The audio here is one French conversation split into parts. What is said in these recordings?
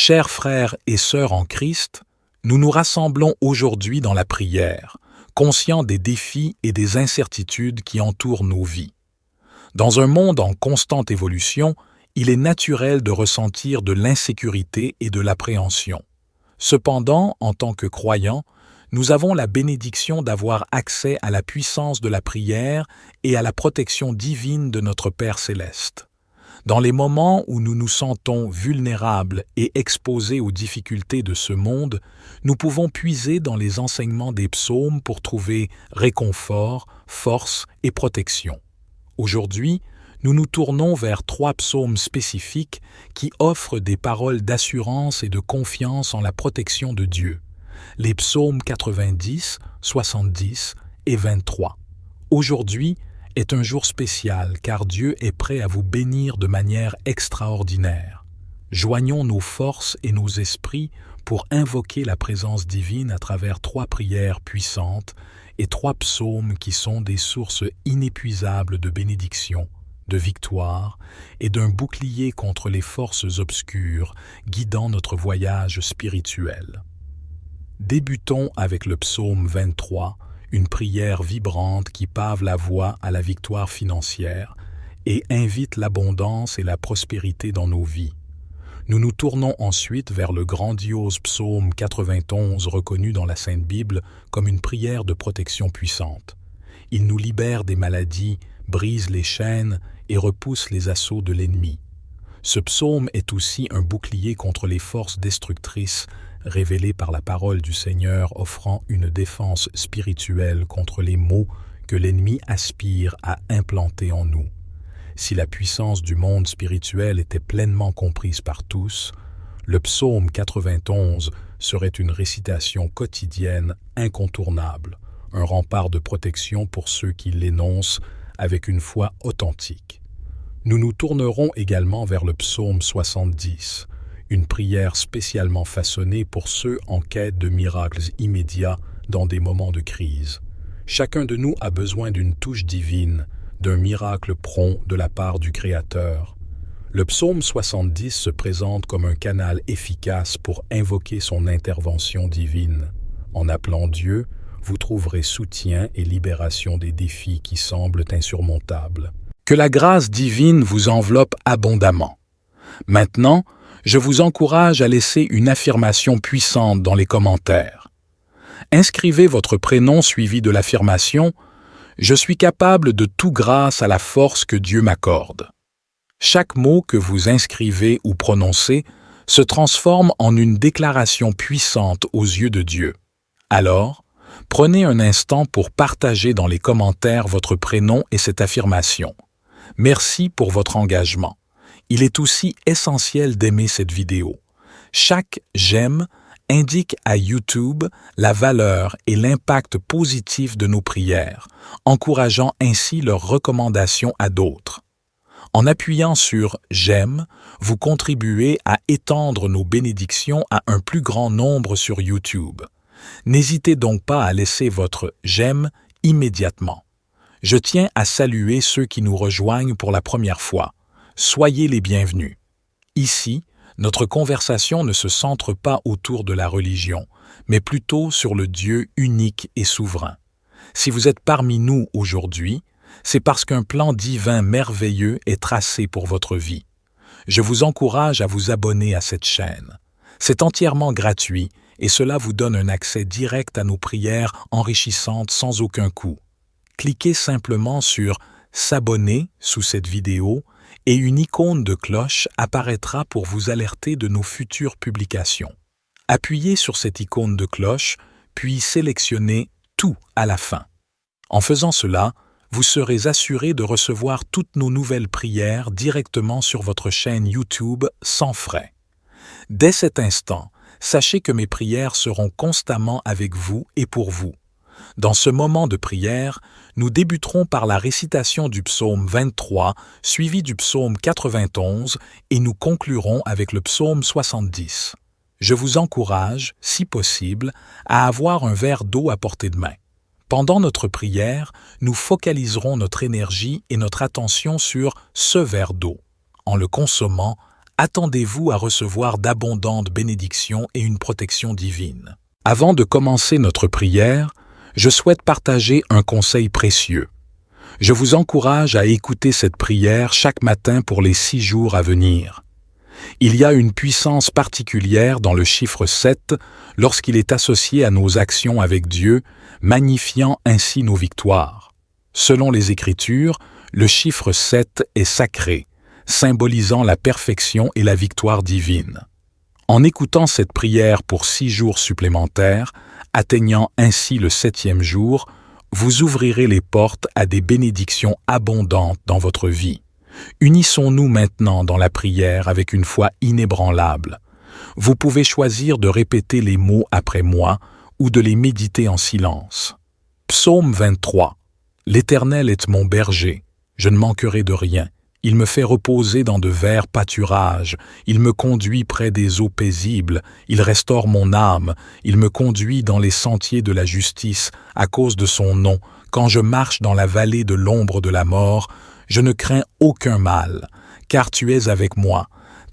Chers frères et sœurs en Christ, nous nous rassemblons aujourd'hui dans la prière, conscients des défis et des incertitudes qui entourent nos vies. Dans un monde en constante évolution, il est naturel de ressentir de l'insécurité et de l'appréhension. Cependant, en tant que croyants, nous avons la bénédiction d'avoir accès à la puissance de la prière et à la protection divine de notre Père céleste. Dans les moments où nous nous sentons vulnérables et exposés aux difficultés de ce monde, nous pouvons puiser dans les enseignements des psaumes pour trouver réconfort, force et protection. Aujourd'hui, nous nous tournons vers 3 psaumes spécifiques qui offrent des paroles d'assurance et de confiance en la protection de Dieu. Les psaumes 90, 70 et 23. Aujourd'hui est un jour spécial car Dieu est prêt à vous bénir de manière extraordinaire. Joignons nos forces et nos esprits pour invoquer la présence divine à travers 3 prières puissantes et 3 psaumes qui sont des sources inépuisables de bénédiction, de victoire et d'un bouclier contre les forces obscures guidant notre voyage spirituel. Débutons avec le psaume 23, une prière vibrante qui pave la voie à la victoire financière et invite l'abondance et la prospérité dans nos vies. Nous nous tournons ensuite vers le grandiose psaume 91 reconnu dans la Sainte Bible comme une prière de protection puissante. Il nous libère des maladies, brise les chaînes et repousse les assauts de l'ennemi. Ce psaume est aussi un bouclier contre les forces destructrices révélées par la parole du Seigneur, offrant une défense spirituelle contre les maux que l'ennemi aspire à implanter en nous. Si la puissance du monde spirituel était pleinement comprise par tous, le psaume 91 serait une récitation quotidienne incontournable, un rempart de protection pour ceux qui l'énoncent avec une foi authentique. Nous nous tournerons également vers le psaume 70, une prière spécialement façonnée pour ceux en quête de miracles immédiats dans des moments de crise. Chacun de nous a besoin d'une touche divine, d'un miracle prompt de la part du Créateur. Le psaume 70 se présente comme un canal efficace pour invoquer son intervention divine. En appelant Dieu, vous trouverez soutien et libération des défis qui semblent insurmontables. Que la grâce divine vous enveloppe abondamment. Maintenant, je vous encourage à laisser une affirmation puissante dans les commentaires. Inscrivez votre prénom suivi de l'affirmation « Je suis capable de tout grâce à la force que Dieu m'accorde ». Chaque mot que vous inscrivez ou prononcez se transforme en une déclaration puissante aux yeux de Dieu. Alors, prenez un instant pour partager dans les commentaires votre prénom et cette affirmation. Merci pour votre engagement. Il est aussi essentiel d'aimer cette vidéo. Chaque j'aime indique à YouTube la valeur et l'impact positif de nos prières, encourageant ainsi leur recommandation à d'autres. En appuyant sur « J'aime », vous contribuez à étendre nos bénédictions à un plus grand nombre sur YouTube. N'hésitez donc pas à laisser votre « J'aime » immédiatement. Je tiens à saluer ceux qui nous rejoignent pour la première fois. Soyez les bienvenus. Ici, notre conversation ne se centre pas autour de la religion, mais plutôt sur le Dieu unique et souverain. Si vous êtes parmi nous aujourd'hui, c'est parce qu'un plan divin merveilleux est tracé pour votre vie. Je vous encourage à vous abonner à cette chaîne. C'est entièrement gratuit et cela vous donne un accès direct à nos prières enrichissantes sans aucun coût. Cliquez simplement sur « S'abonner » sous cette vidéo et une icône de cloche apparaîtra pour vous alerter de nos futures publications. Appuyez sur cette icône de cloche, puis sélectionnez « Tout » à la fin. En faisant cela, vous serez assuré de recevoir toutes nos nouvelles prières directement sur votre chaîne YouTube sans frais. Dès cet instant, sachez que mes prières seront constamment avec vous et pour vous. Dans ce moment de prière, nous débuterons par la récitation du psaume 23, suivi du psaume 91, et nous conclurons avec le psaume 70. Je vous encourage, si possible, à avoir un verre d'eau à portée de main. Pendant notre prière, nous focaliserons notre énergie et notre attention sur ce verre d'eau. En le consommant, attendez-vous à recevoir d'abondantes bénédictions et une protection divine. Avant de commencer notre prière, je souhaite partager un conseil précieux. Je vous encourage à écouter cette prière chaque matin pour les 6 jours à venir. Il y a une puissance particulière dans le chiffre 7 lorsqu'il est associé à nos actions avec Dieu, magnifiant ainsi nos victoires. Selon les Écritures, le chiffre 7 est sacré, symbolisant la perfection et la victoire divine. En écoutant cette prière pour 6 jours supplémentaires, atteignant ainsi le 7e jour, vous ouvrirez les portes à des bénédictions abondantes dans votre vie. Unissons-nous maintenant dans la prière avec une foi inébranlable. Vous pouvez choisir de répéter les mots après moi ou de les méditer en silence. Psaume 23. L'Éternel est mon berger, je ne manquerai de rien. Il me fait reposer dans de verts pâturages, il me conduit près des eaux paisibles, il restaure mon âme, il me conduit dans les sentiers de la justice à cause de son nom. Quand je marche dans la vallée de l'ombre de la mort, je ne crains aucun mal, car tu es avec moi.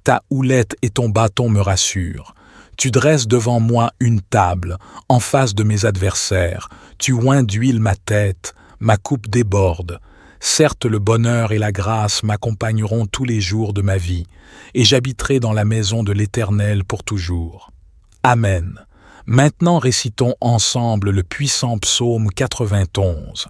Ta houlette et ton bâton me rassurent. Tu dresses devant moi une table, en face de mes adversaires. Tu oins d'huile ma tête, ma coupe déborde. Certes, le bonheur et la grâce m'accompagneront tous les jours de ma vie, et j'habiterai dans la maison de l'Éternel pour toujours. Amen. Maintenant récitons ensemble le puissant psaume 91.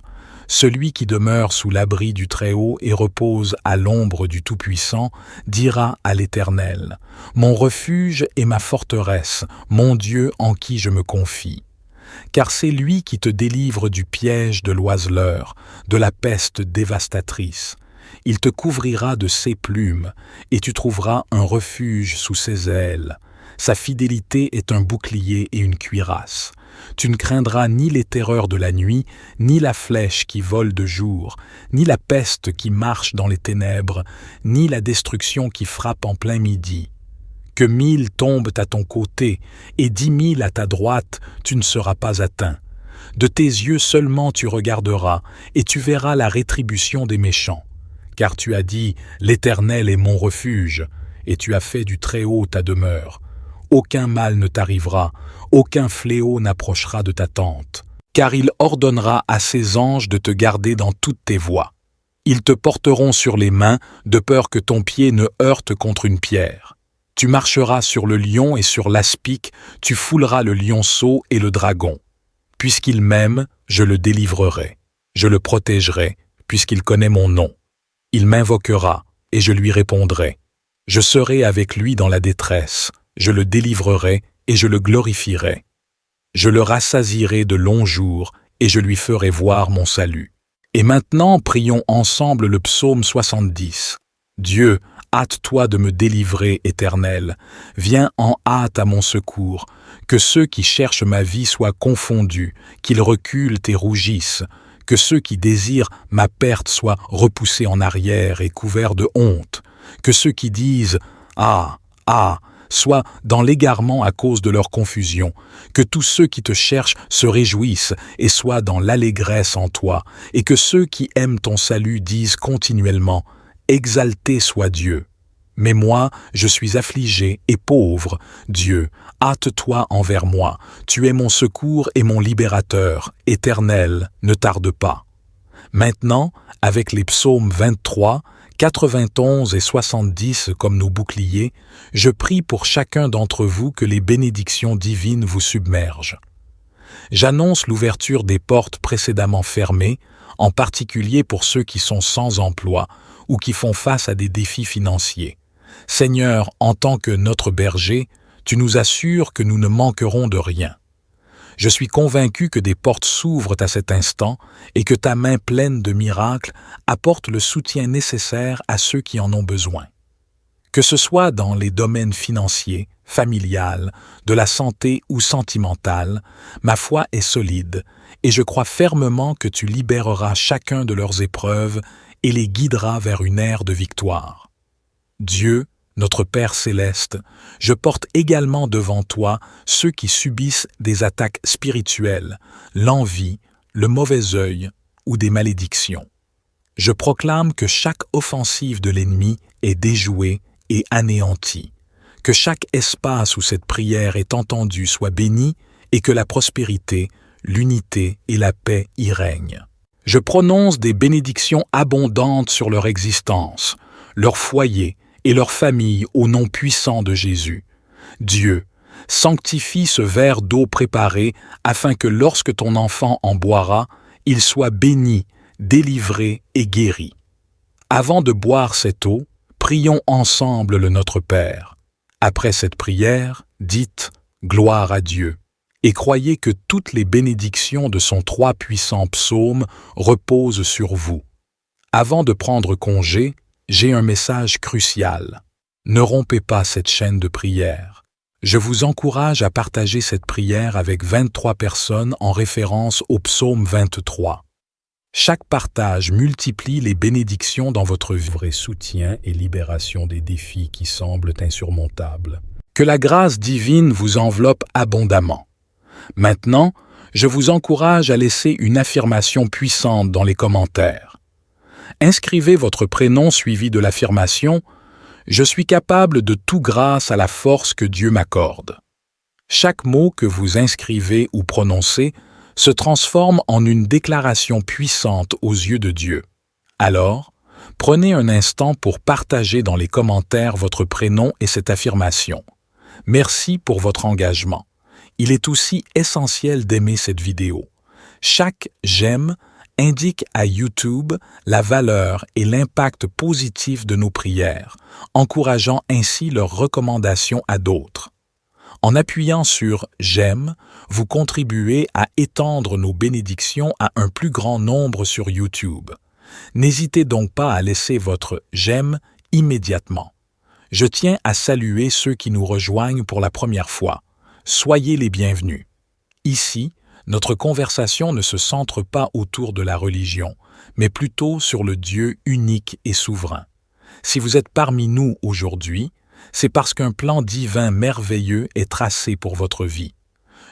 Celui qui demeure sous l'abri du Très-Haut et repose à l'ombre du Tout-Puissant dira à l'Éternel : Mon refuge et ma forteresse, mon Dieu en qui je me confie. Car c'est lui qui te délivre du piège de l'oiseleur, de la peste dévastatrice. Il te couvrira de ses plumes, et tu trouveras un refuge sous ses ailes. Sa fidélité est un bouclier et une cuirasse. Tu ne craindras ni les terreurs de la nuit, ni la flèche qui vole de jour, ni la peste qui marche dans les ténèbres, ni la destruction qui frappe en plein midi. Que 1000 tombent à ton côté et 10 000 à ta droite, tu ne seras pas atteint. De tes yeux seulement tu regarderas, et tu verras la rétribution des méchants. Car tu as dit : L'Éternel est mon refuge, et tu as fait du Très-Haut ta demeure. Aucun mal ne t'arrivera, aucun fléau n'approchera de ta tente. Car il ordonnera à ses anges de te garder dans toutes tes voies. Ils te porteront sur les mains, de peur que ton pied ne heurte contre une pierre. Tu marcheras sur le lion et sur l'aspic, tu fouleras le lionceau et le dragon. Puisqu'il m'aime, je le délivrerai. Je le protégerai, puisqu'il connaît mon nom. Il m'invoquera, et je lui répondrai. Je serai avec lui dans la détresse, je le délivrerai et je le glorifierai. Je le rassasierai de longs jours, et je lui ferai voir mon salut. Et maintenant, prions ensemble le psaume 70. Dieu, hâte-toi de me délivrer, Éternel. Viens en hâte à mon secours. Que ceux qui cherchent ma vie soient confondus, qu'ils reculent et rougissent. Que ceux qui désirent ma perte soient repoussés en arrière et couverts de honte. Que ceux qui disent « Ah, ah !» soient dans l'égarement à cause de leur confusion. Que tous ceux qui te cherchent se réjouissent et soient dans l'allégresse en toi. Et que ceux qui aiment ton salut disent continuellement « Exalté soit Dieu. Mais moi, je suis affligé et pauvre. Dieu, hâte-toi envers moi. Tu es mon secours et mon libérateur. Éternel, ne tarde pas. Maintenant, avec les psaumes 23, 91 et 70 comme nos boucliers, je prie pour chacun d'entre vous que les bénédictions divines vous submergent. J'annonce l'ouverture des portes précédemment fermées, en particulier pour ceux qui sont sans emploi ou qui font face à des défis financiers. Seigneur, en tant que notre berger, tu nous assures que nous ne manquerons de rien. Je suis convaincu que des portes s'ouvrent à cet instant et que ta main pleine de miracles apporte le soutien nécessaire à ceux qui en ont besoin. Que ce soit dans les domaines financiers, familial, de la santé ou sentimental, ma foi est solide et je crois fermement que tu libéreras chacun de leurs épreuves et les guideras vers une ère de victoire. Dieu, notre Père céleste, je porte également devant toi ceux qui subissent des attaques spirituelles, l'envie, le mauvais œil ou des malédictions. Je proclame que chaque offensive de l'ennemi est déjouée et anéanti. Que chaque espace où cette prière est entendue soit béni et que la prospérité, l'unité et la paix y règnent. Je prononce des bénédictions abondantes sur leur existence, leur foyer et leur famille au nom puissant de Jésus. Dieu, sanctifie ce verre d'eau préparé afin que lorsque ton enfant en boira, il soit béni, délivré et guéri. Avant de boire cette eau, prions ensemble le Notre Père. Après cette prière, dites « Gloire à Dieu » et croyez que toutes les bénédictions de son 3 puissants psaumes reposent sur vous. Avant de prendre congé, j'ai un message crucial. Ne rompez pas cette chaîne de prière. Je vous encourage à partager cette prière avec 23 personnes en référence au psaume 23. Chaque partage multiplie les bénédictions dans votre vie et soutien et libération des défis qui semblent insurmontables. Que la grâce divine vous enveloppe abondamment. Maintenant, je vous encourage à laisser une affirmation puissante dans les commentaires. Inscrivez votre prénom suivi de l'affirmation « Je suis capable de tout grâce à la force que Dieu m'accorde ». Chaque mot que vous inscrivez ou prononcez se transforme en une déclaration puissante aux yeux de Dieu. Alors, prenez un instant pour partager dans les commentaires votre prénom et cette affirmation. Merci pour votre engagement. Il est aussi essentiel d'aimer cette vidéo. Chaque « j'aime » indique à YouTube la valeur et l'impact positif de nos prières, encourageant ainsi leur recommandation à d'autres. En appuyant sur « j'aime », vous contribuez à étendre nos bénédictions à un plus grand nombre sur YouTube. N'hésitez donc pas à laisser votre « j'aime » immédiatement. Je tiens à saluer ceux qui nous rejoignent pour la première fois. Soyez les bienvenus. Ici, notre conversation ne se centre pas autour de la religion, mais plutôt sur le Dieu unique et souverain. Si vous êtes parmi nous aujourd'hui, c'est parce qu'un plan divin merveilleux est tracé pour votre vie.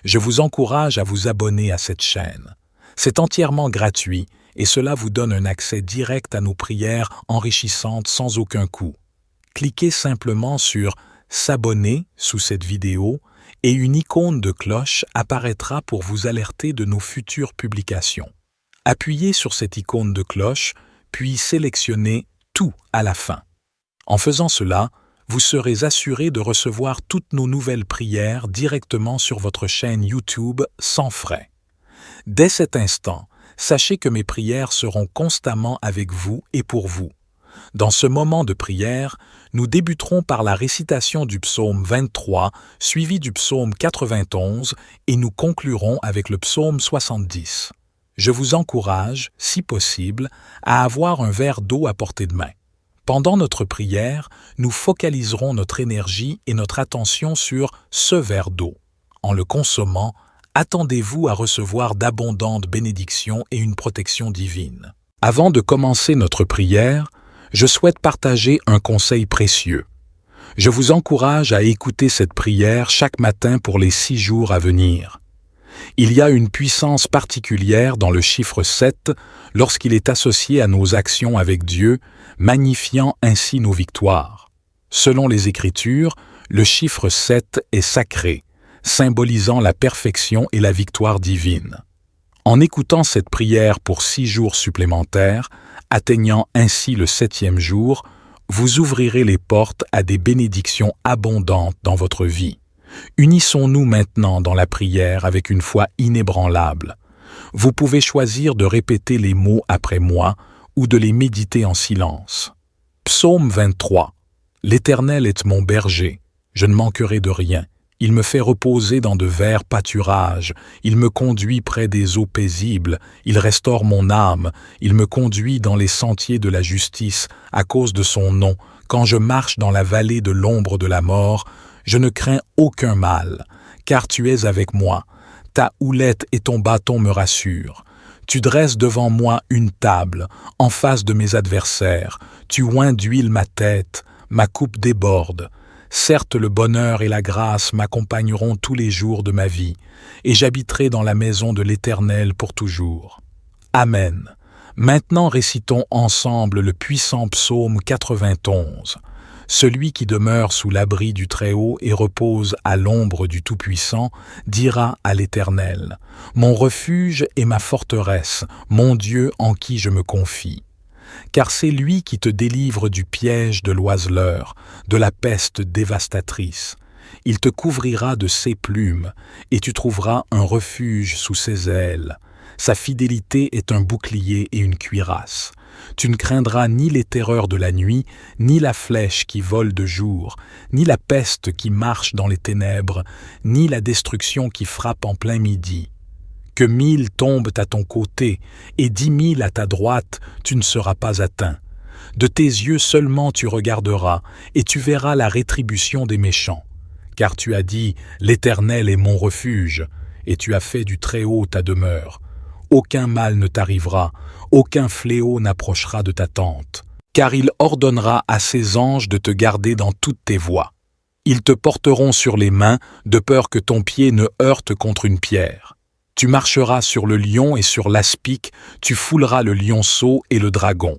Je vous encourage à vous abonner à cette chaîne. C'est entièrement gratuit et cela vous donne un accès direct à nos prières enrichissantes sans aucun coût. Cliquez simplement sur « S'abonner » sous cette vidéo et une icône de cloche apparaîtra pour vous alerter de nos futures publications. Appuyez sur cette icône de cloche, puis sélectionnez « Tout » à la fin. En faisant cela, vous serez assuré de recevoir toutes nos nouvelles prières directement sur votre chaîne YouTube sans frais. Dès cet instant, sachez que mes prières seront constamment avec vous et pour vous. Dans ce moment de prière, nous débuterons par la récitation du psaume 23, suivi du psaume 91, et nous conclurons avec le psaume 70. Je vous encourage, si possible, à avoir un verre d'eau à portée de main. Pendant notre prière, nous focaliserons notre énergie et notre attention sur ce verre d'eau. En le consommant, attendez-vous à recevoir d'abondantes bénédictions et une protection divine. Avant de commencer notre prière, je souhaite partager un conseil précieux. Je vous encourage à écouter cette prière chaque matin pour les 6 jours à venir. Il y a une puissance particulière dans le chiffre 7 lorsqu'il est associé à nos actions avec Dieu, magnifiant ainsi nos victoires. Selon les Écritures, le chiffre 7 est sacré, symbolisant la perfection et la victoire divine. En écoutant cette prière pour 6 jours supplémentaires, atteignant ainsi le 7e jour, vous ouvrirez les portes à des bénédictions abondantes dans votre vie. Unissons-nous maintenant dans la prière avec une foi inébranlable. Vous pouvez choisir de répéter les mots après moi ou de les méditer en silence. Psaume 23. L'Éternel est mon berger, je ne manquerai de rien. Il me fait reposer dans de verts pâturages, il me conduit près des eaux paisibles, il restaure mon âme, il me conduit dans les sentiers de la justice, à cause de son nom. Quand je marche dans la vallée de l'ombre de la mort, je ne crains aucun mal, car tu es avec moi. Ta houlette et ton bâton me rassurent. Tu dresses devant moi une table, en face de mes adversaires. Tu oins d'huile ma tête, ma coupe déborde. Certes, le bonheur et la grâce m'accompagneront tous les jours de ma vie, et j'habiterai dans la maison de l'Éternel pour toujours. Amen. Maintenant récitons ensemble le puissant psaume 91. Celui qui demeure sous l'abri du Très-Haut et repose à l'ombre du Tout-Puissant dira à l'Éternel, « Mon refuge et ma forteresse, mon Dieu en qui je me confie. » Car c'est lui qui te délivre du piège de l'oiseleur, de la peste dévastatrice. Il te couvrira de ses plumes, et tu trouveras un refuge sous ses ailes. Sa fidélité est un bouclier et une cuirasse. Tu ne craindras ni les terreurs de la nuit, ni la flèche qui vole de jour, ni la peste qui marche dans les ténèbres, ni la destruction qui frappe en plein midi. Que 1000 tombent à ton côté et 10 000 à ta droite, tu ne seras pas atteint. De tes yeux seulement tu regarderas, et tu verras la rétribution des méchants. Car tu as dit, « L'Éternel est mon refuge », et tu as fait du Très-Haut ta demeure. Aucun mal ne t'arrivera, aucun fléau n'approchera de ta tente. Car il ordonnera à ses anges de te garder dans toutes tes voies. Ils te porteront sur les mains, de peur que ton pied ne heurte contre une pierre. Tu marcheras sur le lion et sur l'aspic, tu fouleras le lionceau et le dragon.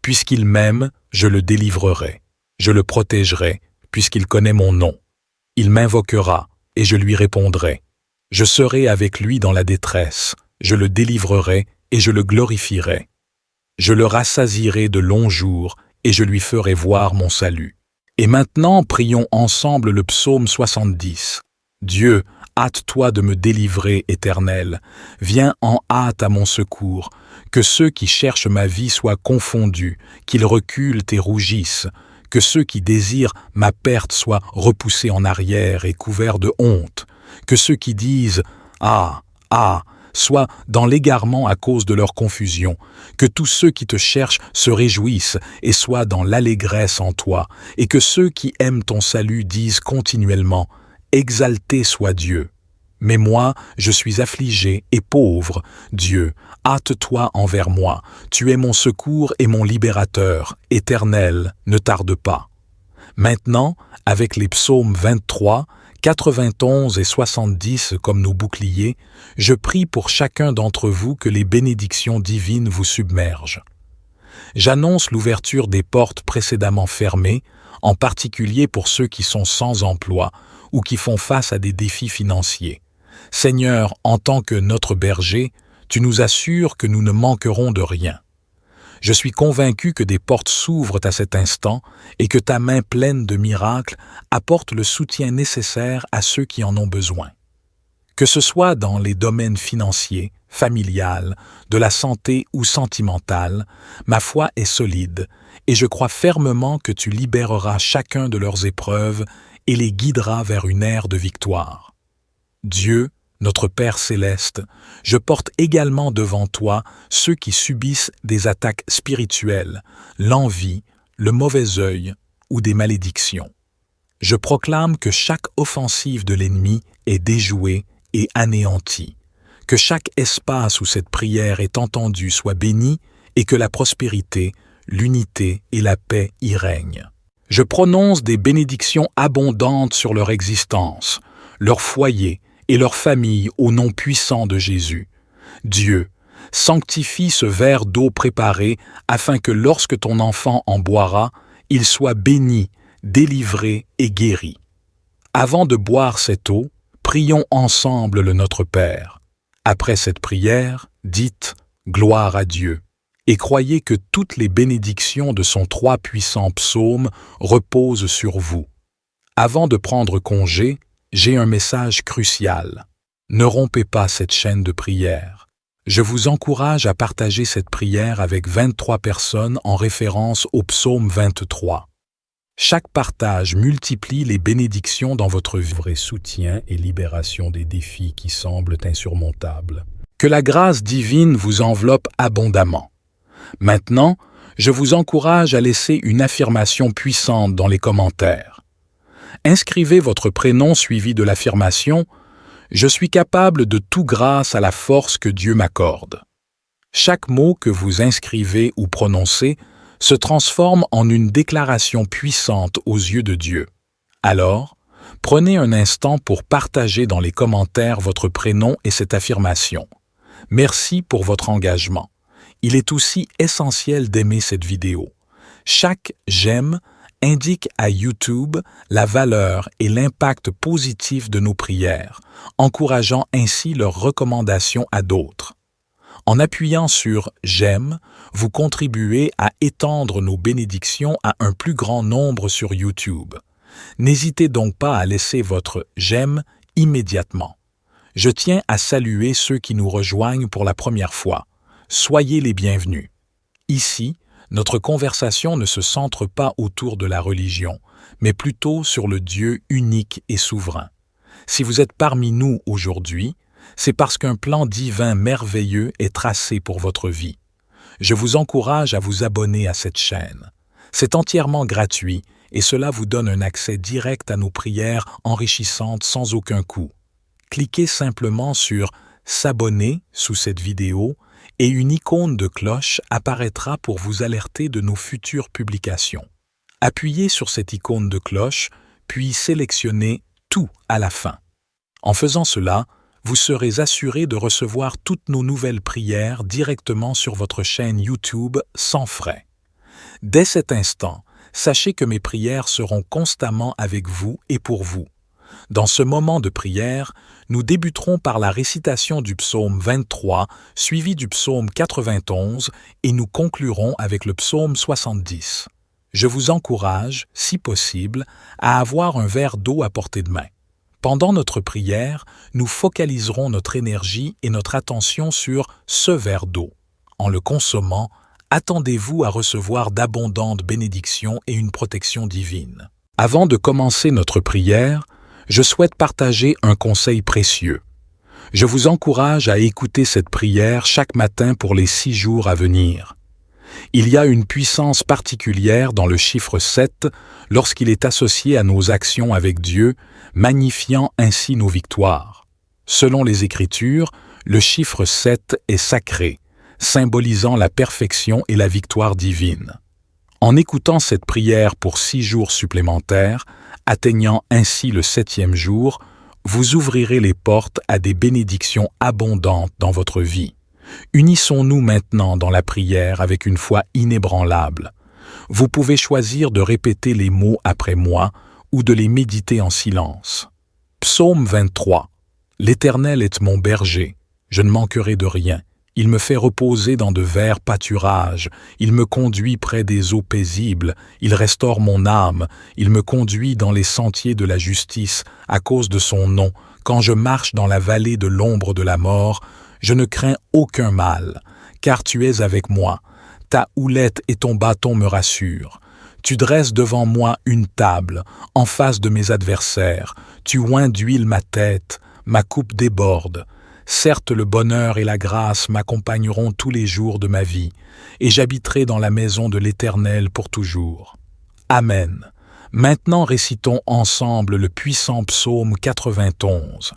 Puisqu'il m'aime, je le délivrerai. Je le protégerai, puisqu'il connaît mon nom. Il m'invoquera, et je lui répondrai. Je serai avec lui dans la détresse, je le délivrerai et je le glorifierai. Je le rassasierai de longs jours, et je lui ferai voir mon salut. Et maintenant, prions ensemble le psaume 70. Dieu, hâte-toi de me délivrer, Éternel. Viens en hâte à mon secours. Que ceux qui cherchent ma vie soient confondus, qu'ils reculent et rougissent. Que ceux qui désirent ma perte soient repoussés en arrière et couverts de honte. Que ceux qui disent « Ah, ah !» soient dans l'égarement à cause de leur confusion. Que tous ceux qui te cherchent se réjouissent et soient dans l'allégresse en toi. Et que ceux qui aiment ton salut disent continuellement « Exalté soit Dieu. Mais moi, je suis affligé et pauvre. Dieu, hâte-toi envers moi. Tu es mon secours et mon libérateur. Éternel, ne tarde pas. » Maintenant, avec les psaumes 23, 91 et 70 comme nos boucliers, je prie pour chacun d'entre vous que les bénédictions divines vous submergent. J'annonce l'ouverture des portes précédemment fermées, en particulier pour ceux qui sont sans emploi ou qui font face à des défis financiers. Seigneur, en tant que notre berger, tu nous assures que nous ne manquerons de rien. Je suis convaincu que des portes s'ouvrent à cet instant et que ta main pleine de miracles apporte le soutien nécessaire à ceux qui en ont besoin. Que ce soit dans les domaines financiers, familial, de la santé ou sentimental, ma foi est solide et je crois fermement que tu libéreras chacun de leurs épreuves et les guideras vers une ère de victoire. Dieu, notre Père céleste, je porte également devant toi ceux qui subissent des attaques spirituelles, l'envie, le mauvais œil ou des malédictions. Je proclame que chaque offensive de l'ennemi est déjouée et anéantie, que chaque espace où cette prière est entendue soit béni et que la prospérité, l'unité et la paix y règnent. Je prononce des bénédictions abondantes sur leur existence, leur foyer et leur famille au nom puissant de Jésus. Dieu, sanctifie ce verre d'eau préparé afin que lorsque ton enfant en boira, il soit béni, délivré et guéri. Avant de boire cette eau, prions ensemble le Notre Père. Après cette prière, dites « Gloire à Dieu » et croyez que toutes les bénédictions de son 3 puissants psaumes reposent sur vous. Avant de prendre congé, j'ai un message crucial. Ne rompez pas cette chaîne de prière. Je vous encourage à partager cette prière avec 23 personnes en référence au psaume 23. Chaque partage multiplie les bénédictions dans votre vie et soutien et libération des défis qui semblent insurmontables. Que la grâce divine vous enveloppe abondamment. Maintenant, je vous encourage à laisser une affirmation puissante dans les commentaires. Inscrivez votre prénom suivi de l'affirmation « Je suis capable de tout grâce à la force que Dieu m'accorde ». Chaque mot que vous inscrivez ou prononcez se transforme en une déclaration puissante aux yeux de Dieu. Alors, prenez un instant pour partager dans les commentaires votre prénom et cette affirmation. Merci pour votre engagement. Il est aussi essentiel d'aimer cette vidéo. Chaque « j'aime » indique à YouTube la valeur et l'impact positif de nos prières, encourageant ainsi leurs recommandations à d'autres. En appuyant sur « J'aime », vous contribuez à étendre nos bénédictions à un plus grand nombre sur YouTube. N'hésitez donc pas à laisser votre « J'aime » immédiatement. Je tiens à saluer ceux qui nous rejoignent pour la première fois. Soyez les bienvenus. Ici, notre conversation ne se centre pas autour de la religion, mais plutôt sur le Dieu unique et souverain. Si vous êtes parmi nous aujourd'hui, c'est parce qu'un plan divin merveilleux est tracé pour votre vie. Je vous encourage à vous abonner à cette chaîne. C'est entièrement gratuit et cela vous donne un accès direct à nos prières enrichissantes sans aucun coût. Cliquez simplement sur « S'abonner » sous cette vidéo et une icône de cloche apparaîtra pour vous alerter de nos futures publications. Appuyez sur cette icône de cloche, puis sélectionnez « Tout » à la fin. En faisant cela, vous serez assuré de recevoir toutes nos nouvelles prières directement sur votre chaîne YouTube sans frais. Dès cet instant, sachez que mes prières seront constamment avec vous et pour vous. Dans ce moment de prière, nous débuterons par la récitation du psaume 23, suivi du psaume 91, et nous conclurons avec le psaume 70. Je vous encourage, si possible, à avoir un verre d'eau à portée de main. Pendant notre prière, nous focaliserons notre énergie et notre attention sur ce verre d'eau. En le consommant, attendez-vous à recevoir d'abondantes bénédictions et une protection divine. Avant de commencer notre prière, je souhaite partager un conseil précieux. Je vous encourage à écouter cette prière chaque matin pour les 6 jours à venir. Il y a une puissance particulière dans le chiffre 7 lorsqu'il est associé à nos actions avec Dieu, magnifiant ainsi nos victoires. Selon les Écritures, le chiffre 7 est sacré, symbolisant la perfection et la victoire divine. En écoutant cette prière pour 6 jours supplémentaires, atteignant ainsi le 7e jour, vous ouvrirez les portes à des bénédictions abondantes dans votre vie. Unissons-nous maintenant dans la prière avec une foi inébranlable. Vous pouvez choisir de répéter les mots après moi ou de les méditer en silence. Psaume 23. L'Éternel est mon berger, je ne manquerai de rien. Il me fait reposer dans de verts pâturages, il me conduit près des eaux paisibles, il restaure mon âme, il me conduit dans les sentiers de la justice à cause de son nom. Quand je marche dans la vallée de l'ombre de la mort, je ne crains aucun mal, car tu es avec moi. Ta houlette et ton bâton me rassurent. Tu dresses devant moi une table, en face de mes adversaires. Tu oins d'huile ma tête, ma coupe déborde. Certes, le bonheur et la grâce m'accompagneront tous les jours de ma vie, et j'habiterai dans la maison de l'Éternel pour toujours. Amen. Maintenant récitons ensemble le puissant psaume 91.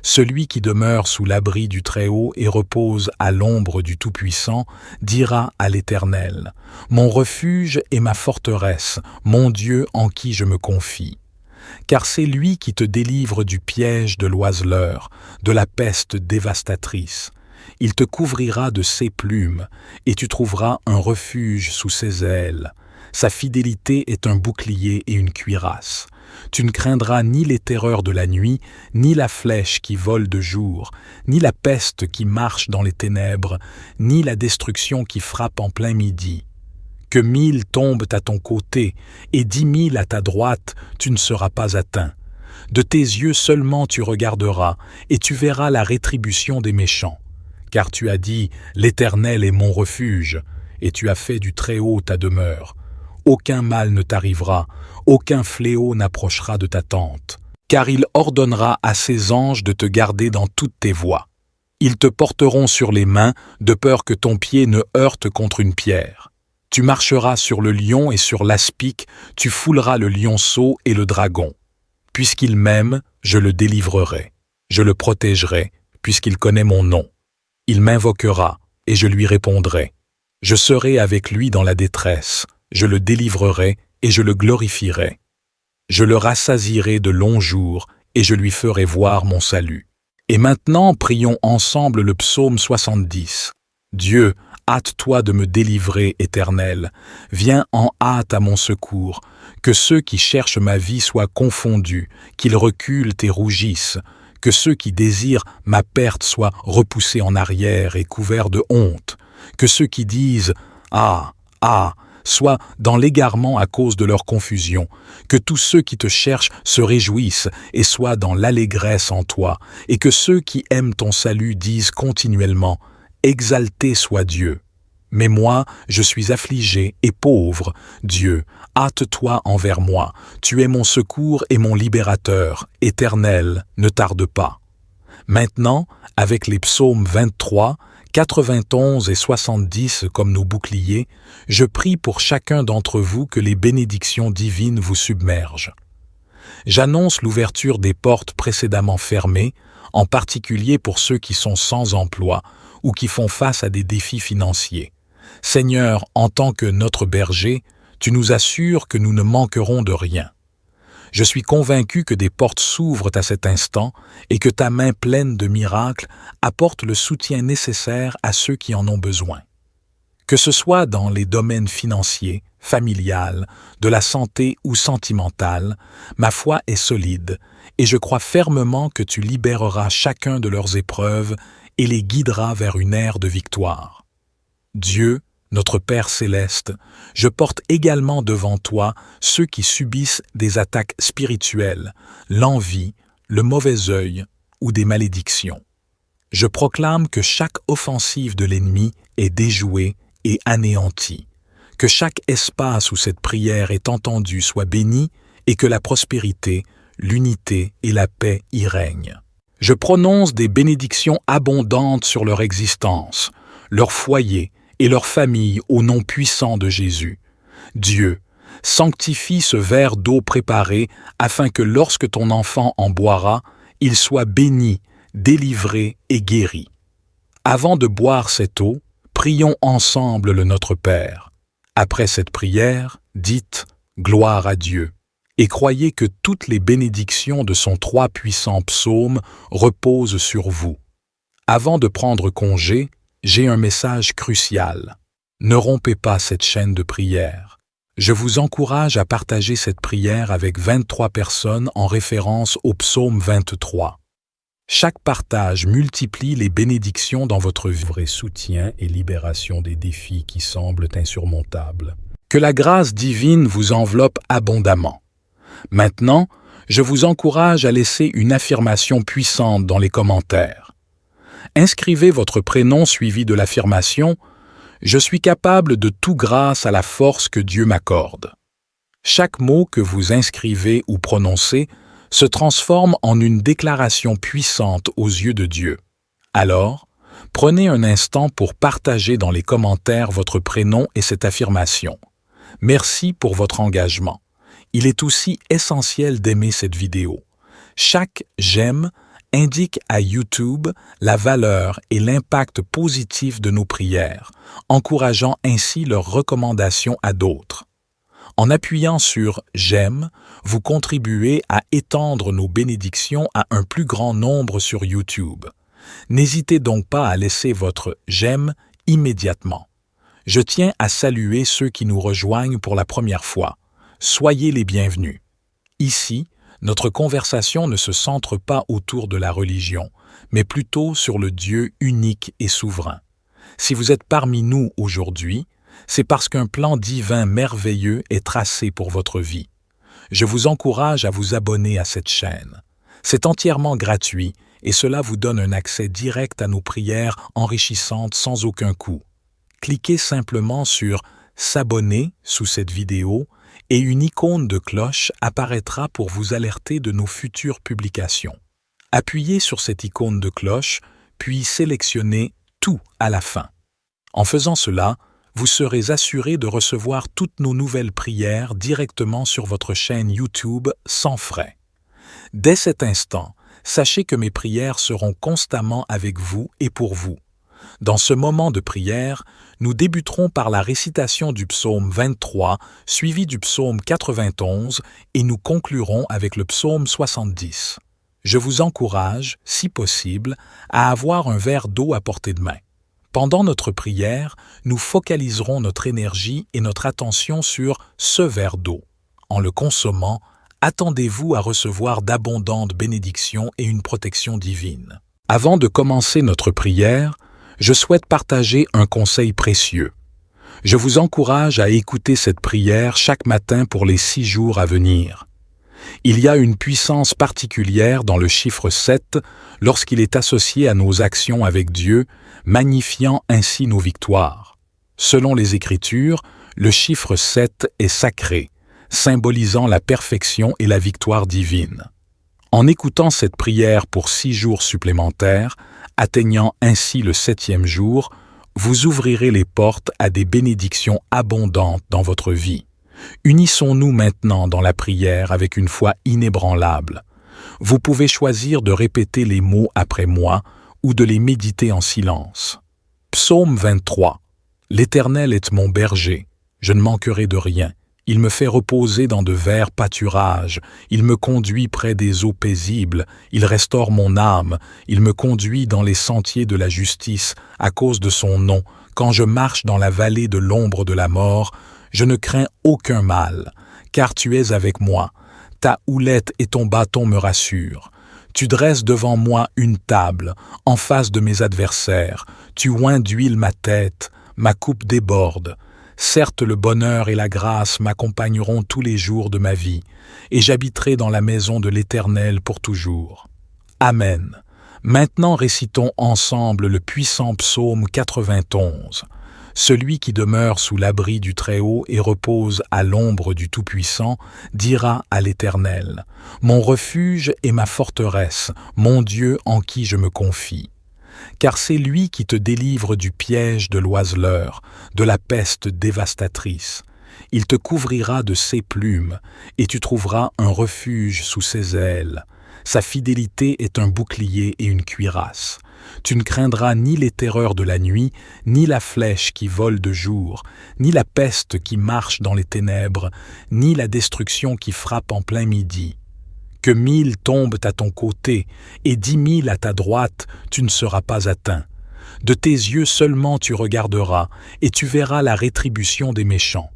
Celui qui demeure sous l'abri du Très-Haut et repose à l'ombre du Tout-Puissant dira à l'Éternel : Mon refuge et ma forteresse, mon Dieu en qui je me confie. Car c'est lui qui te délivre du piège de l'oiseleur, de la peste dévastatrice. Il te couvrira de ses plumes, et tu trouveras un refuge sous ses ailes. Sa fidélité est un bouclier et une cuirasse. Tu ne craindras ni les terreurs de la nuit, ni la flèche qui vole de jour, ni la peste qui marche dans les ténèbres, ni la destruction qui frappe en plein midi. Que 1000 tombent à ton côté et 10 000 à ta droite, tu ne seras pas atteint. De tes yeux seulement tu regarderas, et tu verras la rétribution des méchants. Car tu as dit « L'Éternel est mon refuge », et tu as fait du Très-Haut ta demeure. Aucun mal ne t'arrivera, aucun fléau n'approchera de ta tente. Car il ordonnera à ses anges de te garder dans toutes tes voies. Ils te porteront sur les mains, de peur que ton pied ne heurte contre une pierre. Tu marcheras sur le lion et sur l'aspic, tu fouleras le lionceau et le dragon. Puisqu'il m'aime, je le délivrerai. Je le protégerai, puisqu'il connaît mon nom. Il m'invoquera, et je lui répondrai. Je serai avec lui dans la détresse, je le délivrerai et je le glorifierai. Je le rassasierai de longs jours, et je lui ferai voir mon salut. Et maintenant, prions ensemble le psaume 70. Dieu, Hâte-toi de me délivrer, Éternel. Viens en hâte à mon secours. Que ceux qui cherchent ma vie soient confondus, qu'ils reculent et rougissent. Que ceux qui désirent ma perte soient repoussés en arrière et couverts de honte. Que ceux qui disent « Ah, ah !» soient dans l'égarement à cause de leur confusion. Que tous ceux qui te cherchent se réjouissent et soient dans l'allégresse en toi. Et que ceux qui aiment ton salut disent continuellement « Exalté soit Dieu ». Mais moi, je suis affligé et pauvre. Dieu, hâte-toi envers moi. Tu es mon secours et mon libérateur. Éternel, ne tarde pas. Maintenant, avec les psaumes 23, 91 et 70 comme nos boucliers, je prie pour chacun d'entre vous que les bénédictions divines vous submergent. J'annonce l'ouverture des portes précédemment fermées, en particulier pour ceux qui sont sans emploi ou qui font face à des défis financiers. Seigneur, en tant que notre berger, tu nous assures que nous ne manquerons de rien. Je suis convaincu que des portes s'ouvrent à cet instant et que ta main pleine de miracles apporte le soutien nécessaire à ceux qui en ont besoin. Que ce soit dans les domaines financiers, familial, de la santé ou sentimental, ma foi est solide et je crois fermement que tu libéreras chacun de leurs épreuves et les guideras vers une ère de victoire. Dieu, notre Père céleste, je porte également devant toi ceux qui subissent des attaques spirituelles, l'envie, le mauvais œil ou des malédictions. Je proclame que chaque offensive de l'ennemi est déjouée et anéantie, que chaque espace où cette prière est entendue soit béni et que la prospérité, l'unité et la paix y règnent. Je prononce des bénédictions abondantes sur leur existence, leur foyer, et leur famille au nom puissant de Jésus. Dieu, sanctifie ce verre d'eau préparé afin que lorsque ton enfant en boira, il soit béni, délivré et guéri. Avant de boire cette eau, prions ensemble le Notre Père. Après cette prière, dites « Gloire à Dieu » et croyez que toutes les bénédictions de son 3 puissants psaumes reposent sur vous. Avant de prendre congé, j'ai un message crucial. Ne rompez pas cette chaîne de prière. Je vous encourage à partager cette prière avec 23 personnes en référence au psaume 23. Chaque partage multiplie les bénédictions dans votre vie. Vrai soutien et libération des défis qui semblent insurmontables. Que la grâce divine vous enveloppe abondamment. Maintenant, je vous encourage à laisser une affirmation puissante dans les commentaires. Inscrivez votre prénom suivi de l'affirmation « Je suis capable de tout grâce à la force que Dieu m'accorde ». Chaque mot que vous inscrivez ou prononcez se transforme en une déclaration puissante aux yeux de Dieu. Alors, prenez un instant pour partager dans les commentaires votre prénom et cette affirmation. Merci pour votre engagement. Il est aussi essentiel d'aimer cette vidéo. Chaque « j'aime » indique à YouTube la valeur et l'impact positif de nos prières, encourageant ainsi leur recommandation à d'autres. En appuyant sur « J'aime », vous contribuez à étendre nos bénédictions à un plus grand nombre sur YouTube. N'hésitez donc pas à laisser votre « J'aime » immédiatement. Je tiens à saluer ceux qui nous rejoignent pour la première fois. Soyez les bienvenus. Ici, notre conversation ne se centre pas autour de la religion, mais plutôt sur le Dieu unique et souverain. Si vous êtes parmi nous aujourd'hui, c'est parce qu'un plan divin merveilleux est tracé pour votre vie. Je vous encourage à vous abonner à cette chaîne. C'est entièrement gratuit et cela vous donne un accès direct à nos prières enrichissantes sans aucun coût. Cliquez simplement sur « S'abonner » sous cette vidéo et une icône de cloche apparaîtra pour vous alerter de nos futures publications. Appuyez sur cette icône de cloche, puis sélectionnez « Tout » à la fin. En faisant cela, vous serez assuré de recevoir toutes nos nouvelles prières directement sur votre chaîne YouTube sans frais. Dès cet instant, sachez que mes prières seront constamment avec vous et pour vous. Dans ce moment de prière, nous débuterons par la récitation du psaume 23, suivi du psaume 91, et nous conclurons avec le psaume 70. Je vous encourage, si possible, à avoir un verre d'eau à portée de main. Pendant notre prière, nous focaliserons notre énergie et notre attention sur ce verre d'eau. En le consommant, attendez-vous à recevoir d'abondantes bénédictions et une protection divine. Avant de commencer notre prière, je souhaite partager un conseil précieux. Je vous encourage à écouter cette prière chaque matin pour les 6 jours à venir. Il y a une puissance particulière dans le chiffre 7 lorsqu'il est associé à nos actions avec Dieu, magnifiant ainsi nos victoires. Selon les Écritures, le chiffre 7 est sacré, symbolisant la perfection et la victoire divine. En écoutant cette prière pour 6 jours supplémentaires, atteignant ainsi le 7e jour, vous ouvrirez les portes à des bénédictions abondantes dans votre vie. Unissons-nous maintenant dans la prière avec une foi inébranlable. Vous pouvez choisir de répéter les mots après moi ou de les méditer en silence. Psaume 23. L'Éternel est mon berger, je ne manquerai de rien. Il me fait reposer dans de verts pâturages, il me conduit près des eaux paisibles, il restaure mon âme, il me conduit dans les sentiers de la justice à cause de son nom. Quand je marche dans la vallée de l'ombre de la mort, je ne crains aucun mal, car tu es avec moi. Ta houlette et ton bâton me rassurent. Tu dresses devant moi une table, en face de mes adversaires. Tu oins d'huile ma tête, ma coupe déborde. Certes, le bonheur et la grâce m'accompagneront tous les jours de ma vie, et j'habiterai dans la maison de l'Éternel pour toujours. Amen. Maintenant récitons ensemble le puissant psaume 91. Celui qui demeure sous l'abri du Très-Haut et repose à l'ombre du Tout-Puissant dira à l'Éternel, « Mon refuge et ma forteresse, mon Dieu en qui je me confie. » Car c'est lui qui te délivre du piège de l'oiseleur, de la peste dévastatrice. Il te couvrira de ses plumes, et tu trouveras un refuge sous ses ailes. Sa fidélité est un bouclier et une cuirasse. Tu ne craindras ni les terreurs de la nuit, ni la flèche qui vole de jour, ni la peste qui marche dans les ténèbres, ni la destruction qui frappe en plein midi. Que 1000 tombent à ton côté et 10 000 à ta droite, tu ne seras pas atteint. De tes yeux seulement tu regarderas, et tu verras la rétribution des méchants.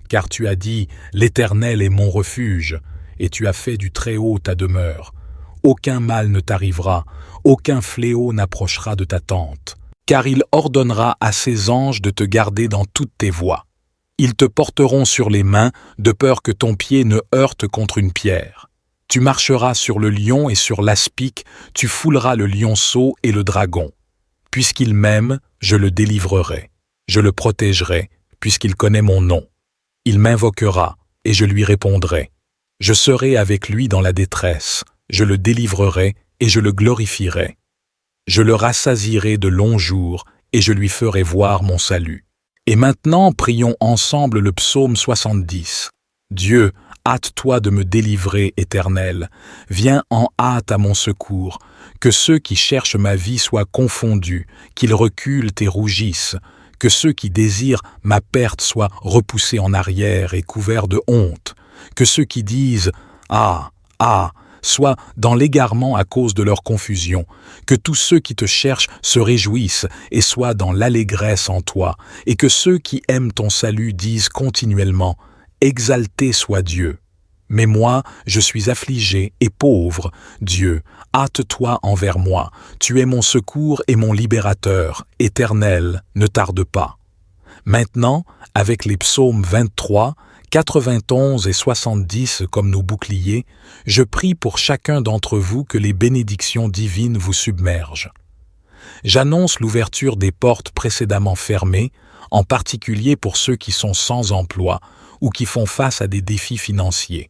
Car tu as dit, l'Éternel est mon refuge, et tu as fait du Très-Haut ta demeure. Aucun mal ne t'arrivera, aucun fléau n'approchera de ta tente. Car il ordonnera à ses anges de te garder dans toutes tes voies. Ils te porteront sur les mains, de peur que ton pied ne heurte contre une pierre. Tu marcheras sur le lion et sur l'aspic, tu fouleras le lionceau et le dragon. Puisqu'il m'aime, je le délivrerai. Je le protégerai, puisqu'il connaît mon nom. Il m'invoquera, et je lui répondrai. Je serai avec lui dans la détresse, je le délivrerai, et je le glorifierai. Je le rassasierai de longs jours, et je lui ferai voir mon salut. Et maintenant, prions ensemble le psaume 70. Dieu, hâte-toi de me délivrer, Éternel. Viens en hâte à mon secours. Que ceux qui cherchent ma vie soient confondus, qu'ils reculent et rougissent. Que ceux qui désirent ma perte soient repoussés en arrière et couverts de honte. Que ceux qui disent « Ah, ah !» soient dans l'égarement à cause de leur confusion. Que tous ceux qui te cherchent se réjouissent et soient dans l'allégresse en toi. Et que ceux qui aiment ton salut disent continuellement « Exalté soit Dieu. Mais moi, je suis affligé et pauvre. Dieu, hâte-toi envers moi. Tu es mon secours et mon libérateur. Éternel, ne tarde pas. » Maintenant, avec les psaumes 23, 91 et 70 comme nos boucliers, je prie pour chacun d'entre vous que les bénédictions divines vous submergent. J'annonce l'ouverture des portes précédemment fermées, en particulier pour ceux qui sont sans emploi ou qui font face à des défis financiers.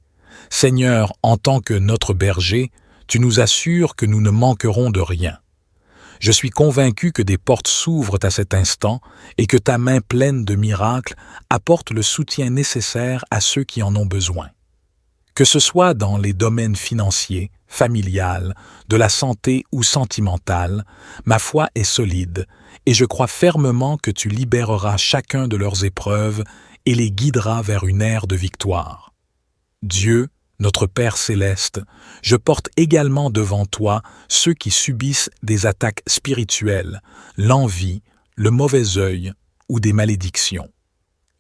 Seigneur, en tant que notre berger, tu nous assures que nous ne manquerons de rien. Je suis convaincu que des portes s'ouvrent à cet instant et que ta main pleine de miracles apporte le soutien nécessaire à ceux qui en ont besoin. Que ce soit dans les domaines financiers, familial, de la santé ou sentimental, ma foi est solide et je crois fermement que tu libéreras chacun de leurs épreuves et les guideras vers une ère de victoire. Dieu, notre Père céleste, je porte également devant toi ceux qui subissent des attaques spirituelles, l'envie, le mauvais œil ou des malédictions.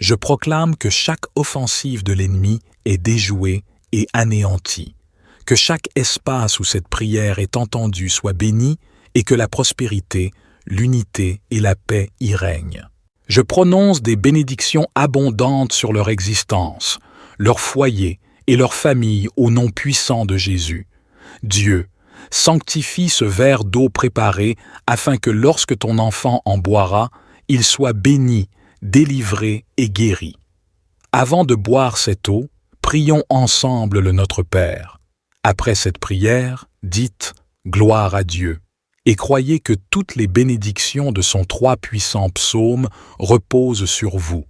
Je proclame que chaque offensive de l'ennemi est déjouée et anéantie, que chaque espace où cette prière est entendue soit béni et que la prospérité, l'unité et la paix y règnent. Je prononce des bénédictions abondantes sur leur existence, leur foyer et leur famille au nom puissant de Jésus. Dieu, sanctifie ce verre d'eau préparé afin que lorsque ton enfant en boira, il soit béni, délivré et guéri. Avant de boire cette eau, prions ensemble le Notre Père. Après cette prière, dites « Gloire à Dieu » et croyez que toutes les bénédictions de son 3 puissants psaumes reposent sur vous.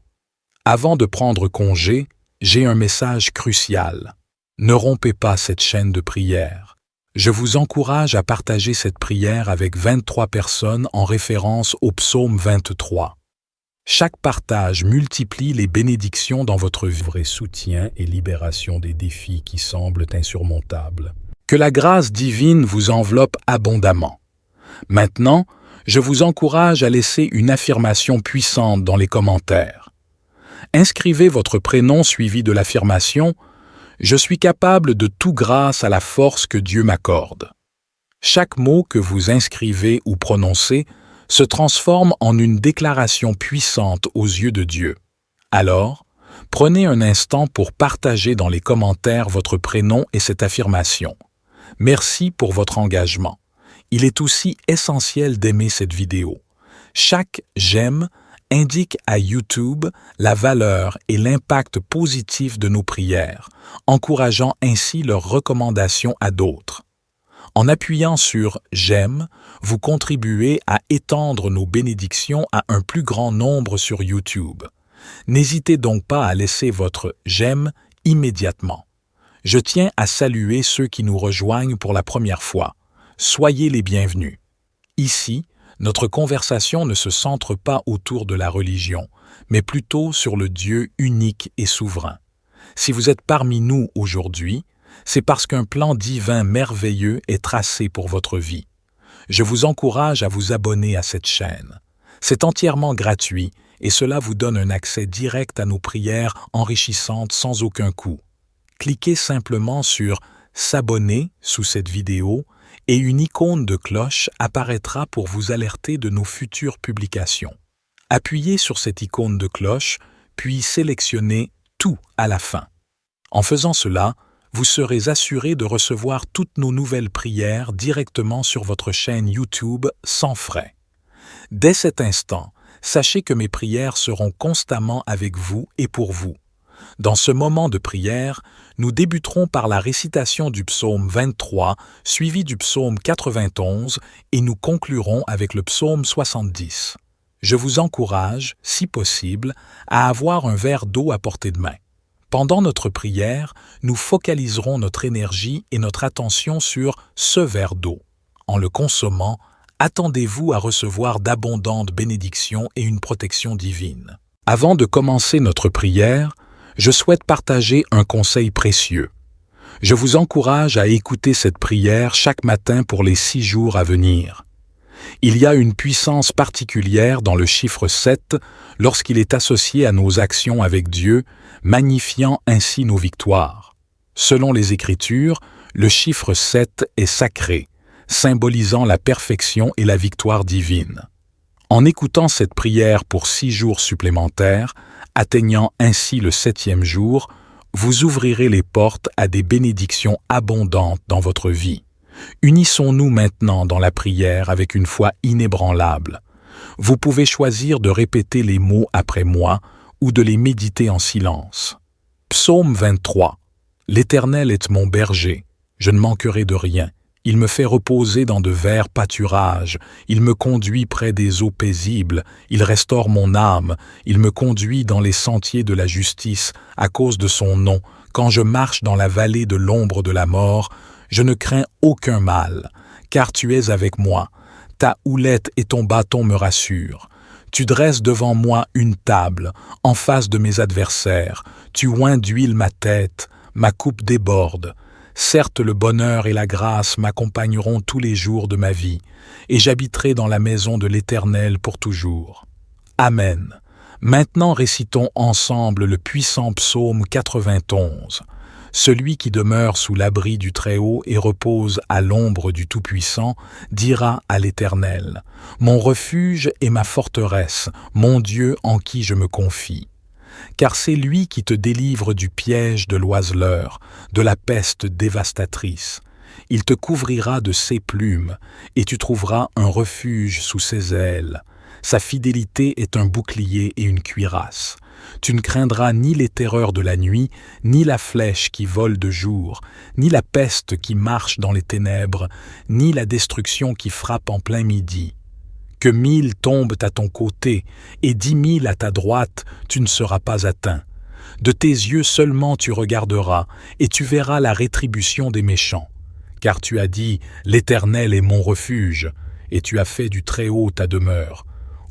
Avant de prendre congé, j'ai un message crucial. Ne rompez pas cette chaîne de prière. Je vous encourage à partager cette prière avec 23 personnes en référence au psaume 23. Chaque partage multiplie les bénédictions dans votre vie. Vrai soutien et libération des défis qui semblent insurmontables. Que la grâce divine vous enveloppe abondamment. Maintenant, je vous encourage à laisser une affirmation puissante dans les commentaires. Inscrivez votre prénom suivi de l'affirmation « Je suis capable de tout grâce à la force que Dieu m'accorde ». Chaque mot que vous inscrivez ou prononcez se transforme en une déclaration puissante aux yeux de Dieu. Alors, prenez un instant pour partager dans les commentaires votre prénom et cette affirmation. Merci pour votre engagement. Il est aussi essentiel d'aimer cette vidéo. Chaque « j'aime » indique à YouTube la valeur et l'impact positif de nos prières, encourageant ainsi leur recommandation à d'autres. En appuyant sur « j'aime », vous contribuez à étendre nos bénédictions à un plus grand nombre sur YouTube. N'hésitez donc pas à laisser votre « j'aime » immédiatement. Je tiens à saluer ceux qui nous rejoignent pour la première fois. Soyez les bienvenus. Ici, notre conversation ne se centre pas autour de la religion, mais plutôt sur le Dieu unique et souverain. Si vous êtes parmi nous aujourd'hui, c'est parce qu'un plan divin merveilleux est tracé pour votre vie. Je vous encourage à vous abonner à cette chaîne. C'est entièrement gratuit et cela vous donne un accès direct à nos prières enrichissantes sans aucun coût. Cliquez simplement sur « S'abonner » sous cette vidéo et une icône de cloche apparaîtra pour vous alerter de nos futures publications. Appuyez sur cette icône de cloche, puis sélectionnez « Tout » à la fin. En faisant cela, vous serez assuré de recevoir toutes nos nouvelles prières directement sur votre chaîne YouTube sans frais. Dès cet instant, sachez que mes prières seront constamment avec vous et pour vous. Dans ce moment de prière, nous débuterons par la récitation du psaume 23, suivi du psaume 91, et nous conclurons avec le psaume 70. Je vous encourage, si possible, à avoir un verre d'eau à portée de main. Pendant notre prière, nous focaliserons notre énergie et notre attention sur ce verre d'eau. En le consommant, attendez-vous à recevoir d'abondantes bénédictions et une protection divine. Avant de commencer notre prière, je souhaite partager un conseil précieux. Je vous encourage à écouter cette prière chaque matin pour les 6 jours à venir. Il y a une puissance particulière dans le chiffre 7 lorsqu'il est associé à nos actions avec Dieu, magnifiant ainsi nos victoires. Selon les Écritures, le chiffre 7 est sacré, symbolisant la perfection et la victoire divine. En écoutant cette prière pour 6 jours supplémentaires, atteignant ainsi le 7e jour, vous ouvrirez les portes à des bénédictions abondantes dans votre vie. Unissons-nous maintenant dans la prière avec une foi inébranlable. Vous pouvez choisir de répéter les mots après moi ou de les méditer en silence. Psaume 23. L'Éternel est mon berger, je ne manquerai de rien. Il me fait reposer dans de verts pâturages, il me conduit près des eaux paisibles, il restaure mon âme, il me conduit dans les sentiers de la justice à cause de son nom. Quand je marche dans la vallée de l'ombre de la mort, je ne crains aucun mal, car tu es avec moi. Ta houlette et ton bâton me rassurent. Tu dresses devant moi une table, en face de mes adversaires. Tu oins d'huile ma tête, ma coupe déborde. Certes, le bonheur et la grâce m'accompagneront tous les jours de ma vie, et j'habiterai dans la maison de l'Éternel pour toujours. Amen. Maintenant récitons ensemble le puissant psaume 91. Celui qui demeure sous l'abri du Très-Haut et repose à l'ombre du Tout-Puissant dira à l'Éternel: Mon refuge et ma forteresse, mon Dieu en qui je me confie. Car c'est lui qui te délivre du piège de l'oiseleur, de la peste dévastatrice. Il te couvrira de ses plumes, et tu trouveras un refuge sous ses ailes. Sa fidélité est un bouclier et une cuirasse. Tu ne craindras ni les terreurs de la nuit, ni la flèche qui vole de jour, ni la peste qui marche dans les ténèbres, ni la destruction qui frappe en plein midi. Que 1000 tombent à ton côté et 10 000 à ta droite, tu ne seras pas atteint. De tes yeux seulement tu regarderas, et tu verras la rétribution des méchants. Car tu as dit: L'Éternel est mon refuge, et tu as fait du Très-Haut ta demeure.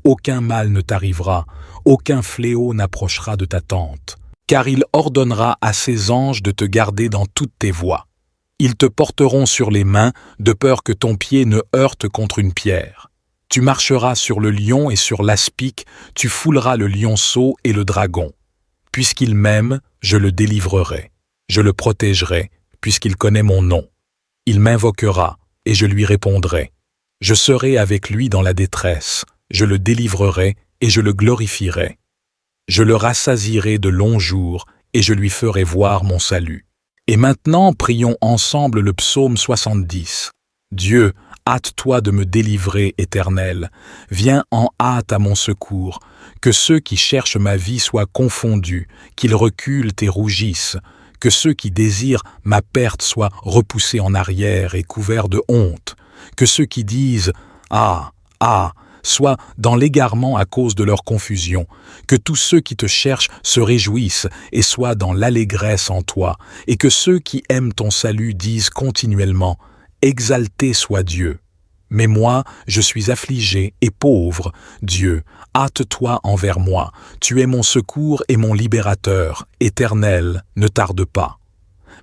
Aucun mal ne t'arrivera, aucun fléau n'approchera de ta tente. Car il ordonnera à ses anges de te garder dans toutes tes voies. Ils te porteront sur les mains, de peur que ton pied ne heurte contre une pierre. Tu marcheras sur le lion et sur l'aspic, tu fouleras le lionceau et le dragon. Puisqu'il m'aime, je le délivrerai. Je le protégerai, puisqu'il connaît mon nom. Il m'invoquera, et je lui répondrai. Je serai avec lui dans la détresse. Je le délivrerai, et je le glorifierai. Je le rassasierai de longs jours, et je lui ferai voir mon salut. Et maintenant, prions ensemble le psaume 70. Dieu, hâte-toi de me délivrer, Éternel. Viens en hâte à mon secours. Que ceux qui cherchent ma vie soient confondus, qu'ils reculent et rougissent. Que ceux qui désirent ma perte soient repoussés en arrière et couverts de honte. Que ceux qui disent « Ah, ah !» soient dans l'égarement à cause de leur confusion. Que tous ceux qui te cherchent se réjouissent et soient dans l'allégresse en toi. Et que ceux qui aiment ton salut disent continuellement « Exalté soit Dieu ». Mais moi, je suis affligé et pauvre. Dieu, hâte-toi envers moi. Tu es mon secours et mon libérateur. Éternel, ne tarde pas.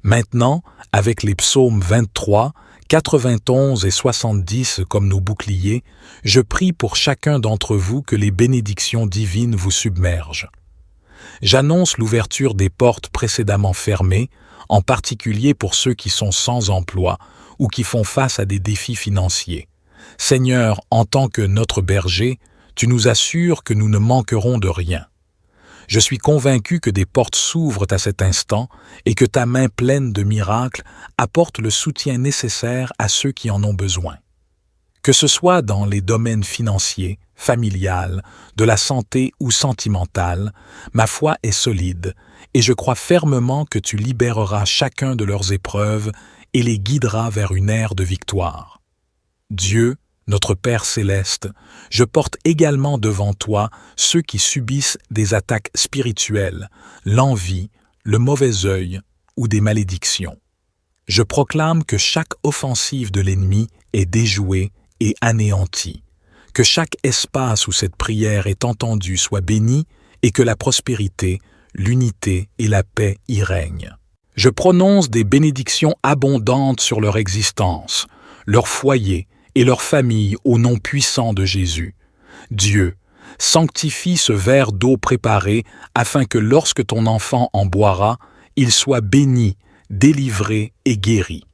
Maintenant, avec les psaumes 23, 91 et 70 comme nos boucliers, je prie pour chacun d'entre vous que les bénédictions divines vous submergent. J'annonce l'ouverture des portes précédemment fermées, en particulier pour ceux qui sont sans emploi ou qui font face à des défis financiers. Seigneur, en tant que notre berger, tu nous assures que nous ne manquerons de rien. Je suis convaincu que des portes s'ouvrent à cet instant et que ta main pleine de miracles apporte le soutien nécessaire à ceux qui en ont besoin. Que ce soit dans les domaines financiers, familial, de la santé ou sentimental, ma foi est solide et je crois fermement que tu libéreras chacun de leurs épreuves et les guideras vers une ère de victoire. Dieu, notre Père céleste, je porte également devant toi ceux qui subissent des attaques spirituelles, l'envie, le mauvais œil ou des malédictions. Je proclame que chaque offensive de l'ennemi est déjouée et anéantie, que chaque espace où cette prière est entendue soit béni et que la prospérité, l'unité et la paix y règnent. Je prononce des bénédictions abondantes sur leur existence, leur foyer et leur famille au nom puissant de Jésus. Dieu, sanctifie ce verre d'eau préparé afin que lorsque ton enfant en boira, il soit béni, délivré et guéri.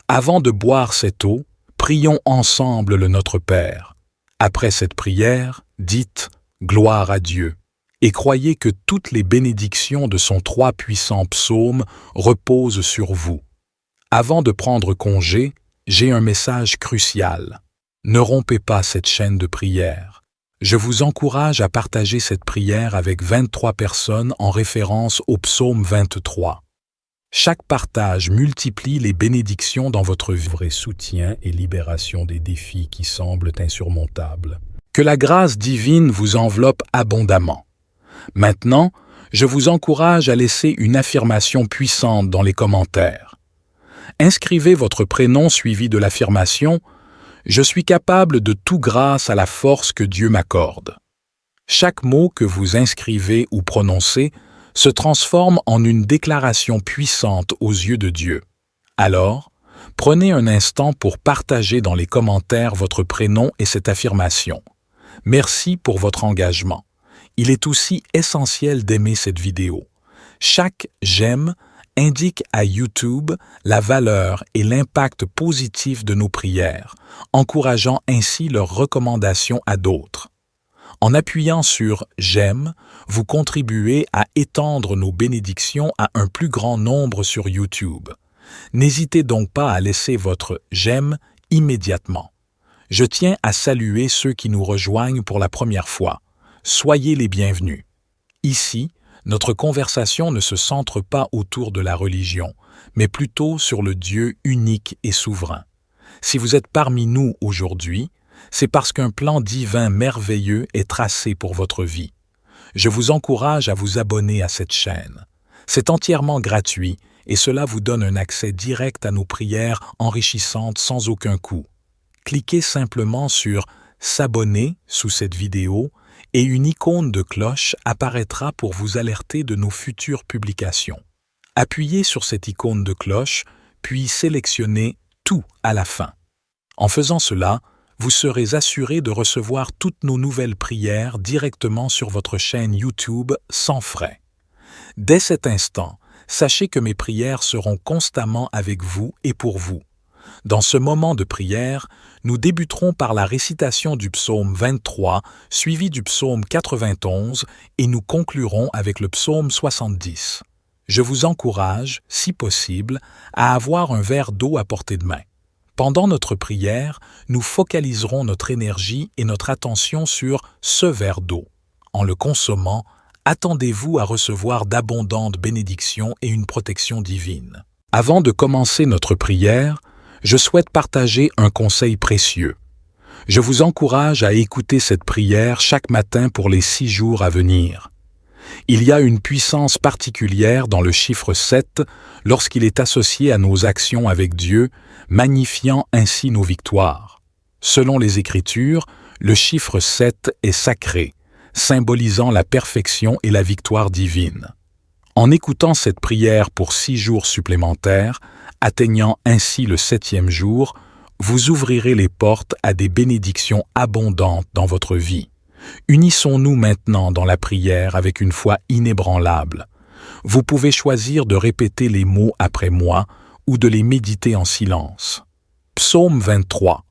Avant de boire cette eau, prions ensemble le Notre Père. Après cette prière, dites « Gloire à Dieu » et croyez que toutes les bénédictions de son 3 puissants psaumes reposent sur vous. Avant de prendre congé, j'ai un message crucial. Ne rompez pas cette chaîne de prière. Je vous encourage à partager cette prière avec 23 personnes en référence au psaume 23. Chaque partage multiplie les bénédictions dans votre vie et soutien et libération des défis qui semblent insurmontables. Que la grâce divine vous enveloppe abondamment. Maintenant, je vous encourage à laisser une affirmation puissante dans les commentaires. Inscrivez votre prénom suivi de l'affirmation « Je suis capable de tout grâce à la force que Dieu m'accorde ». Chaque mot que vous inscrivez ou prononcez se transforme en une déclaration puissante aux yeux de Dieu. Alors, prenez un instant pour partager dans les commentaires votre prénom et cette affirmation. Merci pour votre engagement. Il est aussi essentiel d'aimer cette vidéo. Chaque j'aime indique à YouTube la valeur et l'impact positif de nos prières, encourageant ainsi leur recommandation à d'autres. En appuyant sur « J'aime », vous contribuez à étendre nos bénédictions à un plus grand nombre sur YouTube. N'hésitez donc pas à laisser votre « J'aime » immédiatement. Je tiens à saluer ceux qui nous rejoignent pour la première fois. Soyez les bienvenus. Ici, notre conversation ne se centre pas autour de la religion, mais plutôt sur le Dieu unique et souverain. Si vous êtes parmi nous aujourd'hui, c'est parce qu'un plan divin merveilleux est tracé pour votre vie. Je vous encourage à vous abonner à cette chaîne. C'est entièrement gratuit et cela vous donne un accès direct à nos prières enrichissantes sans aucun coût. Cliquez simplement sur « S'abonner » sous cette vidéo et une icône de cloche apparaîtra pour vous alerter de nos futures publications. Appuyez sur cette icône de cloche, puis sélectionnez « Tout » à la fin. En faisant cela, vous serez assuré de recevoir toutes nos nouvelles prières directement sur votre chaîne YouTube sans frais. Dès cet instant, sachez que mes prières seront constamment avec vous et pour vous. Dans ce moment de prière, nous débuterons par la récitation du psaume 23, suivi du psaume 91, et nous conclurons avec le psaume 70. Je vous encourage, si possible, à avoir un verre d'eau à portée de main. Pendant notre prière, nous focaliserons notre énergie et notre attention sur ce verre d'eau. En le consommant, attendez-vous à recevoir d'abondantes bénédictions et une protection divine. Avant de commencer notre prière, je souhaite partager un conseil précieux. Je vous encourage à écouter cette prière chaque matin pour les 6 jours à venir. Il y a une puissance particulière dans le chiffre 7 lorsqu'il est associé à nos actions avec Dieu, magnifiant ainsi nos victoires. Selon les Écritures, le chiffre 7 est sacré, symbolisant la perfection et la victoire divine. En écoutant cette prière pour 6 jours supplémentaires, atteignant ainsi le 7e jour, vous ouvrirez les portes à des bénédictions abondantes dans votre vie. Unissons-nous maintenant dans la prière avec une foi inébranlable. Vous pouvez choisir de répéter les mots après moi ou de les méditer en silence. Psaume 23.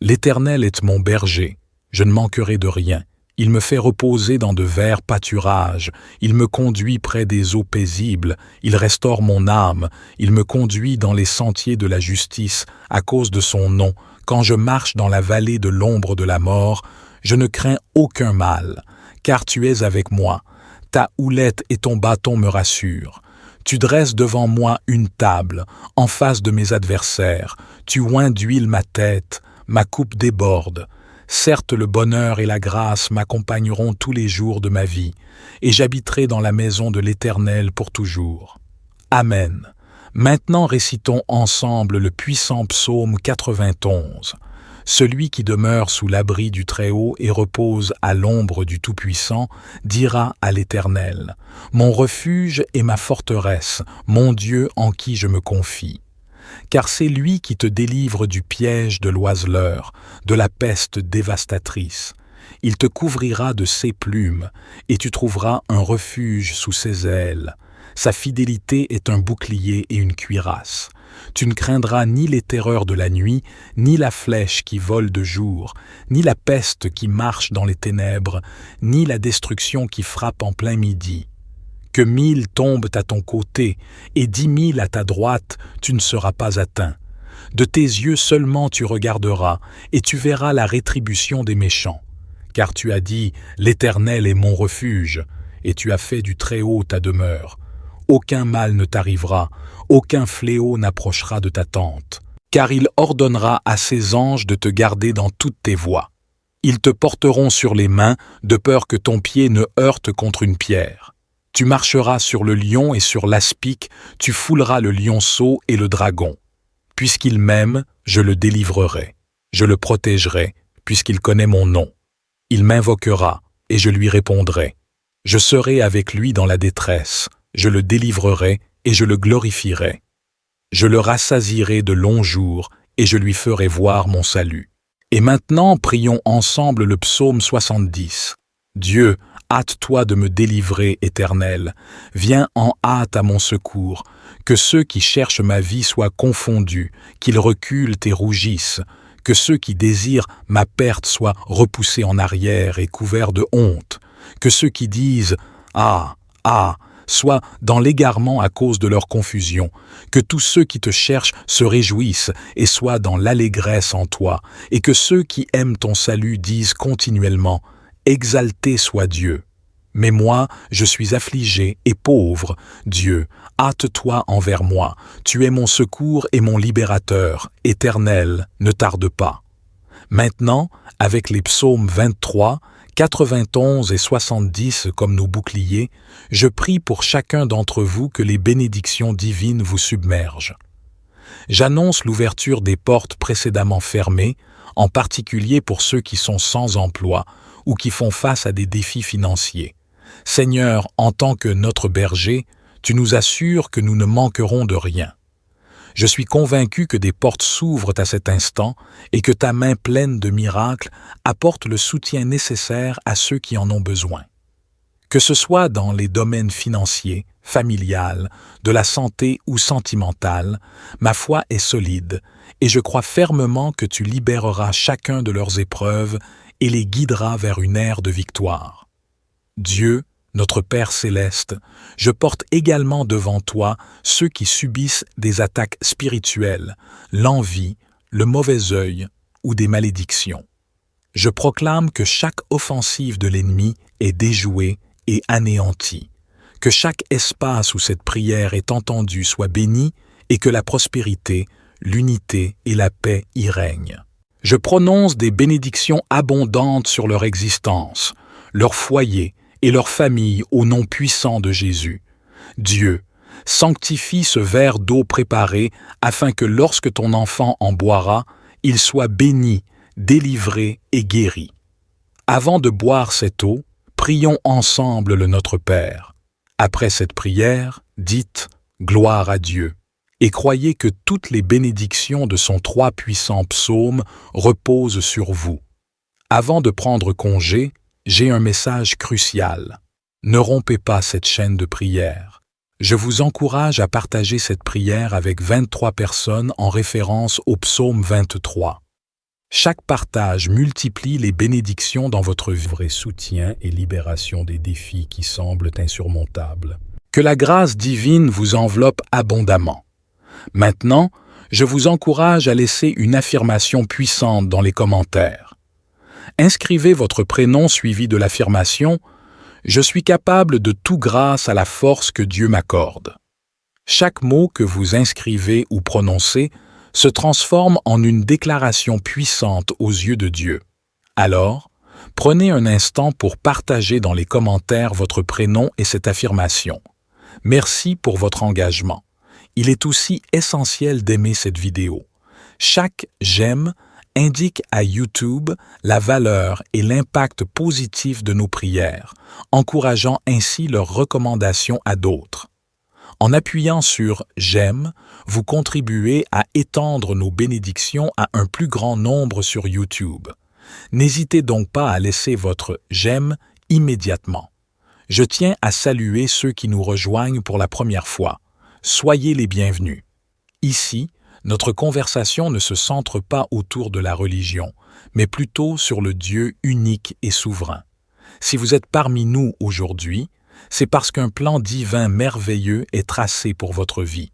L'Éternel est mon berger, je ne manquerai de rien. Il me fait reposer dans de verts pâturages, il me conduit près des eaux paisibles, il restaure mon âme, il me conduit dans les sentiers de la justice à cause de son nom. Quand je marche dans la vallée de l'ombre de la mort, je ne crains aucun mal, car tu es avec moi. Ta houlette et ton bâton me rassurent. Tu dresses devant moi une table, en face de mes adversaires. Tu oins d'huile ma tête, ma coupe déborde. Certes, le bonheur et la grâce m'accompagneront tous les jours de ma vie, et j'habiterai dans la maison de l'Éternel pour toujours. Amen. Maintenant récitons ensemble le puissant psaume 91. Celui qui demeure sous l'abri du Très-Haut et repose à l'ombre du Tout-Puissant dira à l'Éternel : Mon refuge et ma forteresse, mon Dieu en qui je me confie. Car c'est lui qui te délivre du piège de l'oiseleur, de la peste dévastatrice. Il te couvrira de ses plumes, et tu trouveras un refuge sous ses ailes. Sa fidélité est un bouclier et une cuirasse. Tu ne craindras ni les terreurs de la nuit, ni la flèche qui vole de jour, ni la peste qui marche dans les ténèbres, ni la destruction qui frappe en plein midi. Que 1000 tombent à ton côté et 10 000 à ta droite, tu ne seras pas atteint. De tes yeux seulement tu regarderas, et tu verras la rétribution des méchants. Car tu as dit « L'Éternel est mon refuge », et tu as fait du Très-Haut ta demeure. Aucun mal ne t'arrivera, aucun fléau n'approchera de ta tente. Car il ordonnera à ses anges de te garder dans toutes tes voies. Ils te porteront sur les mains, de peur que ton pied ne heurte contre une pierre. Tu marcheras sur le lion et sur l'aspic, tu fouleras le lionceau et le dragon. Puisqu'il m'aime, je le délivrerai. Je le protégerai, puisqu'il connaît mon nom. Il m'invoquera, et je lui répondrai. Je serai avec lui dans la détresse, je le délivrerai et je le glorifierai. Je le rassasierai de longs jours et je lui ferai voir mon salut. Et maintenant, prions ensemble le psaume 70. Dieu, hâte-toi de me délivrer, Éternel. Viens en hâte à mon secours. Que ceux qui cherchent ma vie soient confondus, qu'ils reculent et rougissent. Que ceux qui désirent ma perte soient repoussés en arrière et couverts de honte. Que ceux qui disent « Ah, ah !» soient dans l'égarement à cause de leur confusion. Que tous ceux qui te cherchent se réjouissent et soient dans l'allégresse en toi. Et que ceux qui aiment ton salut disent continuellement « Exalté soit Dieu !» Mais moi, je suis affligé et pauvre. Dieu, hâte-toi envers moi. Tu es mon secours et mon libérateur. Éternel, ne tarde pas. Maintenant, avec les psaumes 23, 91 et 70 comme nos boucliers, je prie pour chacun d'entre vous que les bénédictions divines vous submergent. J'annonce l'ouverture des portes précédemment fermées, en particulier pour ceux qui sont sans emploi ou qui font face à des défis financiers. Seigneur, en tant que notre berger, tu nous assures que nous ne manquerons de rien. Je suis convaincu que des portes s'ouvrent à cet instant et que ta main pleine de miracles apporte le soutien nécessaire à ceux qui en ont besoin. Que ce soit dans les domaines financiers, familial, de la santé ou sentimental, ma foi est solide et je crois fermement que tu libéreras chacun de leurs épreuves et les guideras vers une ère de victoire. Dieu, notre Père céleste, je porte également devant toi ceux qui subissent des attaques spirituelles, l'envie, le mauvais œil ou des malédictions. Je proclame que chaque offensive de l'ennemi est déjouée et anéantie, que chaque espace où cette prière est entendue soit béni et que la prospérité, l'unité et la paix y règnent. Je prononce des bénédictions abondantes sur leur existence, leur foyer et leur famille au nom puissant de Jésus. Dieu, sanctifie ce verre d'eau préparé afin que lorsque ton enfant en boira, il soit béni, délivré et guéri. Avant de boire cette eau, prions ensemble le Notre Père. Après cette prière, dites « Gloire à Dieu » et croyez que toutes les bénédictions de son trois puissants psaumes reposent sur vous. Avant de prendre congé, j'ai un message crucial. Ne rompez pas cette chaîne de prière. Je vous encourage à partager cette prière avec 23 personnes en référence au psaume 23. Chaque partage multiplie les bénédictions dans votre vie et soutien et libération des défis qui semblent insurmontables. Que la grâce divine vous enveloppe abondamment. Maintenant, je vous encourage à laisser une affirmation puissante dans les commentaires. Inscrivez votre prénom suivi de l'affirmation « Je suis capable de tout grâce à la force que Dieu m'accorde ». Chaque mot que vous inscrivez ou prononcez se transforme en une déclaration puissante aux yeux de Dieu. Alors, prenez un instant pour partager dans les commentaires votre prénom et cette affirmation. Merci pour votre engagement. Il est aussi essentiel d'aimer cette vidéo. Chaque « j'aime » indique à YouTube la valeur et l'impact positif de nos prières, encourageant ainsi leurs recommandations à d'autres. En appuyant sur « J'aime », vous contribuez à étendre nos bénédictions à un plus grand nombre sur YouTube. N'hésitez donc pas à laisser votre « J'aime » immédiatement. Je tiens à saluer ceux qui nous rejoignent pour la première fois. Soyez les bienvenus. Ici, notre conversation ne se centre pas autour de la religion, mais plutôt sur le Dieu unique et souverain. Si vous êtes parmi nous aujourd'hui, c'est parce qu'un plan divin merveilleux est tracé pour votre vie.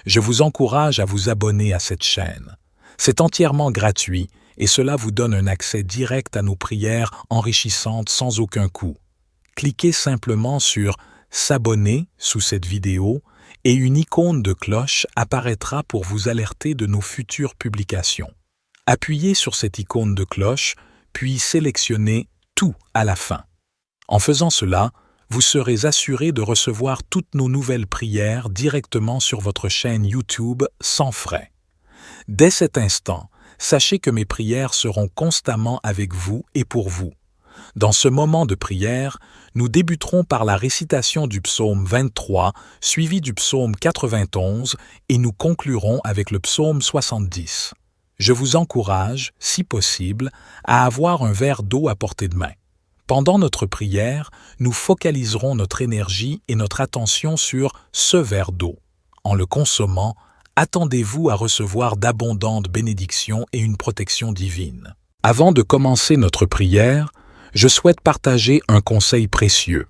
Je vous encourage à vous abonner à cette chaîne. C'est entièrement gratuit et cela vous donne un accès direct à nos prières enrichissantes sans aucun coût. Cliquez simplement sur « S'abonner » sous cette vidéo et une icône de cloche apparaîtra pour vous alerter de nos futures publications. Appuyez sur cette icône de cloche, puis sélectionnez « Tout » à la fin. En faisant cela, vous serez assuré de recevoir toutes nos nouvelles prières directement sur votre chaîne YouTube sans frais. Dès cet instant, sachez que mes prières seront constamment avec vous et pour vous. Dans ce moment de prière, nous débuterons par la récitation du psaume 23, suivi du psaume 91, et nous conclurons avec le psaume 70. Je vous encourage, si possible, à avoir un verre d'eau à portée de main. Pendant notre prière, nous focaliserons notre énergie et notre attention sur ce verre d'eau. En le consommant, attendez-vous à recevoir d'abondantes bénédictions et une protection divine. Avant de commencer notre prière, je souhaite partager un conseil précieux.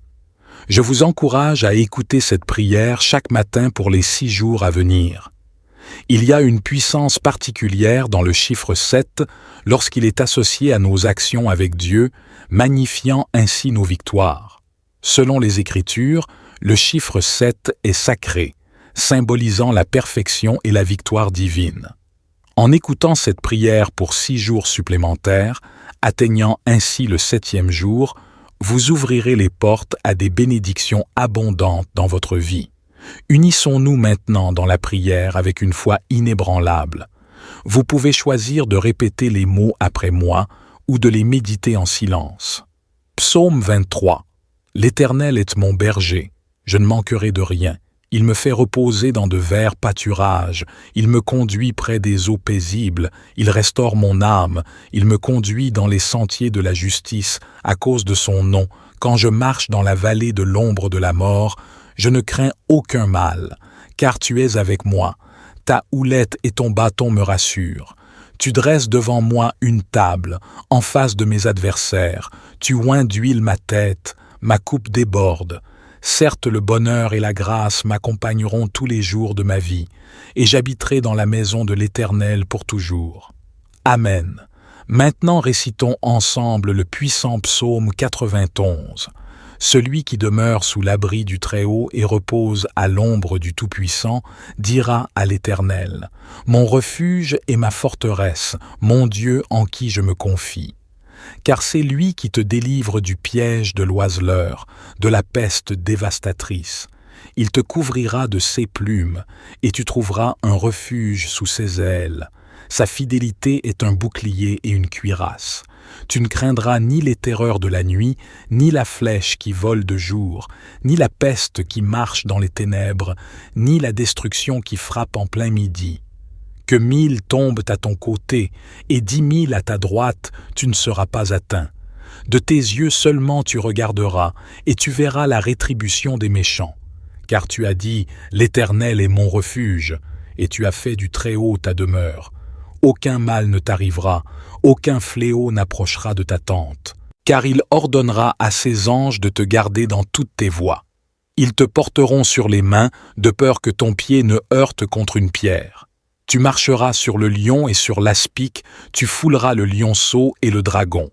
Je vous encourage à écouter cette prière chaque matin pour les 6 jours à venir. Il y a une puissance particulière dans le chiffre 7 lorsqu'il est associé à nos actions avec Dieu, magnifiant ainsi nos victoires. Selon les Écritures, le chiffre 7 est sacré, symbolisant la perfection et la victoire divine. En écoutant cette prière pour 6 jours supplémentaires, atteignant ainsi le 7e jour, vous ouvrirez les portes à des bénédictions abondantes dans votre vie. Unissons-nous maintenant dans la prière avec une foi inébranlable. Vous pouvez choisir de répéter les mots après moi ou de les méditer en silence. Psaume 23. L'Éternel est mon berger, je ne manquerai de rien. Il me fait reposer dans de verts pâturages, il me conduit près des eaux paisibles, il restaure mon âme, il me conduit dans les sentiers de la justice, à cause de son nom. Quand je marche dans la vallée de l'ombre de la mort, je ne crains aucun mal, car tu es avec moi. Ta houlette et ton bâton me rassurent. Tu dresses devant moi une table, en face de mes adversaires. Tu oins d'huile ma tête, ma coupe déborde. Certes, le bonheur et la grâce m'accompagneront tous les jours de ma vie, et j'habiterai dans la maison de l'Éternel pour toujours. Amen. Maintenant récitons ensemble le puissant psaume 91. Celui qui demeure sous l'abri du Très-Haut et repose à l'ombre du Tout-Puissant dira à l'Éternel : Mon refuge et ma forteresse, mon Dieu en qui je me confie. Car c'est lui qui te délivre du piège de l'oiseleur, de la peste dévastatrice. Il te couvrira de ses plumes, et tu trouveras un refuge sous ses ailes. Sa fidélité est un bouclier et une cuirasse. Tu ne craindras ni les terreurs de la nuit, ni la flèche qui vole de jour, ni la peste qui marche dans les ténèbres, ni la destruction qui frappe en plein midi. Que 1000 tombent à ton côté et 10 000 à ta droite, tu ne seras pas atteint. De tes yeux seulement tu regarderas, et tu verras la rétribution des méchants. Car tu as dit : L'Éternel est mon refuge, et tu as fait du Très-Haut ta demeure. Aucun mal ne t'arrivera, aucun fléau n'approchera de ta tente. Car il ordonnera à ses anges de te garder dans toutes tes voies. Ils te porteront sur les mains, de peur que ton pied ne heurte contre une pierre. Tu marcheras sur le lion et sur l'aspic, tu fouleras le lionceau et le dragon.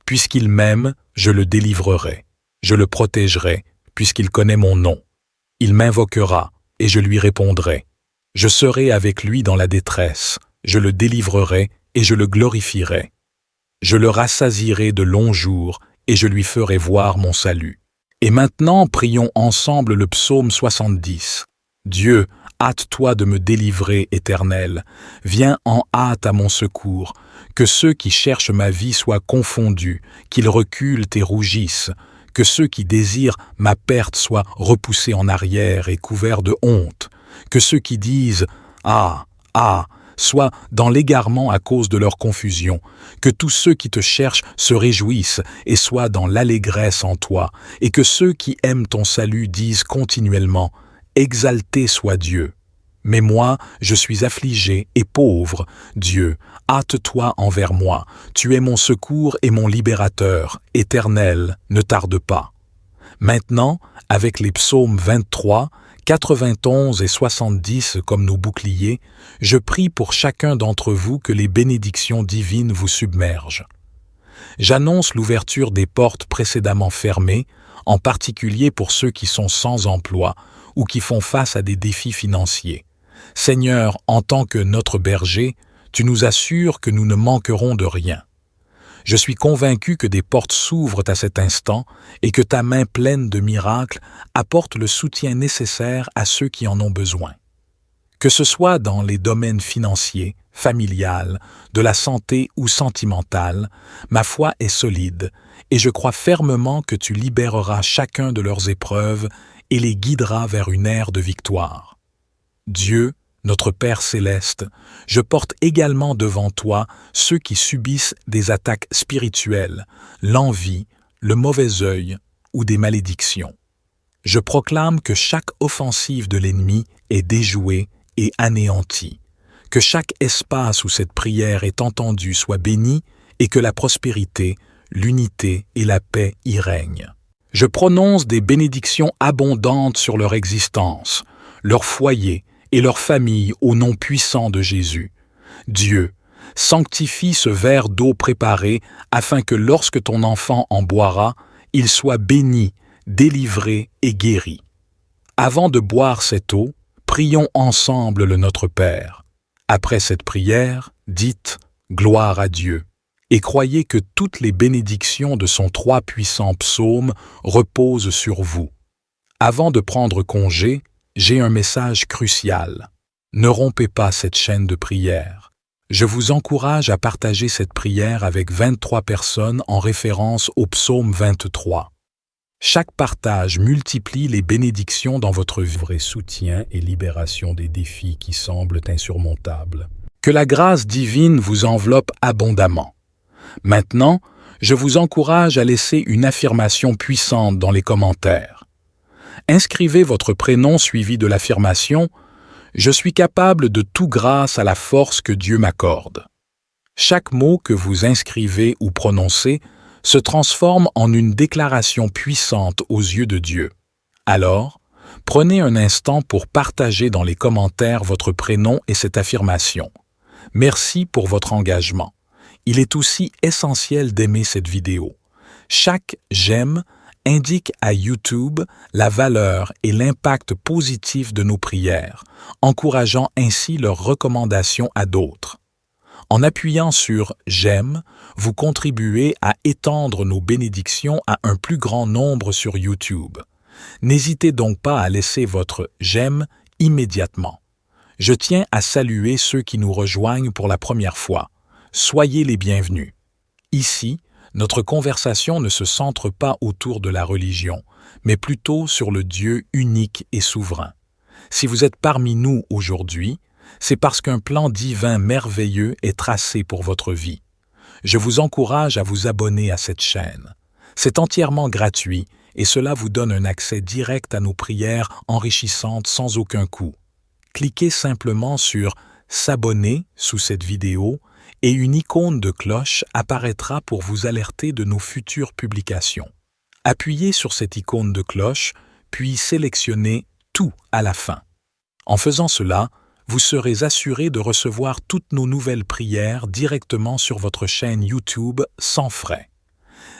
Puisqu'il m'aime, je le délivrerai. Je le protégerai, puisqu'il connaît mon nom. Il m'invoquera, et je lui répondrai. Je serai avec lui dans la détresse, je le délivrerai, et je le glorifierai. Je le rassasierai de longs jours, et je lui ferai voir mon salut. Et maintenant, prions ensemble le psaume 70. Dieu, hâte-toi de me délivrer, Éternel. Viens en hâte à mon secours. Que ceux qui cherchent ma vie soient confondus, qu'ils reculent et rougissent. Que ceux qui désirent ma perte soient repoussés en arrière et couverts de honte. Que ceux qui disent « Ah, ah !» soient dans l'égarement à cause de leur confusion. Que tous ceux qui te cherchent se réjouissent et soient dans l'allégresse en toi. Et que ceux qui aiment ton salut disent continuellement « Exalté soit Dieu ». Mais moi, je suis affligé et pauvre. Dieu, hâte-toi envers moi. Tu es mon secours et mon libérateur. Éternel, ne tarde pas. Maintenant, avec les psaumes 23, 91 et 70 comme nos boucliers, je prie pour chacun d'entre vous que les bénédictions divines vous submergent. J'annonce l'ouverture des portes précédemment fermées, en particulier pour ceux qui sont sans emploi ou qui font face à des défis financiers. Seigneur, en tant que notre berger, tu nous assures que nous ne manquerons de rien. Je suis convaincu que des portes s'ouvrent à cet instant et que ta main pleine de miracles apporte le soutien nécessaire à ceux qui en ont besoin. Que ce soit dans les domaines financiers, familiale, de la santé ou sentimentale, ma foi est solide, et je crois fermement que tu libéreras chacun de leurs épreuves et les guideras vers une ère de victoire. Dieu, notre Père céleste, je porte également devant toi ceux qui subissent des attaques spirituelles, l'envie, le mauvais œil ou des malédictions. Je proclame que chaque offensive de l'ennemi est déjouée et anéantie, que chaque espace où cette prière est entendue soit béni et que la prospérité, l'unité et la paix y règnent. Je prononce des bénédictions abondantes sur leur existence, leur foyer et leur famille au nom puissant de Jésus. Dieu, sanctifie ce verre d'eau préparé afin que lorsque ton enfant en boira, il soit béni, délivré et guéri. Avant de boire cette eau, prions ensemble le Notre Père. Après cette prière, dites « Gloire à Dieu » et croyez que toutes les bénédictions de son 3 puissants psaumes reposent sur vous. Avant de prendre congé, j'ai un message crucial. Ne rompez pas cette chaîne de prière. Je vous encourage à partager cette prière avec 23 personnes en référence au psaume 23. Chaque partage multiplie les bénédictions dans votre vie et soutien et libération des défis qui semblent insurmontables. Que la grâce divine vous enveloppe abondamment. Maintenant, je vous encourage à laisser une affirmation puissante dans les commentaires. Inscrivez votre prénom suivi de l'affirmation « Je suis capable de tout grâce à la force que Dieu m'accorde ». Chaque mot que vous inscrivez ou prononcez se transforme en une déclaration puissante aux yeux de Dieu. Alors, prenez un instant pour partager dans les commentaires votre prénom et cette affirmation. Merci pour votre engagement. Il est aussi essentiel d'aimer cette vidéo. Chaque « j'aime » indique à YouTube la valeur et l'impact positif de nos prières, encourageant ainsi leur recommandation à d'autres. En appuyant sur « j'aime », vous contribuez à étendre nos bénédictions à un plus grand nombre sur YouTube. N'hésitez donc pas à laisser votre « j'aime » immédiatement. Je tiens à saluer ceux qui nous rejoignent pour la première fois. Soyez les bienvenus. Ici, notre conversation ne se centre pas autour de la religion, mais plutôt sur le Dieu unique et souverain. Si vous êtes parmi nous aujourd'hui, c'est parce qu'un plan divin merveilleux est tracé pour votre vie. Je vous encourage à vous abonner à cette chaîne. C'est entièrement gratuit et cela vous donne un accès direct à nos prières enrichissantes sans aucun coût. Cliquez simplement sur « S'abonner » sous cette vidéo et une icône de cloche apparaîtra pour vous alerter de nos futures publications. Appuyez sur cette icône de cloche, puis sélectionnez « Tout » à la fin. En faisant cela, vous serez assuré de recevoir toutes nos nouvelles prières directement sur votre chaîne YouTube sans frais.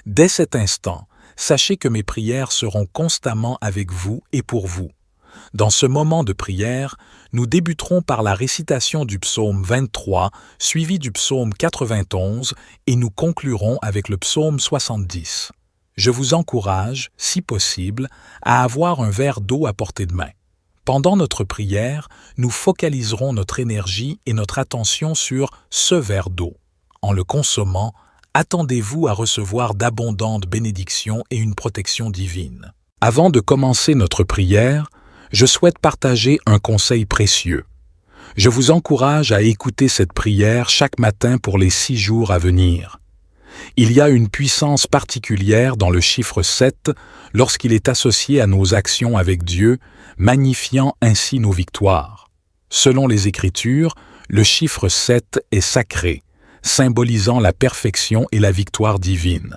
Dès cet instant, sachez que mes prières seront constamment avec vous et pour vous. Dans ce moment de prière, nous débuterons par la récitation du psaume 23, suivi du psaume 91, et nous conclurons avec le psaume 70. Je vous encourage, si possible, à avoir un verre d'eau à portée de main. Pendant notre prière, nous focaliserons notre énergie et notre attention sur ce verre d'eau. En le consommant, attendez-vous à recevoir d'abondantes bénédictions et une protection divine. Avant de commencer notre prière, je souhaite partager un conseil précieux. Je vous encourage à écouter cette prière chaque matin pour les 6 jours à venir. Il y a une puissance particulière dans le chiffre 7 lorsqu'il est associé à nos actions avec Dieu, magnifiant ainsi nos victoires. Selon les Écritures, le chiffre 7 est sacré, symbolisant la perfection et la victoire divine.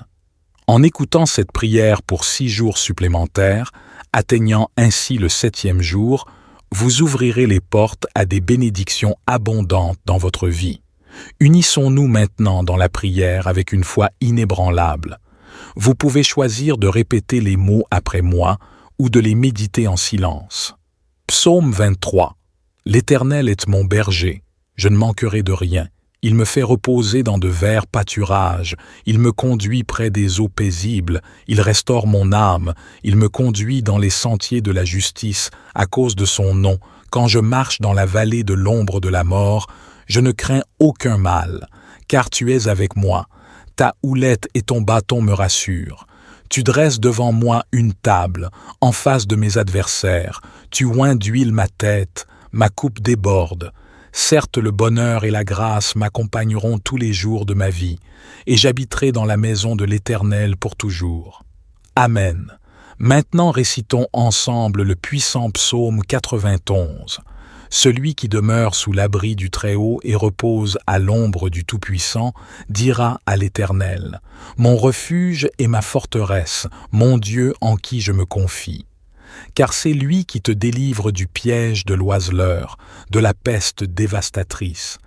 En écoutant cette prière pour 6 jours supplémentaires, atteignant ainsi le 7e jour, vous ouvrirez les portes à des bénédictions abondantes dans votre vie. Unissons-nous maintenant dans la prière avec une foi inébranlable. Vous pouvez choisir de répéter les mots après moi ou de les méditer en silence. Psaume 23. L'Éternel est mon berger, je ne manquerai de rien. Il me fait reposer dans de verts pâturages, il me conduit près des eaux paisibles, il restaure mon âme, il me conduit dans les sentiers de la justice, à cause de son nom. Quand je marche dans la vallée de l'ombre de la mort, Je ne crains aucun mal, car tu es avec moi. Ta houlette et ton bâton me rassurent. Tu dresses devant moi une table, en face de mes adversaires. Tu oins d'huile ma tête, ma coupe déborde. Certes, le bonheur et la grâce m'accompagneront tous les jours de ma vie, et j'habiterai dans la maison de l'Éternel pour toujours. Amen. Maintenant récitons ensemble le puissant psaume 91. Celui qui demeure sous l'abri du Très-Haut et repose à l'ombre du Tout-Puissant dira à l'Éternel: Mon refuge et ma forteresse, mon Dieu en qui je me confie. Car c'est lui qui te délivre du piège de l'oiseleur, de la peste dévastatrice.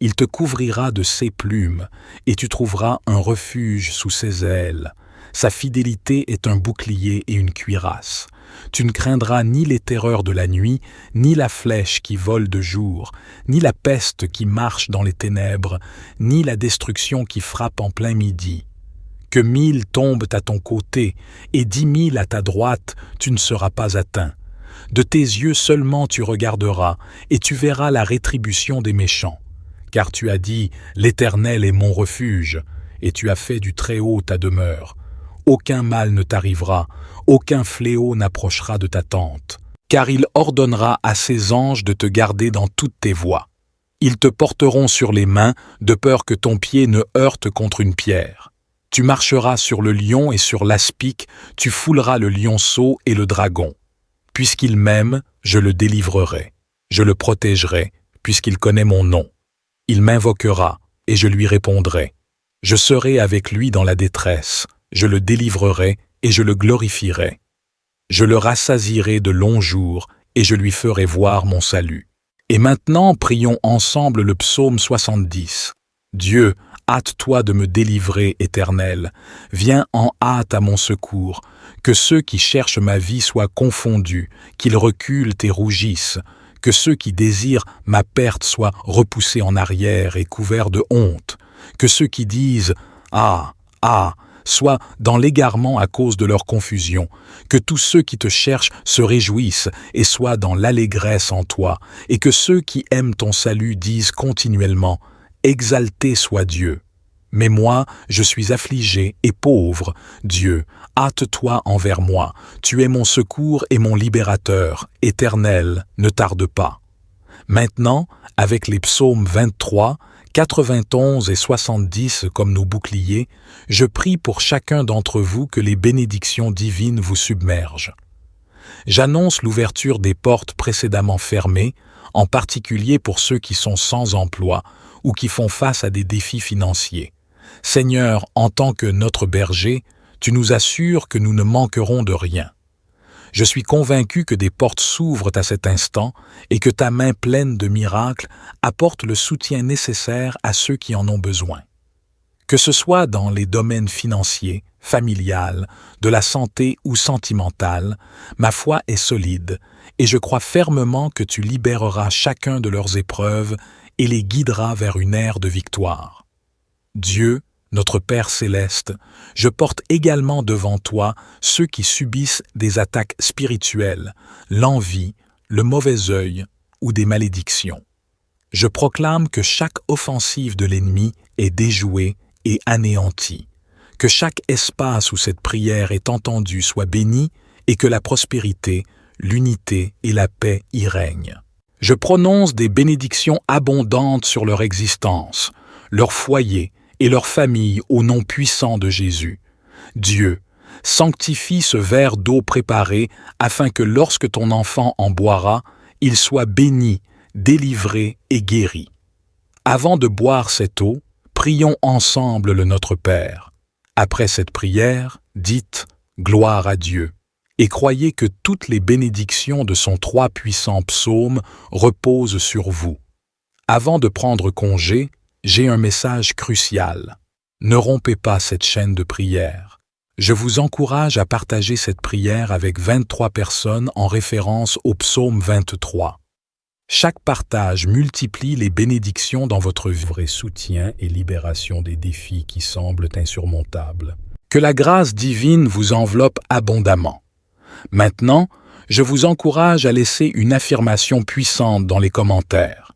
Il te couvrira de ses plumes, et tu trouveras un refuge sous ses ailes. Sa fidélité est un bouclier et une cuirasse. Tu ne craindras ni les terreurs de la nuit, ni la flèche qui vole de jour, ni la peste qui marche dans les ténèbres, ni la destruction qui frappe en plein midi. Que 1000 tombent à ton côté et 10 000 à ta droite, tu ne seras pas atteint. De tes yeux seulement tu regarderas, et tu verras la rétribution des méchants. Car tu as dit: l'Éternel est mon refuge, et tu as fait du Très-Haut ta demeure. Aucun mal ne t'arrivera, aucun fléau n'approchera de ta tente. Car il ordonnera à ses anges de te garder dans toutes tes voies. Ils te porteront sur les mains, de peur que ton pied ne heurte contre une pierre. Tu marcheras sur le lion et sur l'aspic, tu fouleras le lionceau et le dragon. Puisqu'il m'aime, je le délivrerai. Je le protégerai, puisqu'il connaît mon nom. Il m'invoquera, et je lui répondrai. Je serai avec lui dans la détresse, je le délivrerai et je le glorifierai. Je le rassasierai de longs jours, et je lui ferai voir mon salut. Et maintenant, prions ensemble le psaume 70. Dieu, hâte-toi de me délivrer, Éternel. Viens en hâte à mon secours. Que ceux qui cherchent ma vie soient confondus, qu'ils reculent et rougissent. Que ceux qui désirent ma perte soient repoussés en arrière et couverts de honte. Que ceux qui disent « Ah, ah !» soient dans l'égarement à cause de leur confusion. Que tous ceux qui te cherchent se réjouissent et soient dans l'allégresse en toi. Et que ceux qui aiment ton salut disent continuellement « Exalté soit Dieu ». Mais moi, je suis affligé et pauvre. Dieu, hâte-toi envers moi. Tu es mon secours et mon libérateur. Éternel, ne tarde pas. Maintenant, avec les psaumes 23, 91 et 70 comme nos boucliers, je prie pour chacun d'entre vous que les bénédictions divines vous submergent. J'annonce l'ouverture des portes précédemment fermées, en particulier pour ceux qui sont sans emploi ou qui font face à des défis financiers. Seigneur, en tant que notre berger, tu nous assures que nous ne manquerons de rien. Je suis convaincu que des portes s'ouvrent à cet instant et que ta main pleine de miracles apporte le soutien nécessaire à ceux qui en ont besoin. Que ce soit dans les domaines financiers, familial, de la santé ou sentimental, ma foi est solide et je crois fermement que tu libéreras chacun de leurs épreuves et les guideras vers une ère de victoire. Dieu, notre Père céleste, je porte également devant toi ceux qui subissent des attaques spirituelles, l'envie, le mauvais œil ou des malédictions. Je proclame que chaque offensive de l'ennemi est déjouée et anéantie, que chaque espace où cette prière est entendue soit béni et que la prospérité, l'unité et la paix y règnent. Je prononce des bénédictions abondantes sur leur existence, leur foyer, et leur famille au nom puissant de Jésus. Dieu, sanctifie ce verre d'eau préparé afin que lorsque ton enfant en boira, il soit béni, délivré et guéri. Avant de boire cette eau, prions ensemble le Notre Père. Après cette prière, dites « Gloire à Dieu » et croyez que toutes les bénédictions de son 3 puissants psaumes reposent sur vous. Avant de prendre congé, j'ai un message crucial. Ne rompez pas cette chaîne de prière. Je vous encourage à partager cette prière avec 23 personnes en référence au psaume 23. Chaque partage multiplie les bénédictions dans votre vie et soutien et libération des défis qui semblent insurmontables. Que la grâce divine vous enveloppe abondamment. Maintenant, je vous encourage à laisser une affirmation puissante dans les commentaires.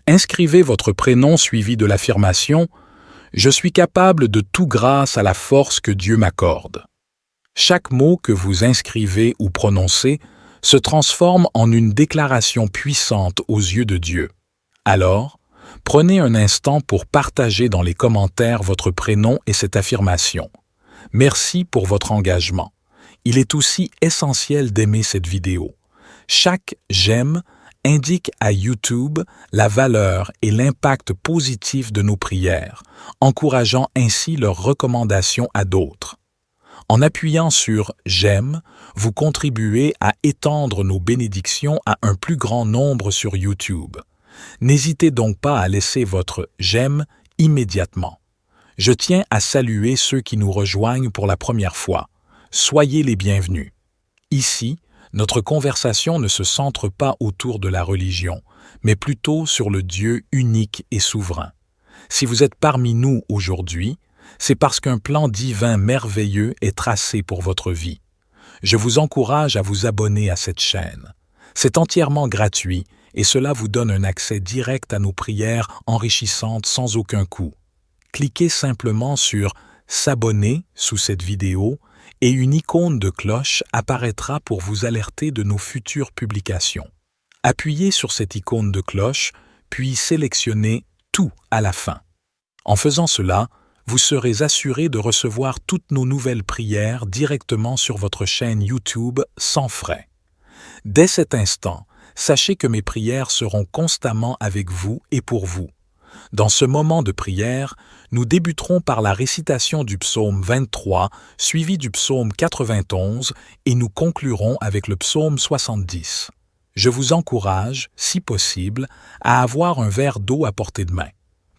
Inscrivez votre prénom suivi de l'affirmation « Je suis capable de tout grâce à la force que Dieu m'accorde ». Chaque mot que vous inscrivez ou prononcez se transforme en une déclaration puissante aux yeux de Dieu. Alors, prenez un instant pour partager dans les commentaires votre prénom et cette affirmation. Merci pour votre engagement. Il est aussi essentiel d'aimer cette vidéo. Chaque « j'aime » indique à YouTube la valeur et l'impact positif de nos prières, encourageant ainsi leur recommandation à d'autres. En appuyant sur « j'aime », vous contribuez à étendre nos bénédictions à un plus grand nombre sur YouTube. N'hésitez donc pas à laisser votre « j'aime » immédiatement. Je tiens à saluer ceux qui nous rejoignent pour la première fois. Soyez les bienvenus. Ici, notre conversation ne se centre pas autour de la religion, mais plutôt sur le Dieu unique et souverain. Si vous êtes parmi nous aujourd'hui, c'est parce qu'un plan divin merveilleux est tracé pour votre vie. Je vous encourage à vous abonner à cette chaîne. C'est entièrement gratuit et cela vous donne un accès direct à nos prières enrichissantes sans aucun coût. Cliquez simplement sur « S'abonner » sous cette vidéo et une icône de cloche apparaîtra pour vous alerter de nos futures publications. Appuyez sur cette icône de cloche, puis sélectionnez « Tout » à la fin. En faisant cela, vous serez assuré de recevoir toutes nos nouvelles prières directement sur votre chaîne YouTube sans frais. Dès cet instant, sachez que mes prières seront constamment avec vous et pour vous. Dans ce moment de prière, nous débuterons par la récitation du psaume 23, suivi du psaume 91, et nous conclurons avec le psaume 70. Je vous encourage, si possible, à avoir un verre d'eau à portée de main.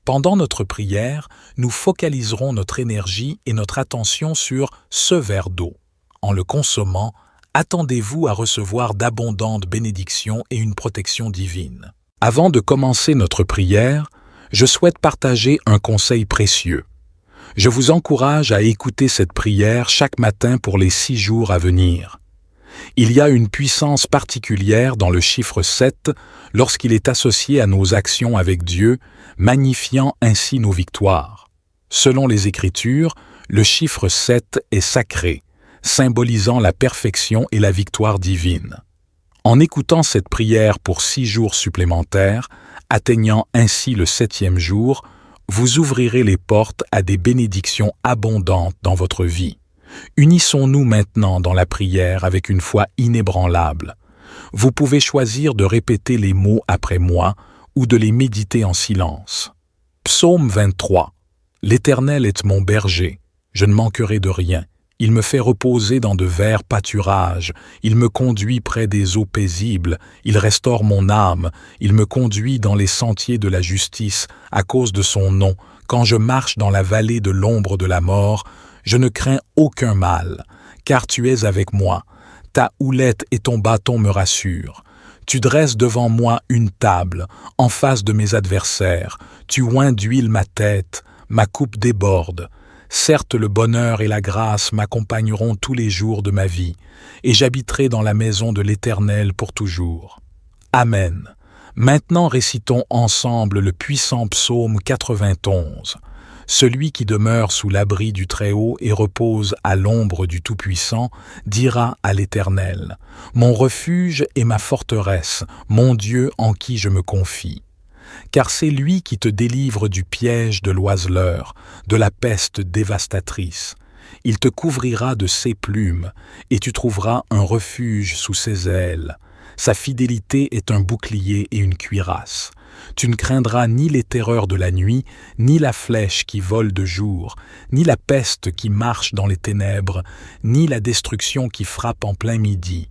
Pendant notre prière, nous focaliserons notre énergie et notre attention sur ce verre d'eau. En le consommant, attendez-vous à recevoir d'abondantes bénédictions et une protection divine. Avant de commencer notre prière, je souhaite partager un conseil précieux. Je vous encourage à écouter cette prière chaque matin pour les 6 jours à venir. Il y a une puissance particulière dans le chiffre 7 lorsqu'il est associé à nos actions avec Dieu, magnifiant ainsi nos victoires. Selon les Écritures, le chiffre 7 est sacré, symbolisant la perfection et la victoire divine. En écoutant cette prière pour 6 jours supplémentaires, atteignant ainsi le 7e jour, vous ouvrirez les portes à des bénédictions abondantes dans votre vie. Unissons-nous maintenant dans la prière avec une foi inébranlable. Vous pouvez choisir de répéter les mots après moi ou de les méditer en silence. Psaume 23. L'Éternel est mon berger, je ne manquerai de rien. Il me fait reposer dans de verts pâturages, il me conduit près des eaux paisibles, il restaure mon âme, il me conduit dans les sentiers de la justice à cause de son nom. Quand je marche dans la vallée de l'ombre de la mort, je ne crains aucun mal, car tu es avec moi. Ta houlette et ton bâton me rassurent. Tu dresses devant moi une table, en face de mes adversaires. Tu oins d'huile ma tête, ma coupe déborde. Certes, le bonheur et la grâce m'accompagneront tous les jours de ma vie, et j'habiterai dans la maison de l'Éternel pour toujours. Amen. Maintenant récitons ensemble le puissant psaume 91. Celui qui demeure sous l'abri du Très-Haut et repose à l'ombre du Tout-Puissant dira à l'Éternel : Mon refuge et ma forteresse, mon Dieu en qui je me confie. Car c'est lui qui te délivre du piège de l'oiseleur, de la peste dévastatrice. Il te couvrira de ses plumes, et tu trouveras un refuge sous ses ailes. Sa fidélité est un bouclier et une cuirasse. Tu ne craindras ni les terreurs de la nuit, ni la flèche qui vole de jour, ni la peste qui marche dans les ténèbres, ni la destruction qui frappe en plein midi.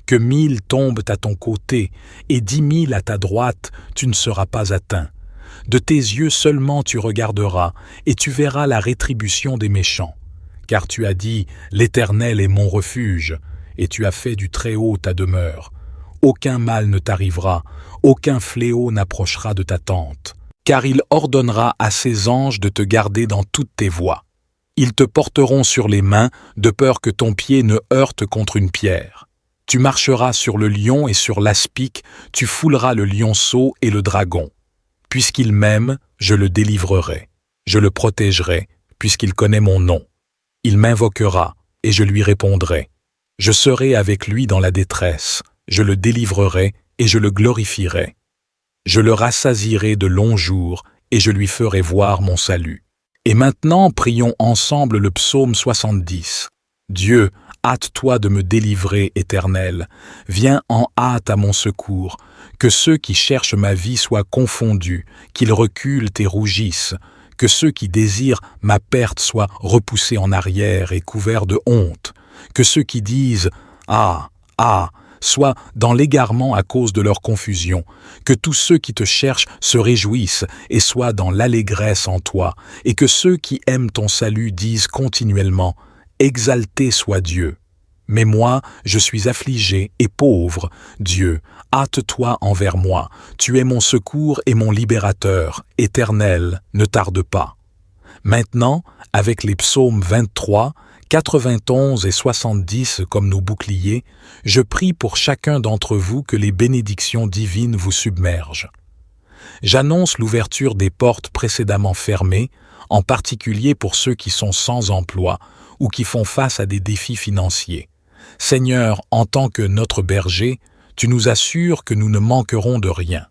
Que 1000 tombent à ton côté et 10 000 à ta droite, tu ne seras pas atteint. De tes yeux seulement tu regarderas, et tu verras la rétribution des méchants. Car tu as dit « L'Éternel est mon refuge », et tu as fait du Très-Haut ta demeure. Aucun mal ne t'arrivera, aucun fléau n'approchera de ta tente. Car il ordonnera à ses anges de te garder dans toutes tes voies. Ils te porteront sur les mains, de peur que ton pied ne heurte contre une pierre. Tu marcheras sur le lion et sur l'aspic, tu fouleras le lionceau et le dragon. Puisqu'il m'aime, je le délivrerai. Je le protégerai, puisqu'il connaît mon nom. Il m'invoquera, et je lui répondrai. Je serai avec lui dans la détresse. Je le délivrerai, et je le glorifierai. Je le rassasierai de longs jours, et je lui ferai voir mon salut. Et maintenant, prions ensemble le psaume 70. Dieu, hâte-toi de me délivrer, Éternel. Viens en hâte à mon secours. Que ceux qui cherchent ma vie soient confondus, qu'ils reculent et rougissent. Que ceux qui désirent ma perte soient repoussés en arrière et couverts de honte. Que ceux qui disent « Ah, ah !» soient dans l'égarement à cause de leur confusion. Que tous ceux qui te cherchent se réjouissent et soient dans l'allégresse en toi. Et que ceux qui aiment ton salut disent continuellement « Exalté soit Dieu !» Mais moi, je suis affligé et pauvre. Dieu, hâte-toi envers moi. Tu es mon secours et mon libérateur. Éternel, ne tarde pas. Maintenant, avec les psaumes 23, 91 et 70 comme nos boucliers, je prie pour chacun d'entre vous que les bénédictions divines vous submergent. J'annonce l'ouverture des portes précédemment fermées, en particulier pour ceux qui sont sans emploi ou qui font face à des défis financiers. Seigneur, en tant que notre berger, tu nous assures que nous ne manquerons de rien.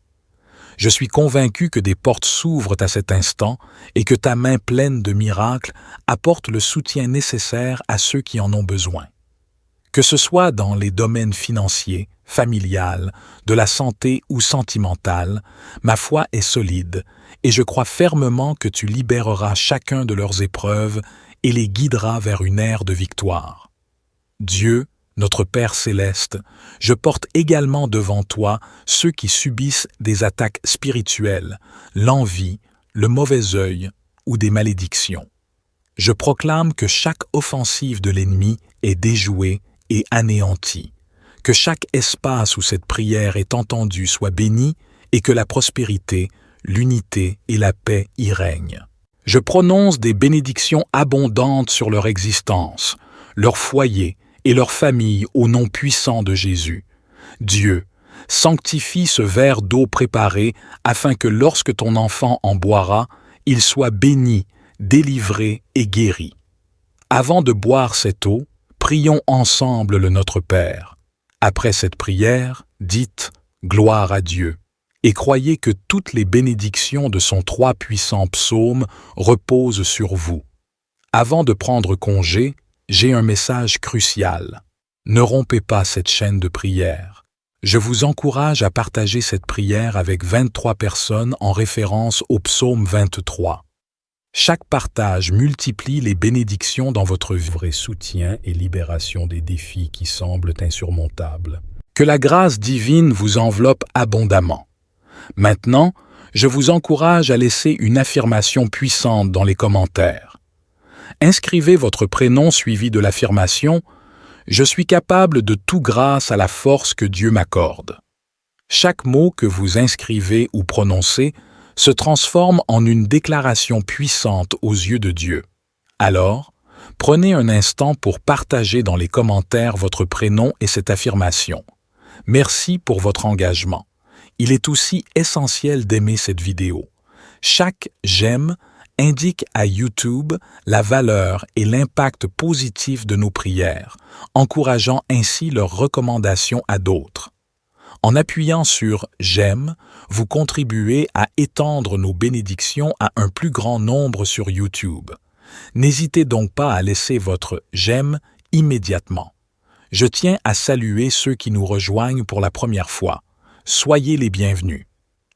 Je suis convaincu que des portes s'ouvrent à cet instant et que ta main pleine de miracles apporte le soutien nécessaire à ceux qui en ont besoin. Que ce soit dans les domaines financiers, familial, de la santé ou sentimental, ma foi est solide et je crois fermement que tu libéreras chacun de leurs épreuves et les guideras vers une ère de victoire. Dieu, notre Père céleste, je porte également devant toi ceux qui subissent des attaques spirituelles, l'envie, le mauvais œil ou des malédictions. Je proclame que chaque offensive de l'ennemi est déjouée et anéantie, que chaque espace où cette prière est entendue soit béni et que la prospérité, l'unité et la paix y règnent. Je prononce des bénédictions abondantes sur leur existence, leur foyer, et leur famille au nom puissant de Jésus. Dieu, sanctifie ce verre d'eau préparé afin que lorsque ton enfant en boira, il soit béni, délivré et guéri. Avant de boire cette eau, prions ensemble le Notre Père. Après cette prière, dites « Gloire à Dieu » et croyez que toutes les bénédictions de son 3 puissants psaumes reposent sur vous. Avant de prendre congé, j'ai un message crucial. Ne rompez pas cette chaîne de prière. Je vous encourage à partager cette prière avec 23 personnes en référence au psaume 23. Chaque partage multiplie les bénédictions dans votre vie et soutien et libération des défis qui semblent insurmontables. Que la grâce divine vous enveloppe abondamment. Maintenant, je vous encourage à laisser une affirmation puissante dans les commentaires. Inscrivez votre prénom suivi de l'affirmation « Je suis capable de tout grâce à la force que Dieu m'accorde ». Chaque mot que vous inscrivez ou prononcez se transforme en une déclaration puissante aux yeux de Dieu. Alors, prenez un instant pour partager dans les commentaires votre prénom et cette affirmation. Merci pour votre engagement. Il est aussi essentiel d'aimer cette vidéo. Chaque « j'aime » indique à YouTube la valeur et l'impact positif de nos prières, encourageant ainsi leur recommandation à d'autres. En appuyant sur « J'aime », vous contribuez à étendre nos bénédictions à un plus grand nombre sur YouTube. N'hésitez donc pas à laisser votre « J'aime » immédiatement. Je tiens à saluer ceux qui nous rejoignent pour la première fois. Soyez les bienvenus.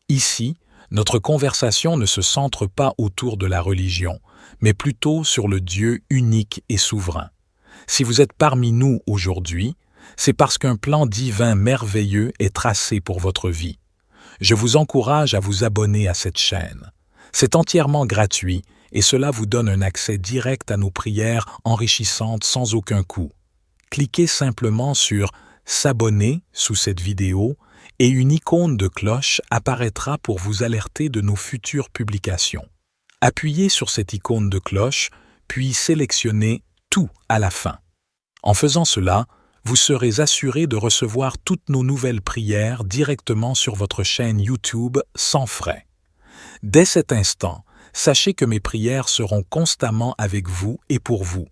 Ici, notre conversation ne se centre pas autour de la religion, mais plutôt sur le Dieu unique et souverain. Si vous êtes parmi nous aujourd'hui, c'est parce qu'un plan divin merveilleux est tracé pour votre vie. Je vous encourage à vous abonner à cette chaîne. C'est entièrement gratuit et cela vous donne un accès direct à nos prières enrichissantes sans aucun coût. Cliquez simplement sur « S'abonner » sous cette vidéo et une icône de cloche apparaîtra pour vous alerter de nos futures publications. Appuyez sur cette icône de cloche, puis sélectionnez « Tout » à la fin. En faisant cela, vous serez assuré de recevoir toutes nos nouvelles prières directement sur votre chaîne YouTube sans frais. Dès cet instant, sachez que mes prières seront constamment avec vous et pour vous.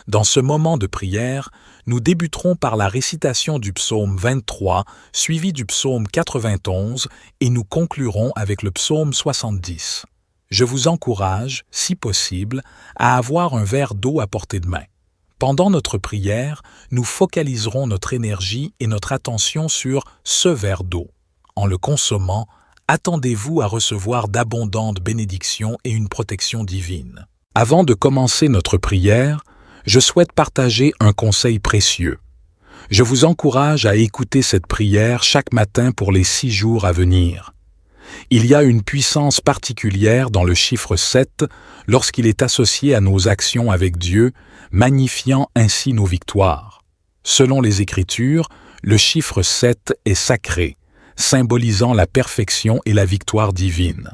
Dans ce moment de prière, nous débuterons par la récitation du psaume 23, suivi du psaume 91, et nous conclurons avec le psaume 70. Je vous encourage, si possible, à avoir un verre d'eau à portée de main. Pendant notre prière, nous focaliserons notre énergie et notre attention sur ce verre d'eau. En le consommant, attendez-vous à recevoir d'abondantes bénédictions et une protection divine. Avant de commencer notre prière, je souhaite partager un conseil précieux. Je vous encourage à écouter cette prière chaque matin pour les 6 jours à venir. Il y a une puissance particulière dans le chiffre 7 lorsqu'il est associé à nos actions avec Dieu, magnifiant ainsi nos victoires. Selon les Écritures, le chiffre 7 est sacré, symbolisant la perfection et la victoire divine.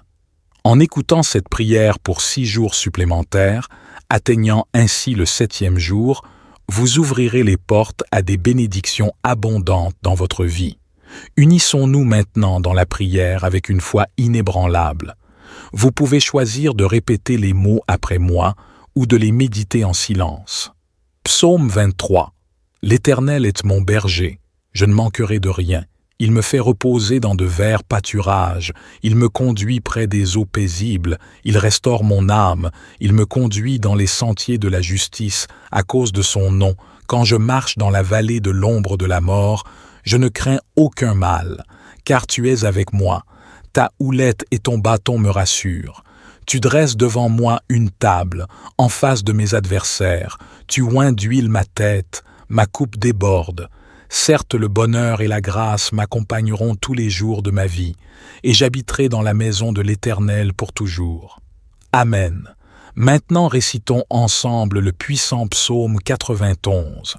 En écoutant cette prière pour 6 jours supplémentaires, atteignant ainsi le 7e jour, vous ouvrirez les portes à des bénédictions abondantes dans votre vie. Unissons-nous maintenant dans la prière avec une foi inébranlable. Vous pouvez choisir de répéter les mots après moi ou de les méditer en silence. Psaume 23. L'Éternel est mon berger, je ne manquerai de rien. Il me fait reposer dans de verts pâturages, il me conduit près des eaux paisibles, il restaure mon âme, il me conduit dans les sentiers de la justice à cause de son nom. Quand je marche dans la vallée de l'ombre de la mort, je ne crains aucun mal, car tu es avec moi. Ta houlette et ton bâton me rassurent. Tu dresses devant moi une table, en face de mes adversaires. Tu oins d'huile ma tête, ma coupe déborde. Certes, le bonheur et la grâce m'accompagneront tous les jours de ma vie, et j'habiterai dans la maison de l'Éternel pour toujours. Amen. Maintenant récitons ensemble le puissant psaume 91.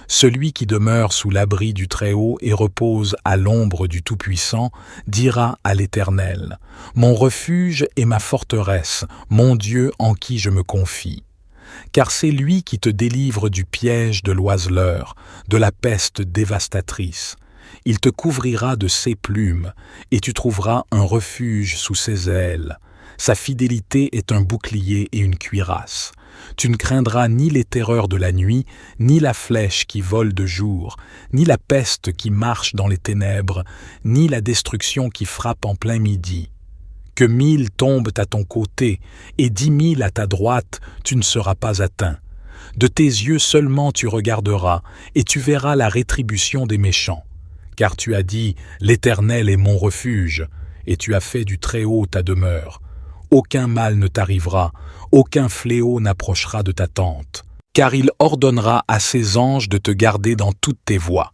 Celui qui demeure sous l'abri du Très-Haut et repose à l'ombre du Tout-Puissant dira à l'Éternel : Mon refuge et ma forteresse, mon Dieu en qui je me confie. Car c'est lui qui te délivre du piège de l'oiseleur, de la peste dévastatrice. Il te couvrira de ses plumes, et tu trouveras un refuge sous ses ailes. Sa fidélité est un bouclier et une cuirasse. Tu ne craindras ni les terreurs de la nuit, ni la flèche qui vole de jour, ni la peste qui marche dans les ténèbres, ni la destruction qui frappe en plein midi. Que 1000 tombent à ton côté et 10 000 à ta droite, tu ne seras pas atteint. De tes yeux seulement tu regarderas, et tu verras la rétribution des méchants. Car tu as dit : L'Éternel est mon refuge, et tu as fait du Très-Haut ta demeure. Aucun mal ne t'arrivera, aucun fléau n'approchera de ta tente. Car il ordonnera à ses anges de te garder dans toutes tes voies.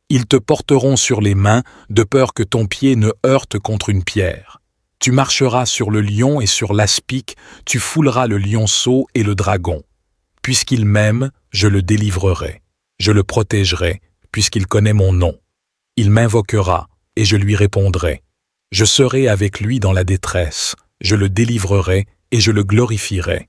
Ils te porteront sur les mains, de peur que ton pied ne heurte contre une pierre. Tu marcheras sur le lion et sur l'aspic, tu fouleras le lionceau et le dragon. Puisqu'il m'aime, je le délivrerai. Je le protégerai, puisqu'il connaît mon nom. Il m'invoquera, et je lui répondrai. Je serai avec lui dans la détresse, je le délivrerai, et je le glorifierai.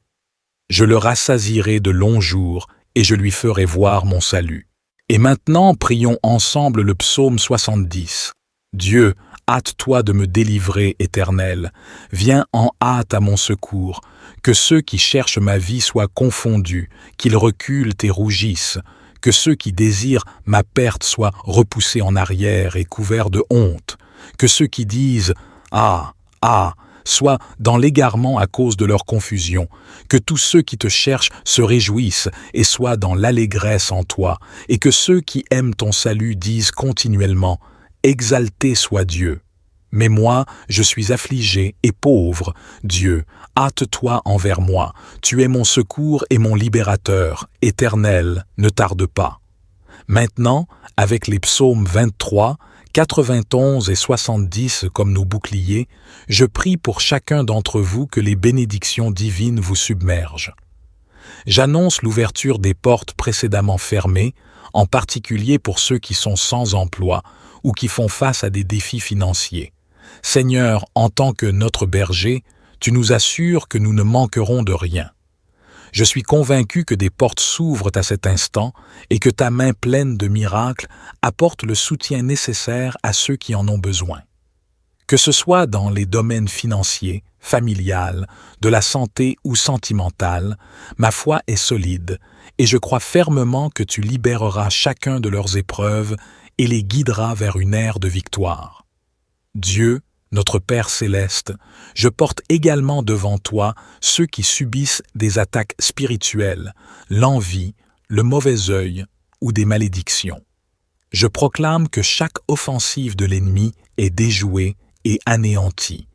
Je le rassasierai de longs jours, et je lui ferai voir mon salut. Et maintenant, prions ensemble le psaume 70. Dieu, hâte-toi de me délivrer, Éternel. Viens en hâte à mon secours. Que ceux qui cherchent ma vie soient confondus, qu'ils reculent et rougissent. Que ceux qui désirent ma perte soient repoussés en arrière et couverts de honte. Que ceux qui disent « Ah, ah !» soient dans l'égarement à cause de leur confusion. Que tous ceux qui te cherchent se réjouissent et soient dans l'allégresse en toi. Et que ceux qui aiment ton salut disent continuellement « Exalté soit Dieu ». Mais moi, je suis affligé et pauvre. Dieu, hâte-toi envers moi. Tu es mon secours et mon libérateur. Éternel, ne tarde pas. Maintenant, avec les psaumes 23, 91 et 70 comme nos boucliers, je prie pour chacun d'entre vous que les bénédictions divines vous submergent. J'annonce l'ouverture des portes précédemment fermées, en particulier pour ceux qui sont sans emploi ou qui font face à des défis financiers. Seigneur, en tant que notre berger, tu nous assures que nous ne manquerons de rien. Je suis convaincu que des portes s'ouvrent à cet instant et que ta main pleine de miracles apporte le soutien nécessaire à ceux qui en ont besoin. Que ce soit dans les domaines financiers, familiale, de la santé ou sentimentale, ma foi est solide et je crois fermement que tu libéreras chacun de leurs épreuves et les guideras vers une ère de victoire. Dieu, notre Père céleste, je porte également devant toi ceux qui subissent des attaques spirituelles, l'envie, le mauvais œil ou des malédictions. Je proclame que chaque offensive de l'ennemi est déjouée et anéantie,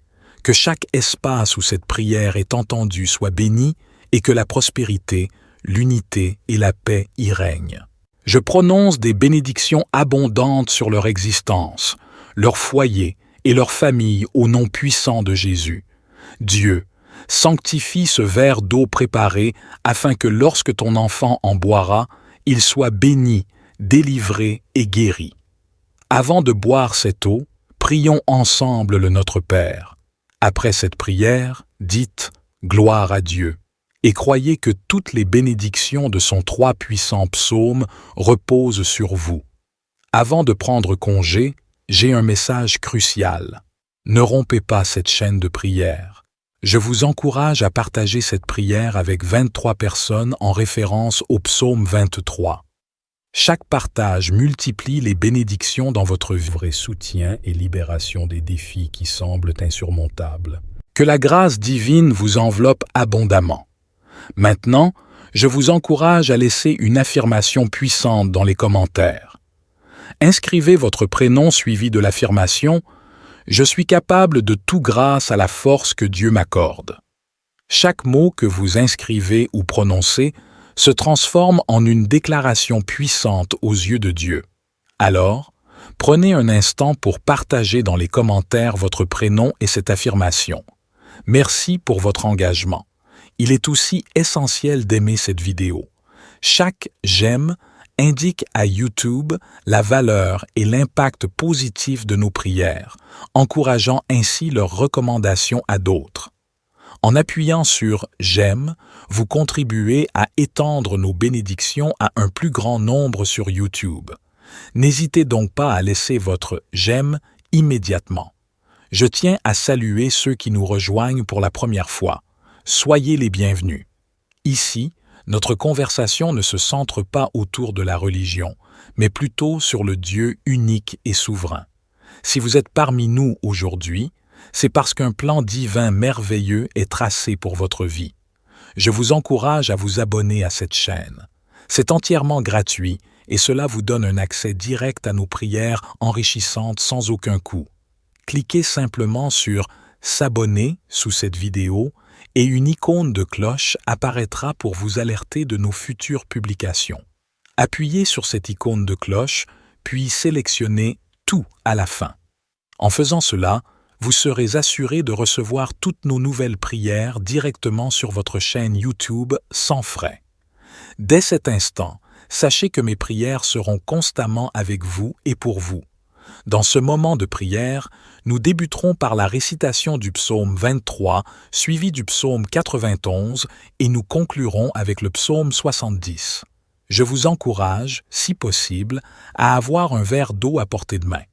que chaque espace où cette prière est entendue soit béni et que la prospérité, l'unité et la paix y règnent. Je prononce des bénédictions abondantes sur leur existence, leur foyer et leur famille au nom puissant de Jésus. Dieu, sanctifie ce verre d'eau préparé afin que lorsque ton enfant en boira, il soit béni, délivré et guéri. Avant de boire cette eau, prions ensemble le Notre Père. Après cette prière, dites « Gloire à Dieu » et croyez que toutes les bénédictions de son 3 puissants psaumes reposent sur vous. Avant de prendre congé, j'ai un message crucial. Ne rompez pas cette chaîne de prière. Je vous encourage à partager cette prière avec 23 personnes en référence au psaume 23. Chaque partage multiplie les bénédictions dans votre vie et soutien et libération des défis qui semblent insurmontables. Que la grâce divine vous enveloppe abondamment. Maintenant, je vous encourage à laisser une affirmation puissante dans les commentaires. Inscrivez votre prénom suivi de l'affirmation « Je suis capable de tout grâce à la force que Dieu m'accorde ». Chaque mot que vous inscrivez ou prononcez se transforme en une déclaration puissante aux yeux de Dieu. Alors, prenez un instant pour partager dans les commentaires votre prénom et cette affirmation. Merci pour votre engagement. Il est aussi essentiel d'aimer cette vidéo. Chaque « j'aime » indique à YouTube la valeur et l'impact positif de nos prières, encourageant ainsi leur recommandation à d'autres. En appuyant sur « J'aime », vous contribuez à étendre nos bénédictions à un plus grand nombre sur YouTube. N'hésitez donc pas à laisser votre « J'aime » immédiatement. Je tiens à saluer ceux qui nous rejoignent pour la première fois. Soyez les bienvenus. Ici, notre conversation ne se centre pas autour de la religion, mais plutôt sur le Dieu unique et souverain. Si vous êtes parmi nous aujourd'hui, c'est parce qu'un plan divin merveilleux est tracé pour votre vie. Je vous encourage à vous abonner à cette chaîne. C'est entièrement gratuit et cela vous donne un accès direct à nos prières enrichissantes sans aucun coût. Cliquez simplement sur « S'abonner » sous cette vidéo et une icône de cloche apparaîtra pour vous alerter de nos futures publications. Appuyez sur cette icône de cloche, puis sélectionnez « Tout » à la fin. En faisant cela, vous serez assuré de recevoir toutes nos nouvelles prières directement sur votre chaîne YouTube sans frais. Dès cet instant, sachez que mes prières seront constamment avec vous et pour vous. Dans ce moment de prière, nous débuterons par la récitation du psaume 23, suivi du psaume 91, et nous conclurons avec le psaume 70. Je vous encourage, si possible, à avoir un verre d'eau à portée de main.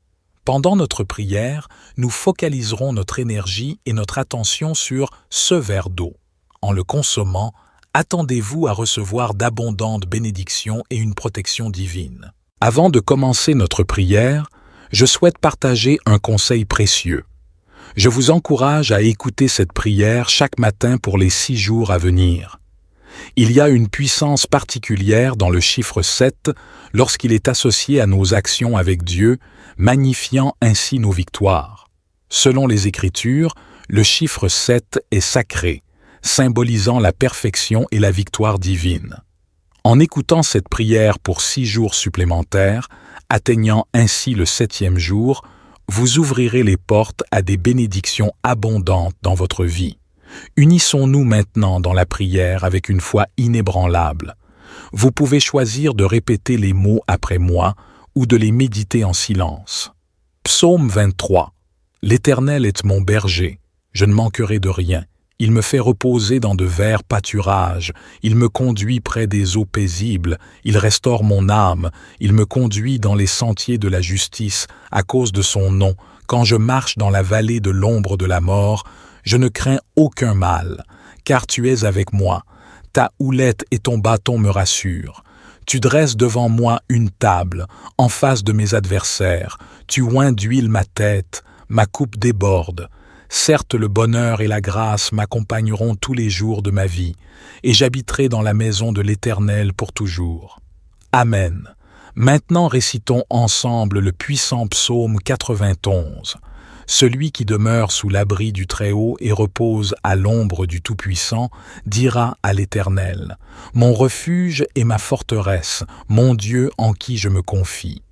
Pendant notre prière, nous focaliserons notre énergie et notre attention sur ce verre d'eau. En le consommant, attendez-vous à recevoir d'abondantes bénédictions et une protection divine. Avant de commencer notre prière, je souhaite partager un conseil précieux. Je vous encourage à écouter cette prière chaque matin pour les 6 jours à venir. Il y a une puissance particulière dans le chiffre 7 lorsqu'il est associé à nos actions avec Dieu, magnifiant ainsi nos victoires. Selon les Écritures, le chiffre 7 est sacré, symbolisant la perfection et la victoire divine. En écoutant cette prière pour 6 jours supplémentaires, atteignant ainsi le 7e jour, vous ouvrirez les portes à des bénédictions abondantes dans votre vie. Unissons-nous maintenant dans la prière avec une foi inébranlable. Vous pouvez choisir de répéter les mots après moi ou de les méditer en silence. Psaume 23. L'Éternel est mon berger, je ne manquerai de rien. Il me fait reposer dans de verts pâturages, il me conduit près des eaux paisibles, il restaure mon âme, il me conduit dans les sentiers de la justice, à cause de son nom. Quand je marche dans la vallée de l'ombre de la mort, Je ne crains aucun mal, car tu es avec moi. Ta houlette et ton bâton me rassurent. Tu dresses devant moi une table, en face de mes adversaires. Tu oins d'huile ma tête, ma coupe déborde. Certes, le bonheur et la grâce m'accompagneront tous les jours de ma vie, et j'habiterai dans la maison de l'Éternel pour toujours. Amen. Maintenant récitons ensemble le puissant psaume 91. Celui qui demeure sous l'abri du Très-Haut et repose à l'ombre du Tout-Puissant dira à l'Éternel: Mon refuge et ma forteresse, mon Dieu en qui je me confie.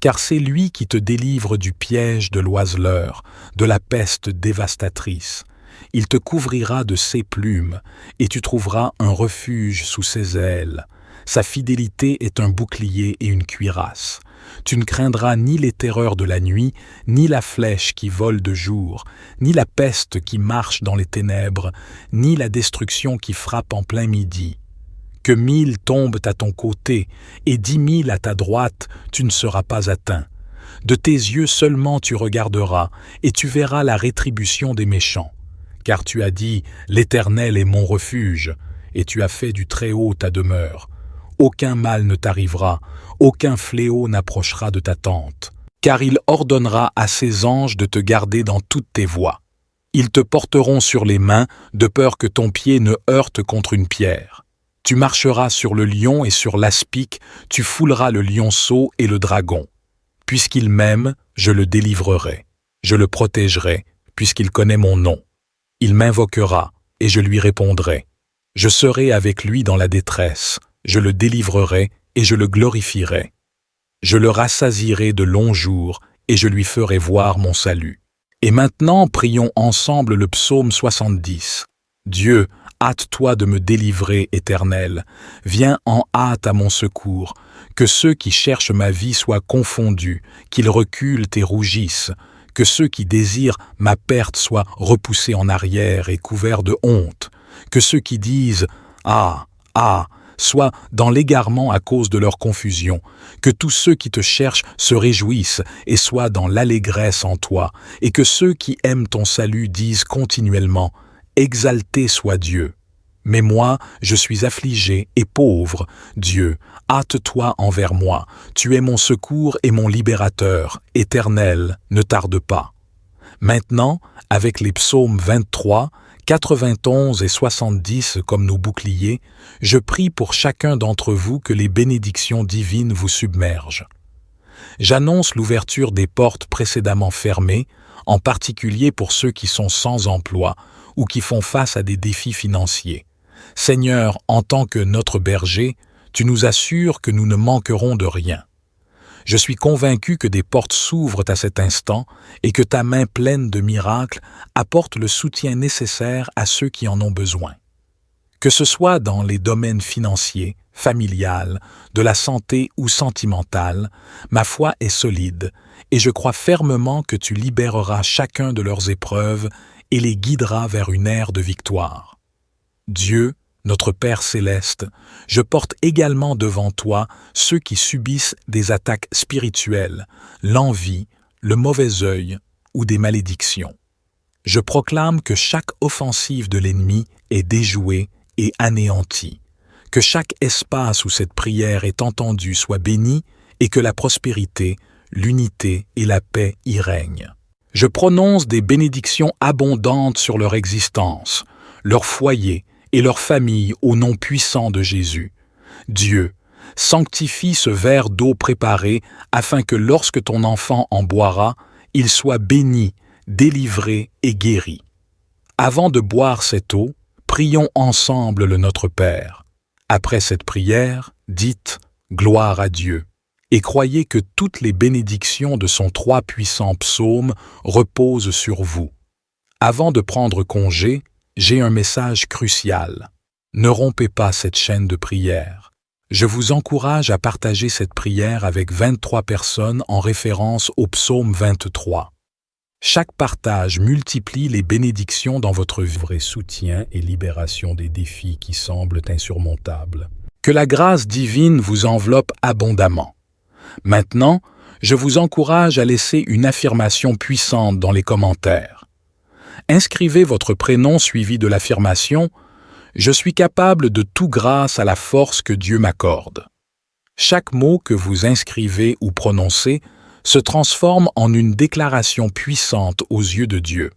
Car c'est lui qui te délivre du piège de l'oiseleur, de la peste dévastatrice. Il te couvrira de ses plumes, et tu trouveras un refuge sous ses ailes. Sa fidélité est un bouclier et une cuirasse. Tu ne craindras ni les terreurs de la nuit, ni la flèche qui vole de jour, ni la peste qui marche dans les ténèbres, ni la destruction qui frappe en plein midi. Que 1000 tombent à ton côté et 10 000 à ta droite, tu ne seras pas atteint. De tes yeux seulement tu regarderas, et tu verras la rétribution des méchants. Car tu as dit: L'Éternel est mon refuge, et tu as fait du Très-Haut ta demeure. Aucun mal ne t'arrivera, aucun fléau n'approchera de ta tente, car il ordonnera à ses anges de te garder dans toutes tes voies. Ils te porteront sur les mains, de peur que ton pied ne heurte contre une pierre. Tu marcheras sur le lion et sur l'aspic, tu fouleras le lionceau et le dragon. Puisqu'il m'aime, je le délivrerai. Je le protégerai, puisqu'il connaît mon nom. Il m'invoquera, et je lui répondrai. Je serai avec lui dans la détresse. Je le délivrerai et je le glorifierai. Je le rassasierai de longs jours et je lui ferai voir mon salut. Et maintenant, prions ensemble le psaume 70. Dieu, hâte-toi de me délivrer, Éternel. Viens en hâte à mon secours. Que ceux qui cherchent ma vie soient confondus, qu'ils reculent et rougissent. Que ceux qui désirent ma perte soient repoussés en arrière et couverts de honte. Que ceux qui disent « Ah, ah !» soit dans l'égarement à cause de leur confusion, que tous ceux qui te cherchent se réjouissent et soient dans l'allégresse en toi, et que ceux qui aiment ton salut disent continuellement « Exalté soit Dieu ». Mais moi, je suis affligé et pauvre. Dieu, hâte-toi envers moi. Tu es mon secours et mon libérateur. Éternel, ne tarde pas. Maintenant, avec les psaumes 23, 91 et 70 comme nos boucliers, je prie pour chacun d'entre vous que les bénédictions divines vous submergent. J'annonce l'ouverture des portes précédemment fermées, en particulier pour ceux qui sont sans emploi ou qui font face à des défis financiers. Seigneur, en tant que notre berger, tu nous assures que nous ne manquerons de rien. Je suis convaincu que des portes s'ouvrent à cet instant et que ta main pleine de miracles apporte le soutien nécessaire à ceux qui en ont besoin. Que ce soit dans les domaines financiers, familial, de la santé ou sentimental, ma foi est solide et je crois fermement que tu libéreras chacun de leurs épreuves et les guideras vers une ère de victoire. Dieu, notre Père céleste, je porte également devant toi ceux qui subissent des attaques spirituelles, l'envie, le mauvais œil ou des malédictions. Je proclame que chaque offensive de l'ennemi est déjouée et anéantie, que chaque espace où cette prière est entendue soit béni et que la prospérité, l'unité et la paix y règnent. Je prononce des bénédictions abondantes sur leur existence, leur foyer, et leur famille au nom puissant de Jésus. Dieu, sanctifie ce verre d'eau préparé afin que lorsque ton enfant en boira, il soit béni, délivré et guéri. Avant de boire cette eau, prions ensemble le Notre Père. Après cette prière, dites « Gloire à Dieu » et croyez que toutes les bénédictions de son 3 puissants psaumes reposent sur vous. Avant de prendre congé, j'ai un message crucial. Ne rompez pas cette chaîne de prière. Je vous encourage à partager cette prière avec 23 personnes en référence au psaume 23. Chaque partage multiplie les bénédictions dans votre vie et soutien et libération des défis qui semblent insurmontables. Que la grâce divine vous enveloppe abondamment. Maintenant, je vous encourage à laisser une affirmation puissante dans les commentaires. inscrivez votre prénom suivi de l'affirmation « Je suis capable de tout grâce à la force que Dieu m'accorde ». Chaque mot que vous inscrivez ou prononcez se transforme en une déclaration puissante aux yeux de Dieu.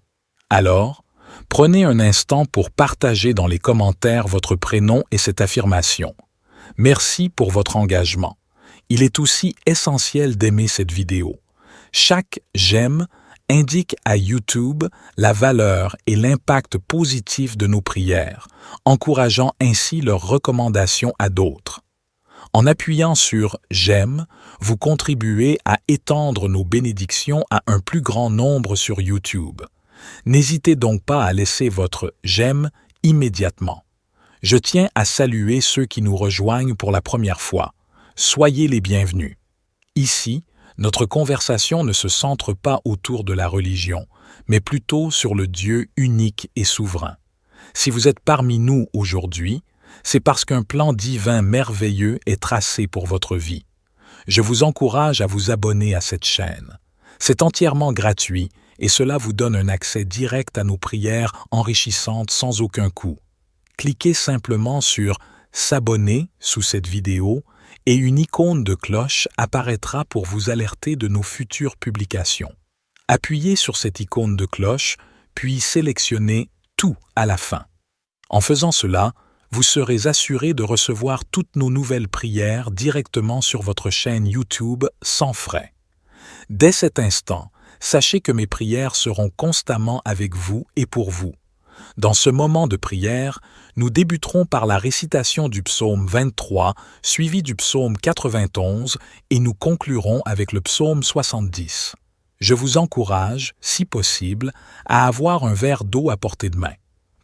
Alors, prenez un instant pour partager dans les commentaires votre prénom et cette affirmation. Merci pour votre engagement. Il est aussi essentiel d'aimer cette vidéo. Chaque « j'aime » indique à YouTube la valeur et l'impact positif de nos prières, encourageant ainsi leurs recommandations à d'autres. En appuyant sur « j'aime », vous contribuez à étendre nos bénédictions à un plus grand nombre sur YouTube. N'hésitez donc pas à laisser votre « j'aime » immédiatement. Je tiens à saluer ceux qui nous rejoignent pour la première fois. Soyez les bienvenus. Ici, notre conversation ne se centre pas autour de la religion, mais plutôt sur le Dieu unique et souverain. Si vous êtes parmi nous aujourd'hui, c'est parce qu'un plan divin merveilleux est tracé pour votre vie. Je vous encourage à vous abonner à cette chaîne. C'est entièrement gratuit et cela vous donne un accès direct à nos prières enrichissantes sans aucun coût. Cliquez simplement sur « S'abonner » sous cette vidéo et une icône de cloche apparaîtra pour vous alerter de nos futures publications. Appuyez sur cette icône de cloche, puis sélectionnez « Tout » à la fin. En faisant cela, vous serez assuré de recevoir toutes nos nouvelles prières directement sur votre chaîne YouTube sans frais. Dès cet instant, sachez que mes prières seront constamment avec vous et pour vous. Dans ce moment de prière, nous débuterons par la récitation du psaume 23, suivi du psaume 91, et nous conclurons avec le psaume 70. Je vous encourage, si possible, à avoir un verre d'eau à portée de main.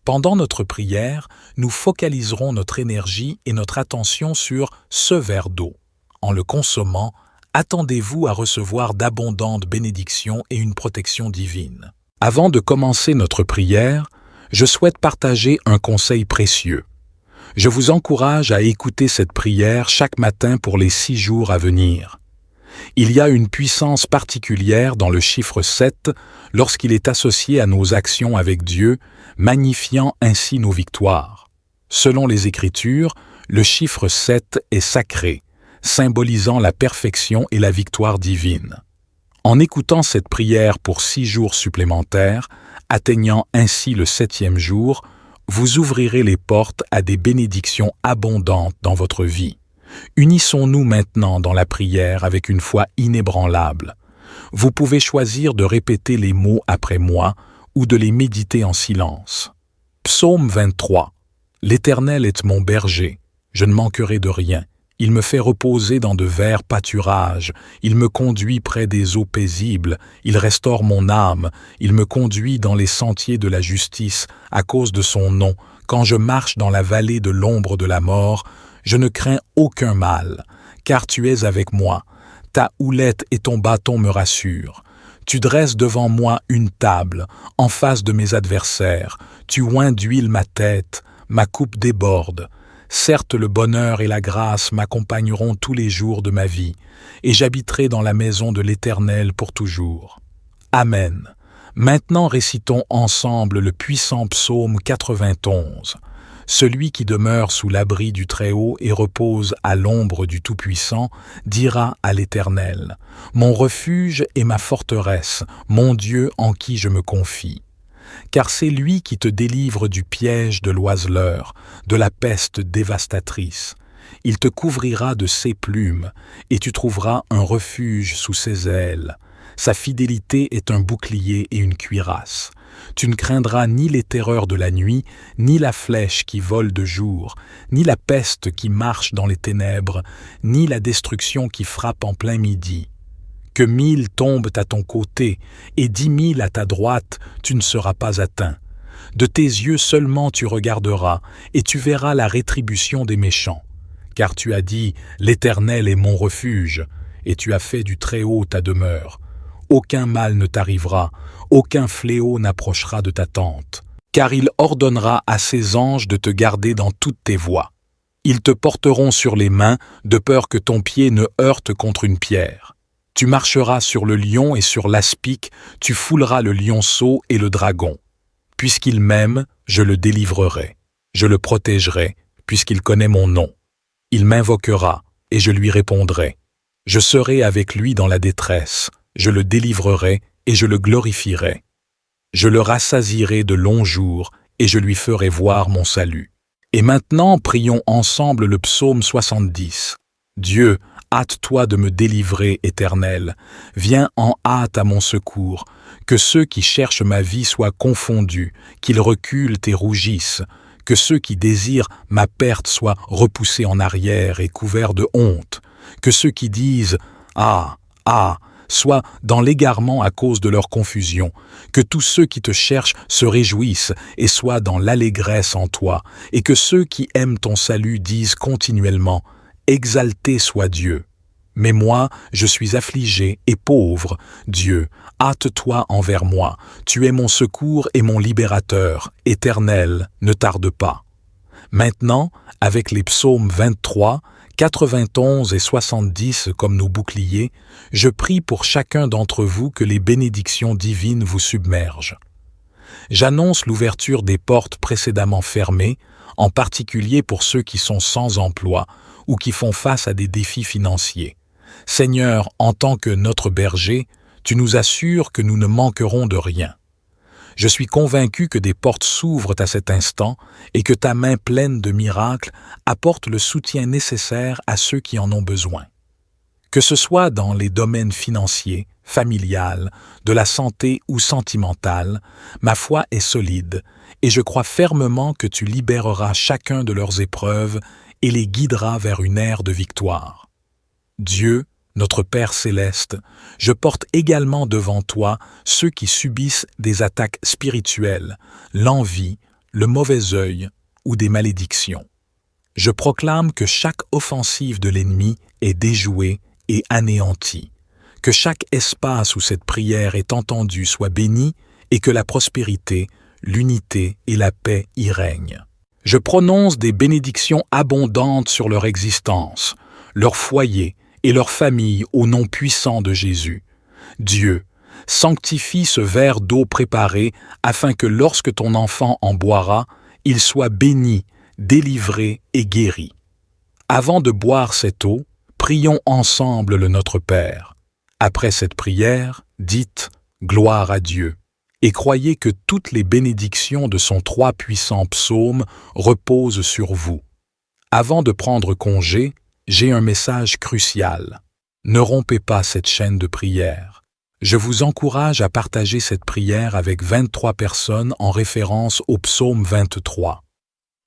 Pendant notre prière, nous focaliserons notre énergie et notre attention sur ce verre d'eau. En le consommant, attendez-vous à recevoir d'abondantes bénédictions et une protection divine. Avant de commencer notre prière, je souhaite partager un conseil précieux. Je vous encourage à écouter cette prière chaque matin pour les 6 jours à venir. Il y a une puissance particulière dans le chiffre 7 lorsqu'il est associé à nos actions avec Dieu, magnifiant ainsi nos victoires. Selon les Écritures, le chiffre 7 est sacré, symbolisant la perfection et la victoire divine. En écoutant cette prière pour 6 jours supplémentaires, atteignant ainsi le 7e jour, vous ouvrirez les portes à des bénédictions abondantes dans votre vie. Unissons-nous maintenant dans la prière avec une foi inébranlable. Vous pouvez choisir de répéter les mots après moi ou de les méditer en silence. Psaume 23. L'Éternel est mon berger, je ne manquerai de rien. Il me fait reposer dans de verts pâturages, il me conduit près des eaux paisibles, il restaure mon âme, il me conduit dans les sentiers de la justice à cause de son nom. Quand je marche dans la vallée de l'ombre de la mort, je ne crains aucun mal, car tu es avec moi. Ta houlette et ton bâton me rassurent. Tu dresses devant moi une table, en face de mes adversaires. Tu oins d'huile ma tête, ma coupe déborde. Certes, le bonheur et la grâce m'accompagneront tous les jours de ma vie, et j'habiterai dans la maison de l'Éternel pour toujours. Amen. Maintenant récitons ensemble le puissant psaume 91. Celui qui demeure sous l'abri du Très-Haut et repose à l'ombre du Tout-Puissant dira à l'Éternel : Mon refuge et ma forteresse, mon Dieu en qui je me confie. Car c'est lui qui te délivre du piège de l'oiseleur, de la peste dévastatrice. Il te couvrira de ses plumes, et tu trouveras un refuge sous ses ailes. Sa fidélité est un bouclier et une cuirasse. Tu ne craindras ni les terreurs de la nuit, ni la flèche qui vole de jour, ni la peste qui marche dans les ténèbres, ni la destruction qui frappe en plein midi. Que 1000 tombent à ton côté et 10 000 à ta droite, tu ne seras pas atteint. De tes yeux seulement tu regarderas, et tu verras la rétribution des méchants. Car tu as dit « L'Éternel est mon refuge », et tu as fait du Très-Haut ta demeure. Aucun mal ne t'arrivera, aucun fléau n'approchera de ta tente. Car il ordonnera à ses anges de te garder dans toutes tes voies. Ils te porteront sur les mains, de peur que ton pied ne heurte contre une pierre. Tu marcheras sur le lion et sur l'aspic, tu fouleras le lionceau et le dragon. Puisqu'il m'aime, je le délivrerai. Je le protégerai, puisqu'il connaît mon nom. Il m'invoquera, et je lui répondrai. Je serai avec lui dans la détresse. Je le délivrerai, et je le glorifierai. Je le rassasierai de longs jours, et je lui ferai voir mon salut. Et maintenant, prions ensemble le psaume 70. Dieu, hâte-toi de me délivrer, Éternel. Viens en hâte à mon secours. Que ceux qui cherchent ma vie soient confondus, qu'ils reculent et rougissent. Que ceux qui désirent ma perte soient repoussés en arrière et couverts de honte. Que ceux qui disent « Ah, ah !» soient dans l'égarement à cause de leur confusion. Que tous ceux qui te cherchent se réjouissent et soient dans l'allégresse en toi. Et que ceux qui aiment ton salut disent continuellement « Exalté soit Dieu !» Mais moi, je suis affligé et pauvre. Dieu, hâte-toi envers moi. Tu es mon secours et mon libérateur. Éternel, ne tarde pas. Maintenant, avec les psaumes 23, 91 et 70 comme nos boucliers, je prie pour chacun d'entre vous que les bénédictions divines vous submergent. J'annonce l'ouverture des portes précédemment fermées, en particulier pour ceux qui sont sans emploi ou qui font face à des défis financiers. Seigneur, en tant que notre berger, tu nous assures que nous ne manquerons de rien. Je suis convaincu que des portes s'ouvrent à cet instant et que ta main pleine de miracles apporte le soutien nécessaire à ceux qui en ont besoin. Que ce soit dans les domaines financiers, familial, de la santé ou sentimental, ma foi est solide et je crois fermement que tu libéreras chacun de leurs épreuves et les guideras vers une ère de victoire. Dieu, notre Père céleste, je porte également devant toi ceux qui subissent des attaques spirituelles, l'envie, le mauvais œil ou des malédictions. Je proclame que chaque offensive de l'ennemi est déjouée et anéantie, que chaque espace où cette prière est entendue soit béni et que la prospérité, l'unité et la paix y règnent. Je prononce des bénédictions abondantes sur leur existence, leur foyer et leur famille au nom puissant de Jésus. Dieu, sanctifie ce verre d'eau préparé afin que lorsque ton enfant en boira, il soit béni, délivré et guéri. Avant de boire cette eau, prions ensemble le Notre Père. Après cette prière, dites « Gloire à Dieu » et croyez que toutes les bénédictions de son trois puissants psaumes reposent sur vous. Avant de prendre congé, j'ai un message crucial. Ne rompez pas cette chaîne de prière. Je vous encourage à partager cette prière avec 23 personnes en référence au psaume 23.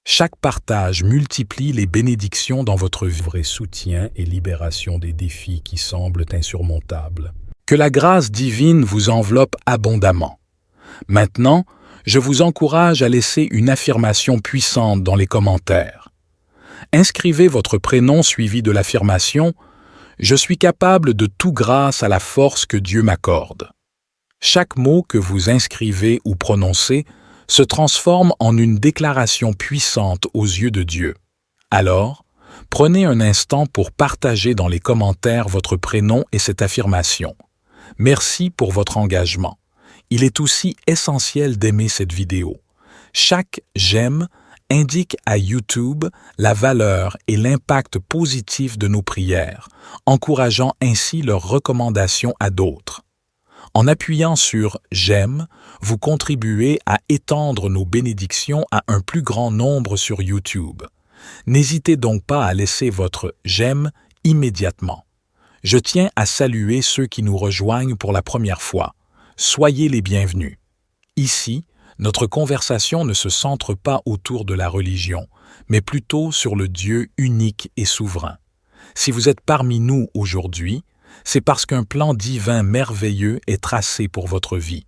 Chaque partage multiplie les bénédictions dans votre vie et soutien et libération des défis qui semblent insurmontables. Que la grâce divine vous enveloppe abondamment. Maintenant, je vous encourage à laisser une affirmation puissante dans les commentaires. Inscrivez votre prénom suivi de l'affirmation « Je suis capable de tout grâce à la force que Dieu m'accorde ». Chaque mot que vous inscrivez ou prononcez se transforme en une déclaration puissante aux yeux de Dieu. Alors, prenez un instant pour partager dans les commentaires votre prénom et cette affirmation. Merci pour votre engagement. Il est aussi essentiel d'aimer cette vidéo. Chaque « j'aime » indique à YouTube la valeur et l'impact positif de nos prières, encourageant ainsi leurs recommandations à d'autres. En appuyant sur « j'aime », vous contribuez à étendre nos bénédictions à un plus grand nombre sur YouTube. N'hésitez donc pas à laisser votre « j'aime » immédiatement. Je tiens à saluer ceux qui nous rejoignent pour la première fois. Soyez les bienvenus. Ici, notre conversation ne se centre pas autour de la religion, mais plutôt sur le Dieu unique et souverain. Si vous êtes parmi nous aujourd'hui, c'est parce qu'un plan divin merveilleux est tracé pour votre vie.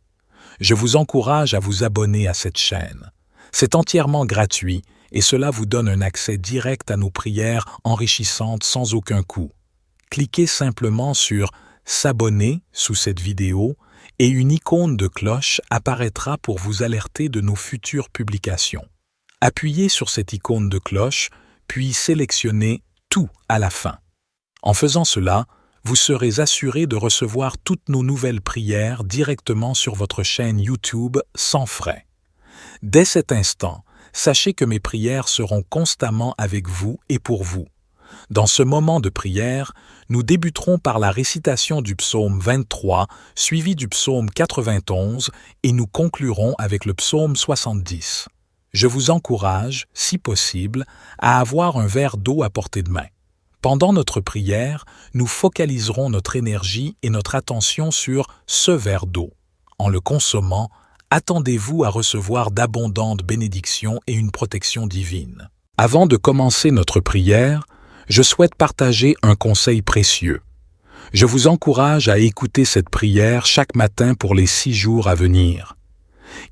Je vous encourage à vous abonner à cette chaîne. C'est entièrement gratuit et cela vous donne un accès direct à nos prières enrichissantes sans aucun coût. Cliquez simplement sur « S'abonner » sous cette vidéo et une icône de cloche apparaîtra pour vous alerter de nos futures publications. Appuyez sur cette icône de cloche, puis sélectionnez « Tout » à la fin. En faisant cela, vous serez assuré de recevoir toutes nos nouvelles prières directement sur votre chaîne YouTube sans frais. Dès cet instant, sachez que mes prières seront constamment avec vous et pour vous. Dans ce moment de prière, nous débuterons par la récitation du psaume 23, suivi du psaume 91, et nous conclurons avec le psaume 70. Je vous encourage, si possible, à avoir un verre d'eau à portée de main. Pendant notre prière, nous focaliserons notre énergie et notre attention sur ce verre d'eau. En le consommant, attendez-vous à recevoir d'abondantes bénédictions et une protection divine. Avant de commencer notre prière, je souhaite partager un conseil précieux. Je vous encourage à écouter cette prière chaque matin pour les 6 jours à venir.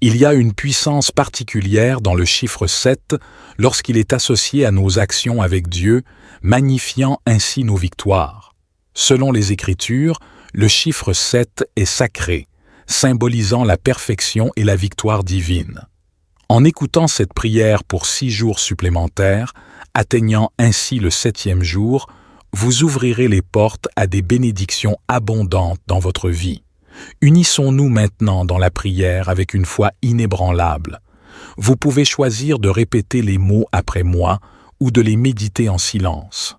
Il y a une puissance particulière dans le chiffre 7 lorsqu'il est associé à nos actions avec Dieu, magnifiant ainsi nos victoires. Selon les Écritures, le chiffre 7 est sacré, symbolisant la perfection et la victoire divine. En écoutant cette prière pour 6 jours supplémentaires, atteignant ainsi le 7e jour, vous ouvrirez les portes à des bénédictions abondantes dans votre vie. Unissons-nous maintenant dans la prière avec une foi inébranlable. Vous pouvez choisir de répéter les mots après moi ou de les méditer en silence.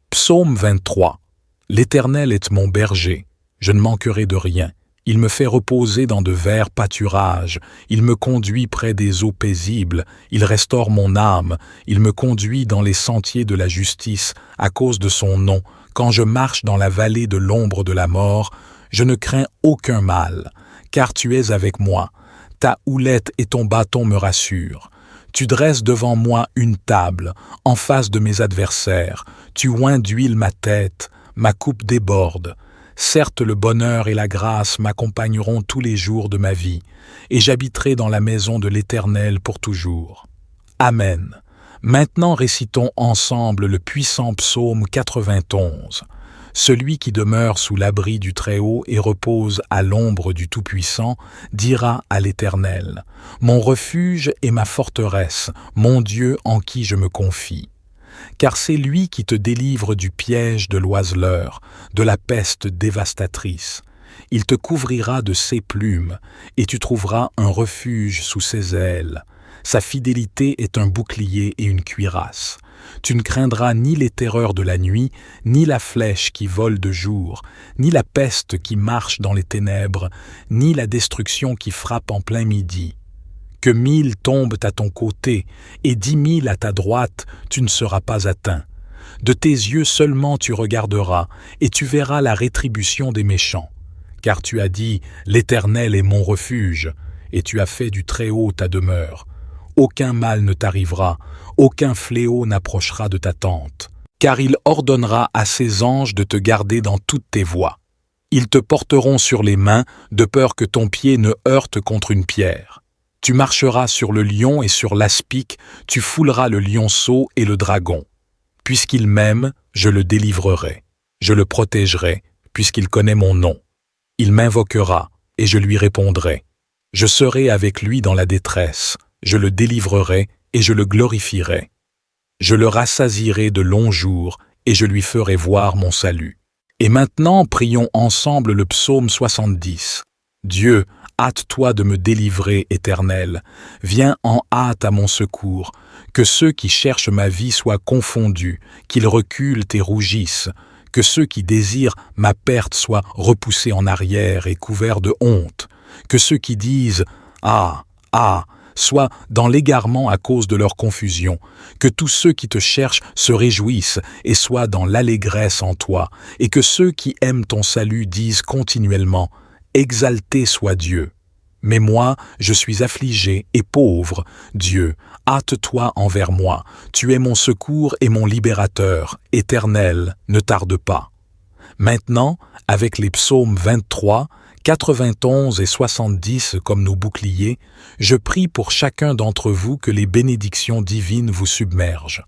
Psaume 23. L'Éternel est mon berger, je ne manquerai de rien. Il me fait reposer dans de verts pâturages, il me conduit près des eaux paisibles, il restaure mon âme, il me conduit dans les sentiers de la justice à cause de son nom. Quand je marche dans la vallée de l'ombre de la mort, je ne crains aucun mal, car tu es avec moi. Ta houlette et ton bâton me rassurent. Tu dresses devant moi une table, en face de mes adversaires. Tu oins d'huile ma tête, ma coupe déborde. Certes, le bonheur et la grâce m'accompagneront tous les jours de ma vie, et j'habiterai dans la maison de l'Éternel pour toujours. Amen. Maintenant récitons ensemble le puissant psaume 91. Celui qui demeure sous l'abri du Très-Haut et repose à l'ombre du Tout-Puissant dira à l'Éternel : Mon refuge et ma forteresse, mon Dieu en qui je me confie. Car c'est lui qui te délivre du piège de l'oiseleur, de la peste dévastatrice. Il te couvrira de ses plumes, et tu trouveras un refuge sous ses ailes. Sa fidélité est un bouclier et une cuirasse. Tu ne craindras ni les terreurs de la nuit, ni la flèche qui vole de jour, ni la peste qui marche dans les ténèbres, ni la destruction qui frappe en plein midi. Que 1000 tombent à ton côté et 10 000 à ta droite, tu ne seras pas atteint. De tes yeux seulement tu regarderas, et tu verras la rétribution des méchants. Car tu as dit « L'Éternel est mon refuge », et tu as fait du Très-Haut ta demeure. Aucun mal ne t'arrivera, aucun fléau n'approchera de ta tente. Car il ordonnera à ses anges de te garder dans toutes tes voies. Ils te porteront sur les mains, de peur que ton pied ne heurte contre une pierre. Tu marcheras sur le lion et sur l'aspic, tu fouleras le lionceau et le dragon. Puisqu'il m'aime, je le délivrerai. Je le protégerai, puisqu'il connaît mon nom. Il m'invoquera, et je lui répondrai. Je serai avec lui dans la détresse, je le délivrerai et je le glorifierai. Je le rassasierai de longs jours, et je lui ferai voir mon salut. Et maintenant, prions ensemble le psaume 70. Dieu, hâte-toi de me délivrer, Éternel. Viens en hâte à mon secours. Que ceux qui cherchent ma vie soient confondus, qu'ils reculent et rougissent. Que ceux qui désirent ma perte soient repoussés en arrière et couverts de honte. Que ceux qui disent « Ah, ah !» soient dans l'égarement à cause de leur confusion. Que tous ceux qui te cherchent se réjouissent et soient dans l'allégresse en toi. Et que ceux qui aiment ton salut disent continuellement « Exalté soit Dieu ». Mais moi, je suis affligé et pauvre. Dieu, hâte-toi envers moi. Tu es mon secours et mon libérateur. Éternel, ne tarde pas. Maintenant, avec les psaumes 23, 91 et 70 comme nos boucliers, je prie pour chacun d'entre vous que les bénédictions divines vous submergent.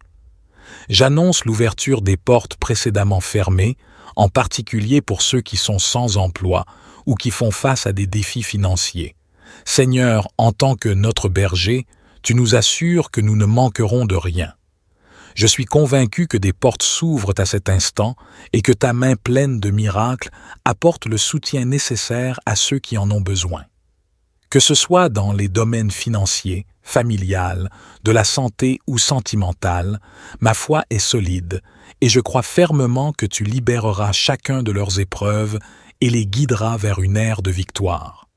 J'annonce l'ouverture des portes précédemment fermées, en particulier pour ceux qui sont sans emploi ou qui font face à des défis financiers. Seigneur, en tant que notre berger, tu nous assures que nous ne manquerons de rien. Je suis convaincu que des portes s'ouvrent à cet instant et que ta main pleine de miracles apporte le soutien nécessaire à ceux qui en ont besoin. Que ce soit dans les domaines financiers, familial, de la santé ou sentimental, ma foi est solide et je crois fermement que tu libéreras chacun de leurs épreuves et les guideras vers une ère de victoire.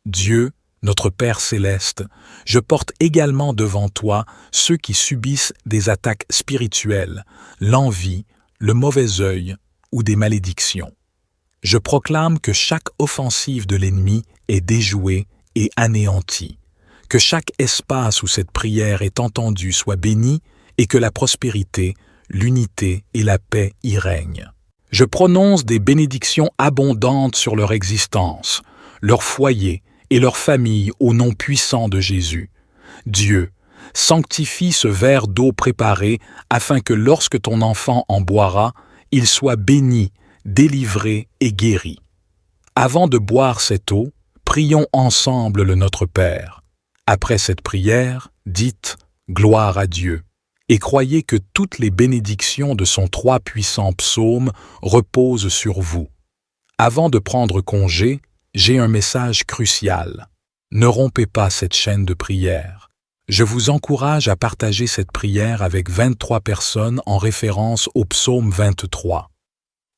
Dieu, notre Père céleste, je porte également devant toi ceux qui subissent des attaques spirituelles, l'envie, le mauvais œil ou des malédictions. Je proclame que chaque offensive de l'ennemi est déjouée et anéantie, que chaque espace où cette prière est entendue soit béni et que la prospérité, l'unité et la paix y règnent. Je prononce des bénédictions abondantes sur leur existence, leur foyer et leur famille au nom puissant de Jésus. Dieu, sanctifie ce verre d'eau préparé afin que lorsque ton enfant en boira, il soit béni, délivré et guéri. Avant de boire cette eau, prions ensemble le Notre Père. Après cette prière, dites « Gloire à Dieu » et croyez que toutes les bénédictions de son 3 puissants psaumes reposent sur vous. Avant de prendre congé, j'ai un message crucial. Ne rompez pas cette chaîne de prière. Je vous encourage à partager cette prière avec 23 personnes en référence au psaume 23.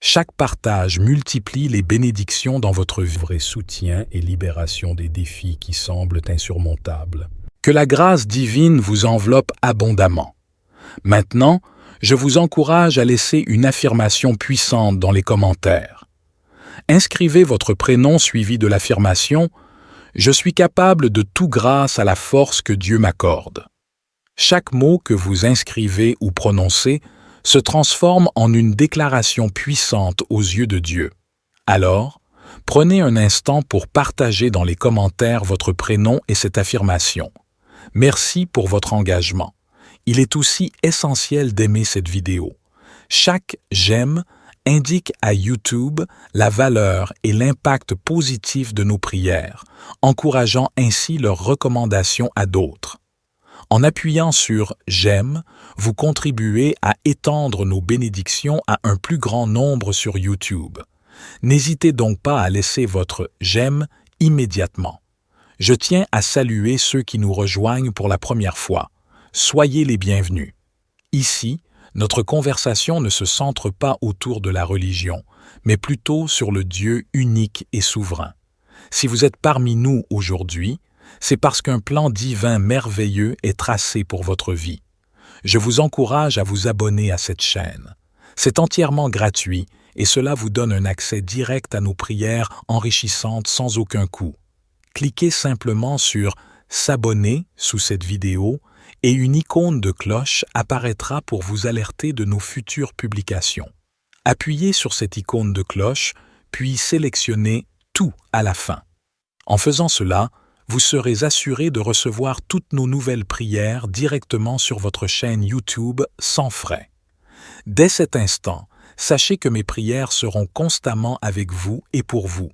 Chaque partage multiplie les bénédictions dans votre vie et soutien et libération des défis qui semblent insurmontables. Que la grâce divine vous enveloppe abondamment. Maintenant, je vous encourage à laisser une affirmation puissante dans les commentaires. Inscrivez votre prénom suivi de l'affirmation « Je suis capable de tout grâce à la force que Dieu m'accorde ». Chaque mot que vous inscrivez ou prononcez se transforme en une déclaration puissante aux yeux de Dieu. Alors, prenez un instant pour partager dans les commentaires votre prénom et cette affirmation. Merci pour votre engagement. Il est aussi essentiel d'aimer cette vidéo. Chaque « j'aime » indique à YouTube la valeur et l'impact positif de nos prières, encourageant ainsi leur recommandation à d'autres. En appuyant sur « J'aime », vous contribuez à étendre nos bénédictions à un plus grand nombre sur YouTube. N'hésitez donc pas à laisser votre « J'aime » immédiatement. Je tiens à saluer ceux qui nous rejoignent pour la première fois. Soyez les bienvenus. Ici, notre conversation ne se centre pas autour de la religion, mais plutôt sur le Dieu unique et souverain. Si vous êtes parmi nous aujourd'hui, c'est parce qu'un plan divin merveilleux est tracé pour votre vie. Je vous encourage à vous abonner à cette chaîne. C'est entièrement gratuit et cela vous donne un accès direct à nos prières enrichissantes sans aucun coût. Cliquez simplement sur « S'abonner » sous cette vidéo et une icône de cloche apparaîtra pour vous alerter de nos futures publications. Appuyez sur cette icône de cloche, puis sélectionnez « Tout » à la fin. En faisant cela, vous serez assuré de recevoir toutes nos nouvelles prières directement sur votre chaîne YouTube sans frais. Dès cet instant, sachez que mes prières seront constamment avec vous et pour vous.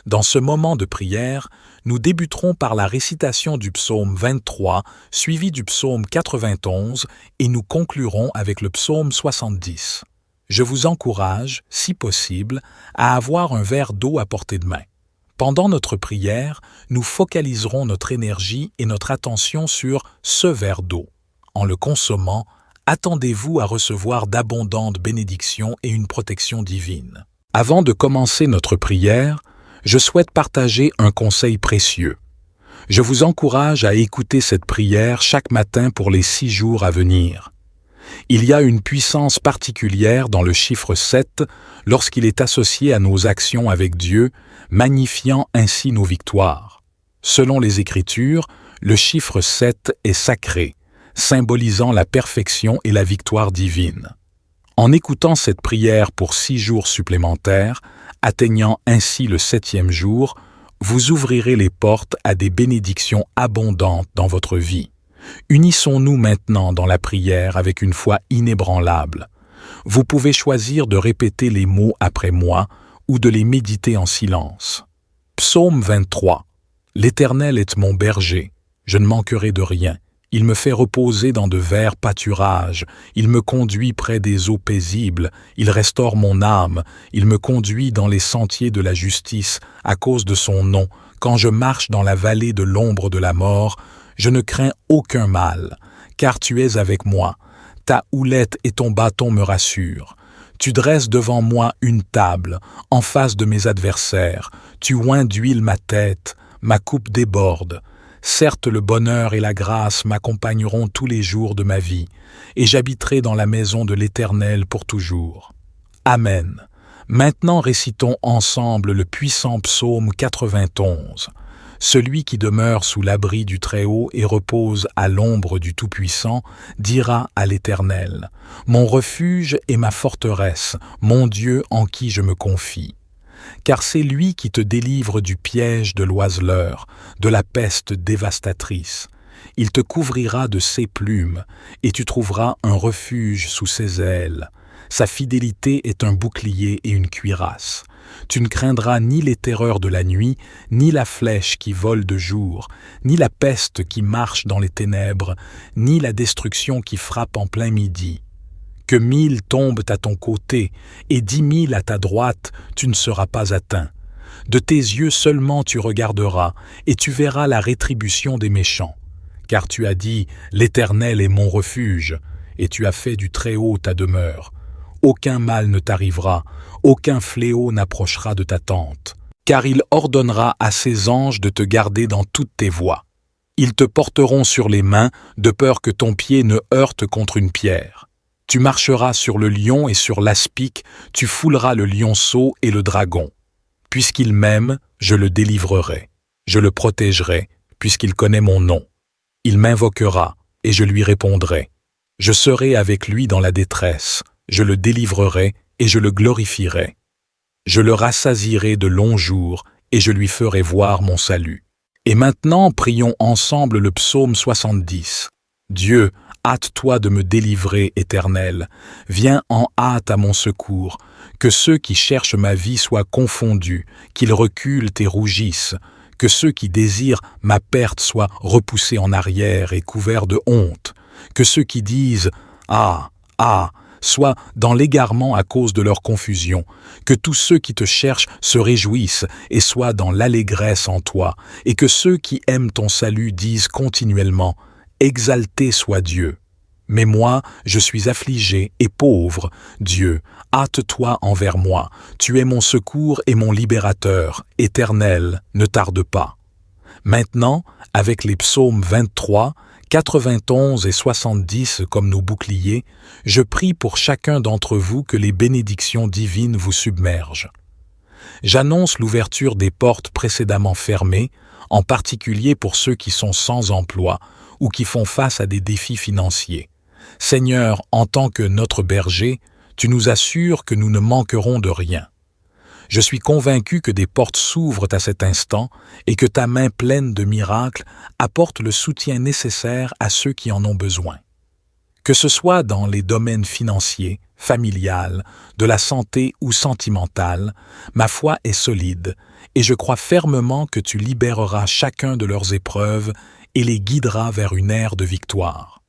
Dans ce moment de prière, nous débuterons par la récitation du psaume 23, suivi du psaume 91, et nous conclurons avec le psaume 70. Je vous encourage, si possible, à avoir un verre d'eau à portée de main. Pendant notre prière, nous focaliserons notre énergie et notre attention sur ce verre d'eau. En le consommant, attendez-vous à recevoir d'abondantes bénédictions et une protection divine. Avant de commencer notre prière, je souhaite partager un conseil précieux. Je vous encourage à écouter cette prière chaque matin pour les 6 jours à venir. Il y a une puissance particulière dans le chiffre 7 lorsqu'il est associé à nos actions avec Dieu, magnifiant ainsi nos victoires. Selon les Écritures, le chiffre 7 est sacré, symbolisant la perfection et la victoire divine. En écoutant cette prière pour 6 jours supplémentaires, atteignant ainsi le 7e jour, vous ouvrirez les portes à des bénédictions abondantes dans votre vie. Unissons-nous maintenant dans la prière avec une foi inébranlable. Vous pouvez choisir de répéter les mots après moi ou de les méditer en silence. Psaume 23. L'Éternel est mon berger, je ne manquerai de rien. Il me fait reposer dans de verts pâturages, il me conduit près des eaux paisibles, il restaure mon âme, il me conduit dans les sentiers de la justice à cause de son nom, Quand je marche dans la vallée de l'ombre de la mort, je ne crains aucun mal, car tu es avec moi. Ta houlette et ton bâton me rassurent. Tu dresses devant moi une table, en face de mes adversaires. Tu oins d'huile ma tête, ma coupe déborde. Certes, le bonheur et la grâce m'accompagneront tous les jours de ma vie, et j'habiterai dans la maison de l'Éternel pour toujours. Amen. Maintenant récitons ensemble le puissant psaume 91. Celui qui demeure sous l'abri du Très-Haut et repose à l'ombre du Tout-Puissant dira à l'Éternel: Mon refuge et ma forteresse, mon Dieu en qui je me confie. Car c'est lui qui te délivre du piège de l'oiseleur, de la peste dévastatrice. Il te couvrira de ses plumes, et tu trouveras un refuge sous ses ailes. Sa fidélité est un bouclier et une cuirasse. Tu ne craindras ni les terreurs de la nuit, ni la flèche qui vole de jour, ni la peste qui marche dans les ténèbres, ni la destruction qui frappe en plein midi. Que 1000 tombent à ton côté et 10 000 à ta droite, tu ne seras pas atteint. De tes yeux seulement tu regarderas, et tu verras la rétribution des méchants. Car tu as dit: L'Éternel est mon refuge, et tu as fait du Très-Haut ta demeure. Aucun mal ne t'arrivera, aucun fléau n'approchera de ta tente. Car il ordonnera à ses anges de te garder dans toutes tes voies. Ils te porteront sur les mains, de peur que ton pied ne heurte contre une pierre. Tu marcheras sur le lion et sur l'aspic, tu fouleras le lionceau et le dragon. Puisqu'il m'aime, je le délivrerai. Je le protégerai, puisqu'il connaît mon nom. Il m'invoquera, et je lui répondrai. Je serai avec lui dans la détresse, je le délivrerai, et je le glorifierai. Je le rassasierai de longs jours, et je lui ferai voir mon salut. Et maintenant, prions ensemble le psaume 70. Dieu, hâte-toi de me délivrer, Éternel. Viens en hâte à mon secours. Que ceux qui cherchent ma vie soient confondus, qu'ils reculent et rougissent. Que ceux qui désirent ma perte soient repoussés en arrière et couverts de honte. Que ceux qui disent « Ah, ah !» soient dans l'égarement à cause de leur confusion. Que tous ceux qui te cherchent se réjouissent et soient dans l'allégresse en toi. Et que ceux qui aiment ton salut disent continuellement « Exalté soit Dieu. Mais moi, je suis affligé et pauvre. Dieu, hâte-toi envers moi. Tu es mon secours et mon libérateur. Éternel, ne tarde pas. Maintenant, avec les psaumes 23, 91 et 70 comme nos boucliers, je prie pour chacun d'entre vous que les bénédictions divines vous submergent. J'annonce l'ouverture des portes précédemment fermées, en particulier pour ceux qui sont sans emploi ou qui font face à des défis financiers. Seigneur, en tant que notre berger, tu nous assures que nous ne manquerons de rien. Je suis convaincu que des portes s'ouvrent à cet instant et que ta main pleine de miracles apporte le soutien nécessaire à ceux qui en ont besoin. Que ce soit dans les domaines financiers, familial, de la santé ou sentimental, ma foi est solide et je crois fermement que tu libéreras chacun de leurs épreuves et les guideras vers une ère de victoire.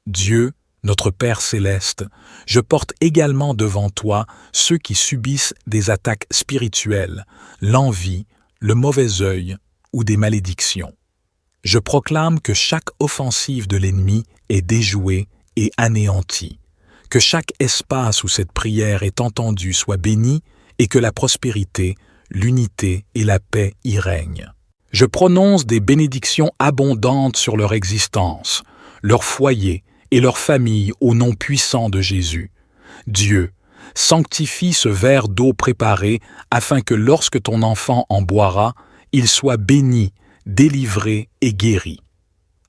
Dieu, notre Père céleste, je porte également devant toi ceux qui subissent des attaques spirituelles, l'envie, le mauvais œil ou des malédictions. Je proclame que chaque offensive de l'ennemi est déjouée et anéantie, que chaque espace où cette prière est entendue soit béni et que la prospérité, l'unité et la paix y règnent. Je prononce des bénédictions abondantes sur leur existence, leur foyer et leur famille au nom puissant de Jésus. Dieu, sanctifie ce verre d'eau préparé afin que lorsque ton enfant en boira, il soit béni, délivré et guéri.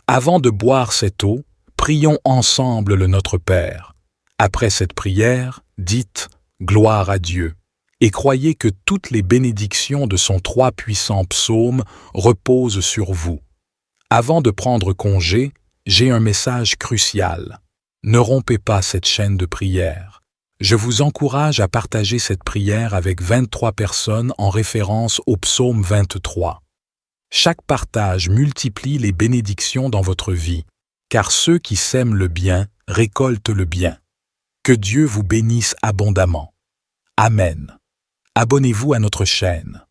Avant de boire cette eau, prions ensemble le Notre Père. Après cette prière, dites « Gloire à Dieu » et croyez que toutes les bénédictions de son 3 puissants psaumes reposent sur vous. Avant de prendre congé, j'ai un message crucial. Ne rompez pas cette chaîne de prière. Je vous encourage à partager cette prière avec 23 personnes en référence au psaume 23. Chaque partage multiplie les bénédictions dans votre vie, car ceux qui sèment le bien récoltent le bien. Que Dieu vous bénisse abondamment. Amen. Abonnez-vous à notre chaîne.